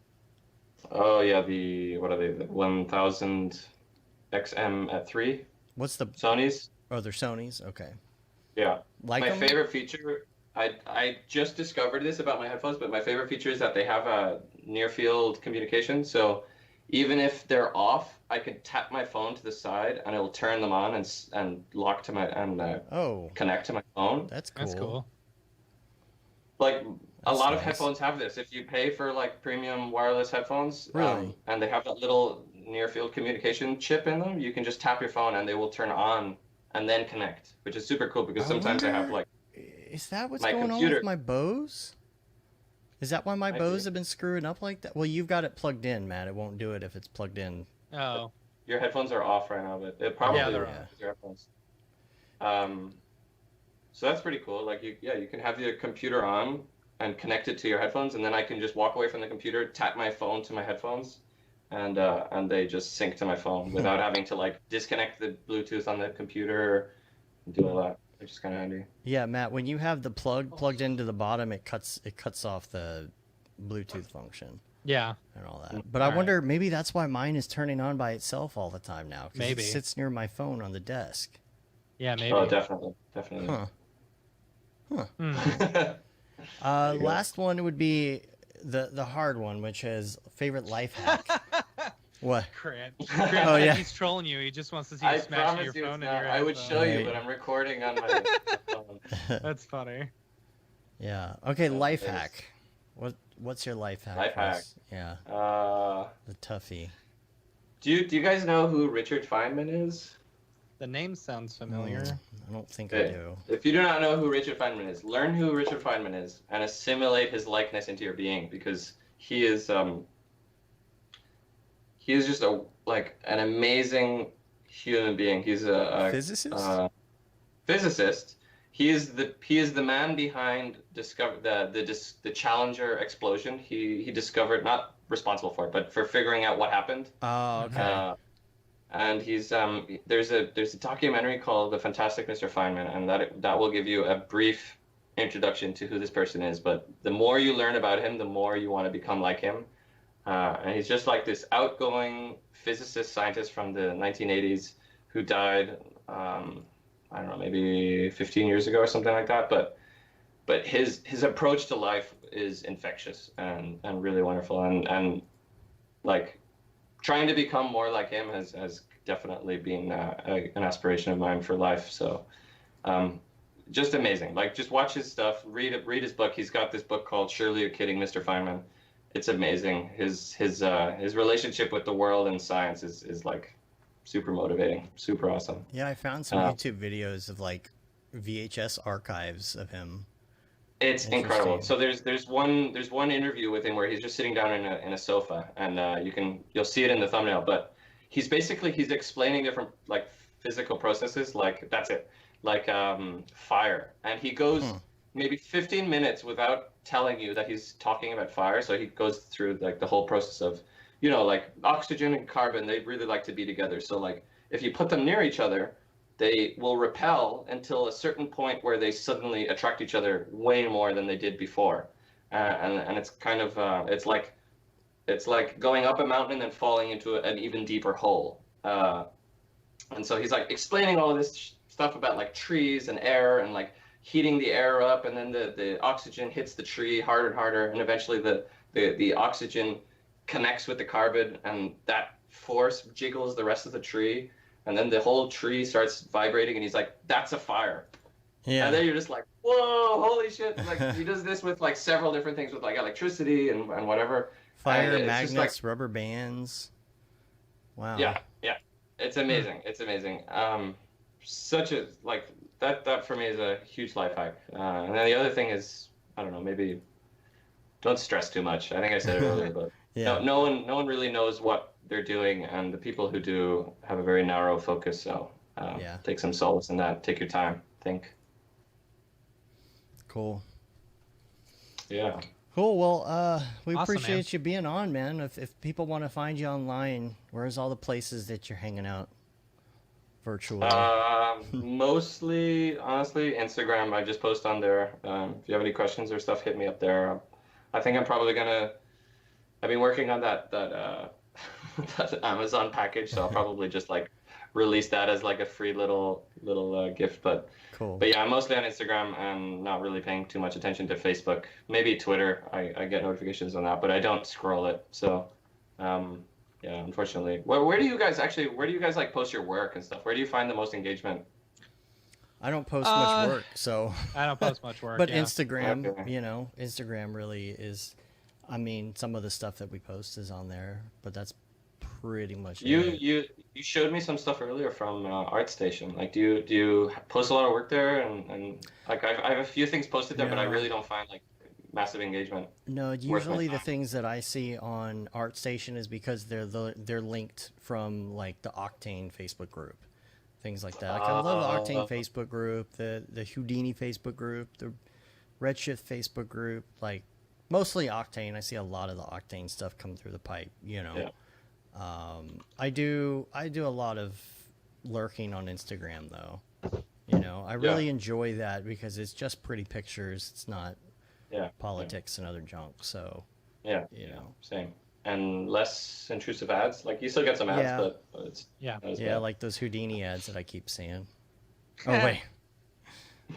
Oh yeah, what are they? The 1000 XM at 3. What's the Sony's? Oh, they're Sony's. Okay. Yeah. Like my them? Favorite feature. I just discovered this about my headphones, but my favorite feature is that they have a near field communication. So even if they're off, I can tap my phone to the side and it will turn them on and lock to my connect to my phone. That's cool. That's cool. Like a lot of headphones have this. If you pay for like premium wireless headphones, really, and they have that little near field communication chip in them, you can just tap your phone and they will turn on and then connect, which is super cool because sometimes I have like. Is that what's going on with my Bose? Is that why my Bose have been screwing up like that? Well, you've got it plugged in, Matt. It won't do it if it's plugged in. Oh. Your headphones are off right now, but it probably your headphones. So that's pretty cool. Like you can have your computer on and connect it to your headphones, and then I can just walk away from the computer, tap my phone to my headphones, and they just sync to my phone without having to like disconnect the Bluetooth on the computer and do all that. Which is kind of handy. Yeah, Matt, when you have the plug plugged into the bottom, it cuts off the Bluetooth function. Yeah. And all that. But I wonder, maybe that's why mine is turning on by itself all the time now. Maybe. It sits near my phone on the desk. Yeah, maybe. Oh, definitely. Last one would be the hard one, which is favorite life hack. What? Grant, oh yeah, he's trolling you. He just wants to see you smashing your phone in your I would show you, but I'm recording on my phone. That's funny. Yeah. Okay, life hack. What's your life hack? Life hack. Yeah. The toughie. Do you guys know who Richard Feynman is? The name sounds familiar. I don't think I do. If you do not know who Richard Feynman is, learn who Richard Feynman is and assimilate his likeness into your being, because he is just an amazing human being. He's a physicist. Physicist. He is the man behind the Challenger explosion. He discovered, not responsible for it, but for figuring out what happened. Oh, okay. And he's there's a documentary called The Fantastic Mr. Feynman, and that will give you a brief introduction to who this person is. But the more you learn about him, the more you want to become like him. And he's just like this outgoing physicist scientist from the 1980s who died, I don't know, maybe 15 years ago or something like that. But his approach to life is infectious and really wonderful, and like trying to become more like him has definitely been an aspiration of mine for life. So just amazing. Like, just watch his stuff, read his book. He's got this book called Surely You're Kidding, Mr. Feynman. It's amazing. His relationship with the world and science is like super motivating, super awesome. Yeah, I found some YouTube videos of like VHS archives of him. It's incredible. So there's one interview with him where he's just sitting down in a sofa, and you'll see it in the thumbnail. But he's explaining different like physical processes, like that's it, like fire, and he goes maybe 15 minutes without telling you that he's talking about fire. So he goes through like the whole process of, like oxygen and carbon, they really like to be together. So like if you put them near each other, they will repel until a certain point where they suddenly attract each other way more than they did before. And it's kind of, it's like going up a mountain and then falling into an even deeper hole. And so he's like explaining all of this stuff about like trees and air and like heating the air up, and then the oxygen hits the tree harder and harder, and eventually the oxygen connects with the carbon, and that force jiggles the rest of the tree, and then the whole tree starts vibrating, and he's like, that's a fire. Yeah. And then you're just like, whoa, holy shit. Like, he does this with like several different things with like electricity and whatever. Fire, magnets, like, rubber bands. Wow. Yeah. It's amazing. It's amazing. Such a, like, that for me is a huge life hack. And then the other thing is, I don't know, maybe don't stress too much. I think I said it earlier, but yeah. no one really knows what they're doing, and the people who do have a very narrow focus. So take some solace in that. Take your time. Think. Cool. Yeah. Cool. Well, we appreciate you being on, man. If people want to find you online, where's all the places that you're hanging out virtually? Mostly, honestly, Instagram. I just post on there. If you have any questions or stuff, hit me up there. I think I'm probably gonna. I've been working on that that Amazon package, so I'll probably just like release that as like a free little gift. But cool. But yeah, I'm mostly on Instagram and not really paying too much attention to Facebook. Maybe Twitter. I get notifications on that, but I don't scroll it. So, yeah, unfortunately. Where do you guys like post your work and stuff? Where do you find the most engagement? I don't post much work, so I don't post much work. But Instagram, Instagram really is. I mean, some of the stuff that we post is on there, but that's pretty much it. You showed me some stuff earlier from ArtStation. Like, do you post a lot of work there? And like I have a few things posted there, but I really don't find like massive engagement. No, usually the things that I see on ArtStation is because they're linked from like the Octane Facebook group, things like that. Like, I love the Octane Facebook group, the Houdini Facebook group, the Redshift Facebook group, like. Mostly Octane. I see a lot of the Octane stuff come through the pipe, Yeah. I do a lot of lurking on Instagram though. I really enjoy that because it's just pretty pictures. It's not politics and other junk. So same. And less intrusive ads. Like, you still get some ads, but it's like those Houdini ads that I keep seeing. Oh wait.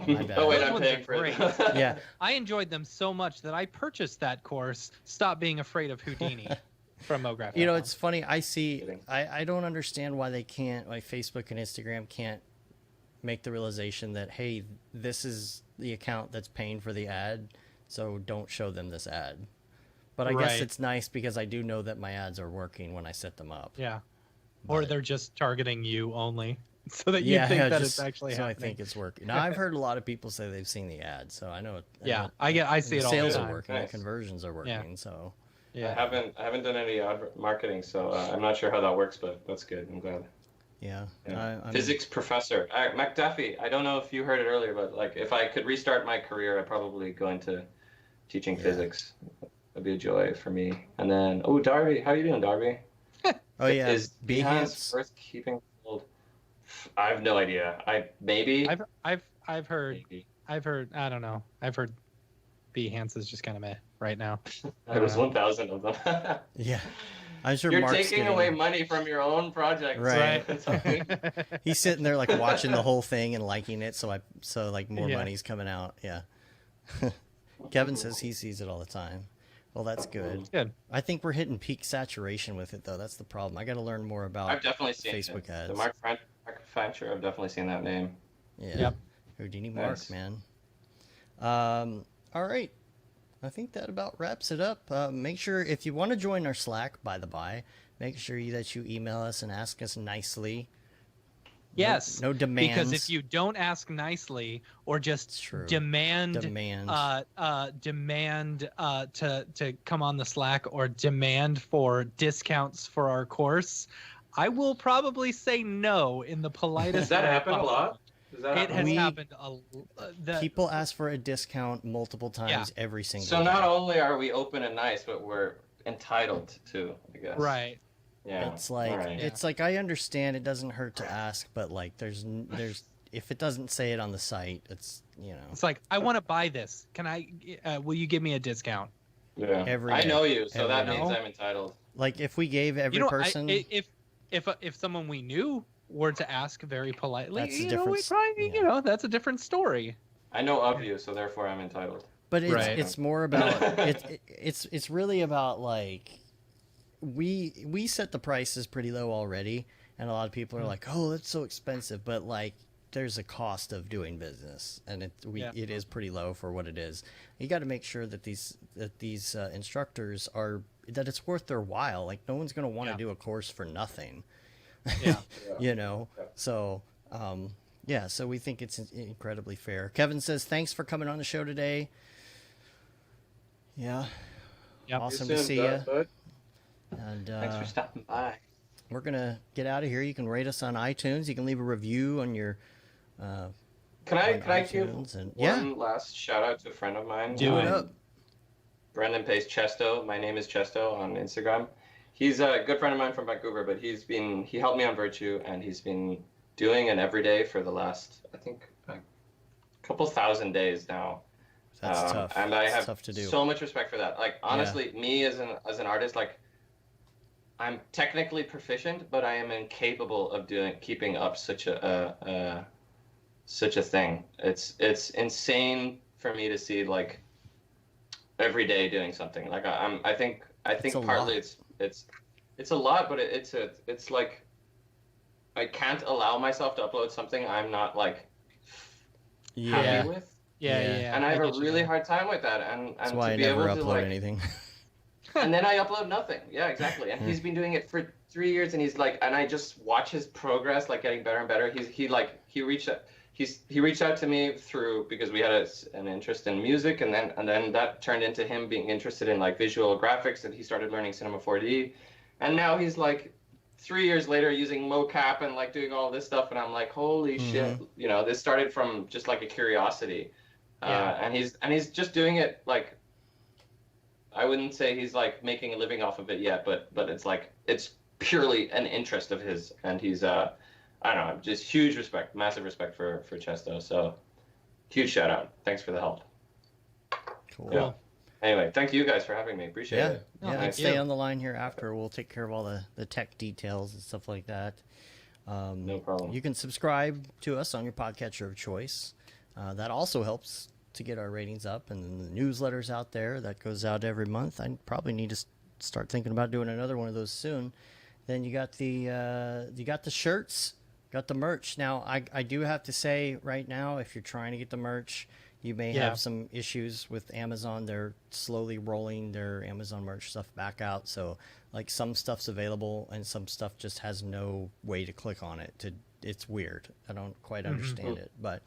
My bad. Oh wait, I'm paying for it. Yeah, I enjoyed them so much that I purchased that course. Stop being afraid of Houdini from Mograph. It's funny. I don't understand why they can't, like Facebook and Instagram can't make the realization that, hey, this is the account that's paying for the ad, so don't show them this ad. But I guess it's nice because I do know that my ads are working when I set them up. Yeah, or they're just targeting you only. So that you think that it's actually happening. I think it's working. Now, I've heard a lot of people say they've seen the ad, so I know it. I see it all the time. Sales are working, nice. Conversions are working, so. Yeah. I haven't done any ad marketing, so I'm not sure how that works, but that's good. I'm glad. Yeah. Physics professor. McDuffie, I don't know if you heard it earlier, but like, if I could restart my career, I'd probably go into teaching physics. That'd be a joy for me. And then, Darby, how you doing, Darby? Is Behance worth keeping? I have no idea. I've heard. Maybe. I don't know. I've heard Behance is just kind of meh right now. There's 1,000 of them. Yeah. I'm sure you're Mark's taking away money from your own project. Right. He's sitting there like watching the whole thing and liking it, so more money's coming out. Yeah. Kevin says he sees it all the time. Well, that's good. Good. I think we're hitting peak saturation with it, though. That's the problem. I got to learn more about I've definitely seen Facebook ads. The Mark Fancher, I've definitely seen that name. Yeah. Yep. Houdini Mark, Nice. man. All right. I think that about wraps it up. Make sure, if you want to join our Slack, by the by, make sure that you email us and ask us nicely. Yes. No demands. Because if you don't ask nicely or just demand to come on the Slack or demand for discounts for our course, I will probably say no in the politest way. Does that happen a lot? It has happened people ask for a discount multiple times every single day. So not only are we open and nice, but we're entitled to, I guess. Right. Yeah. It's like I understand it doesn't hurt to ask, but like there's if it doesn't say it on the site, it's It's like, I want to buy this. Can I? Will you give me a discount? Yeah. I know you, so that means I'm entitled. Like if we gave every person, if someone we knew were to ask very politely, that's a different. That's a different story. I know of you, so therefore I'm entitled. But it's more about it's really about like we set the prices pretty low already, and a lot of people are like, oh, that's so expensive, but like there's a cost of doing business, and it is pretty low for what it is. You got to make sure that these instructors that it's worth their while. Like no one's going to want to do a course for nothing. So so we think it's incredibly fair. Kevin says thanks for coming on the show today. Awesome to see you. And thanks for stopping by. We're gonna get out of here. You can rate us on iTunes. You can leave a review on your can I give one last shout out to a friend of mine? Do it. Brendan Pace Chesto. My name is Chesto on Instagram. He's a good friend of mine from Vancouver, but he helped me on Virtue, and he's been doing an everyday for the last, I think, a couple thousand days now. That's tough. And I have tough to do. So much respect for that. Like, honestly, me as an artist, like, I'm technically proficient, but I am incapable of keeping up such a thing. It's insane for me to see, like, every day doing something. Like, I think partly it's a lot, but it's like I can't allow myself to upload something I'm not like happy with. Yeah. And I have a really hard time with that. And that's why to be I never able to upload anything. And then I upload nothing. Yeah, exactly. And he's been doing it for 3 years, and he's like, and I just watch his progress, like getting better and better. He reached out to me because we had an interest in music, and then that turned into him being interested in like visual graphics, and he started learning Cinema 4D, and now he's like 3 years later using mocap and like doing all this stuff, and I'm like, holy shit, this started from just like a curiosity, and he's just doing it like. I wouldn't say he's like making a living off of it yet, but it's like it's purely an interest of his, and he's I don't know, just huge respect, massive respect for Chesto. So huge shout out. Thanks for the help. Cool. Yeah. Anyway, thank you guys for having me. Appreciate it. Yeah, stay on the line here after. We'll take care of all the tech details and stuff like that. No problem. You can subscribe to us on your podcatcher of choice. That also helps to get our ratings up, and then the newsletter's out there that goes out every month. I probably need to start thinking about doing another one of those soon. Then you got the shirts, got the merch. Now I do have to say right now, if you're trying to get the merch, you may have some issues with Amazon. They're slowly rolling their Amazon merch stuff back out. So like some stuff's available and some stuff just has no way to click on it. It's weird. I don't quite understand it, but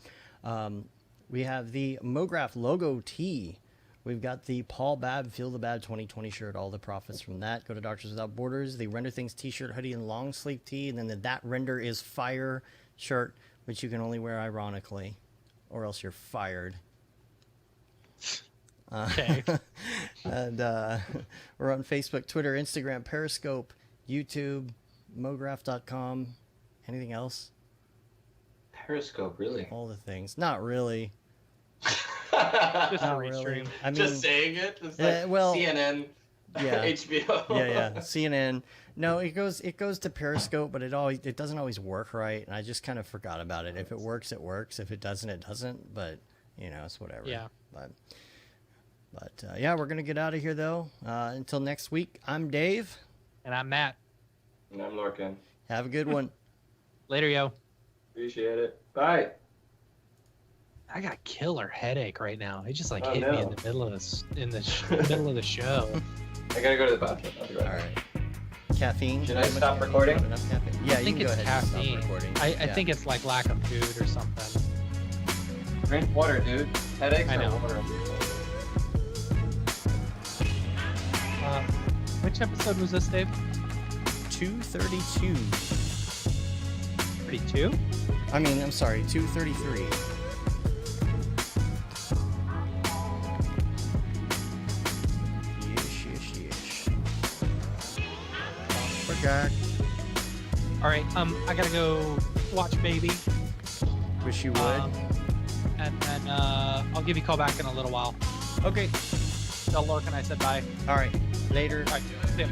we have the Mograph logo tee. We've got the Paul Babb Feel the Bad 2020 shirt. All the profits from that go to Doctors Without Borders. The Render Things t-shirt, hoodie, and long sleeve tee. And then the That Render is Fire shirt, which you can only wear ironically, or else you're fired. Okay. And we're on Facebook, Twitter, Instagram, Periscope, YouTube, mograph.com. Anything else? Periscope, really? All the things. Not really. Just Not a really. restream. I mean, Just saying it. It's like CNN, HBO. yeah. CNN. No, it goes to Periscope, but it doesn't always work right, and I just kind of forgot about it. If it works, it works. If it doesn't, it doesn't. But it's whatever. Yeah. But But yeah, we're gonna get out of here though. Until next week, I'm Dave. And I'm Matt. And I'm Lorcan. Have a good one. Later, yo. Appreciate it. Bye. I got a killer headache right now. It just like hit me in the middle of middle of the show. I gotta go to the bathroom. I'll be right back. All right. Caffeine. Should I stop recording? Yeah, I think you can it's go ahead caffeine. and stop recording. I think it's like lack of food or something. Drink water, dude. Headaches I know. are water. Which episode was this, Dave? 232. 32? I mean, I'm sorry, 233. Yes. Forgot. All right, I gotta go watch Baby. Wish you would. And then I'll give you a call back in a little while. Okay. Tell Lorcan I said bye. All right. Later. All right. See ya.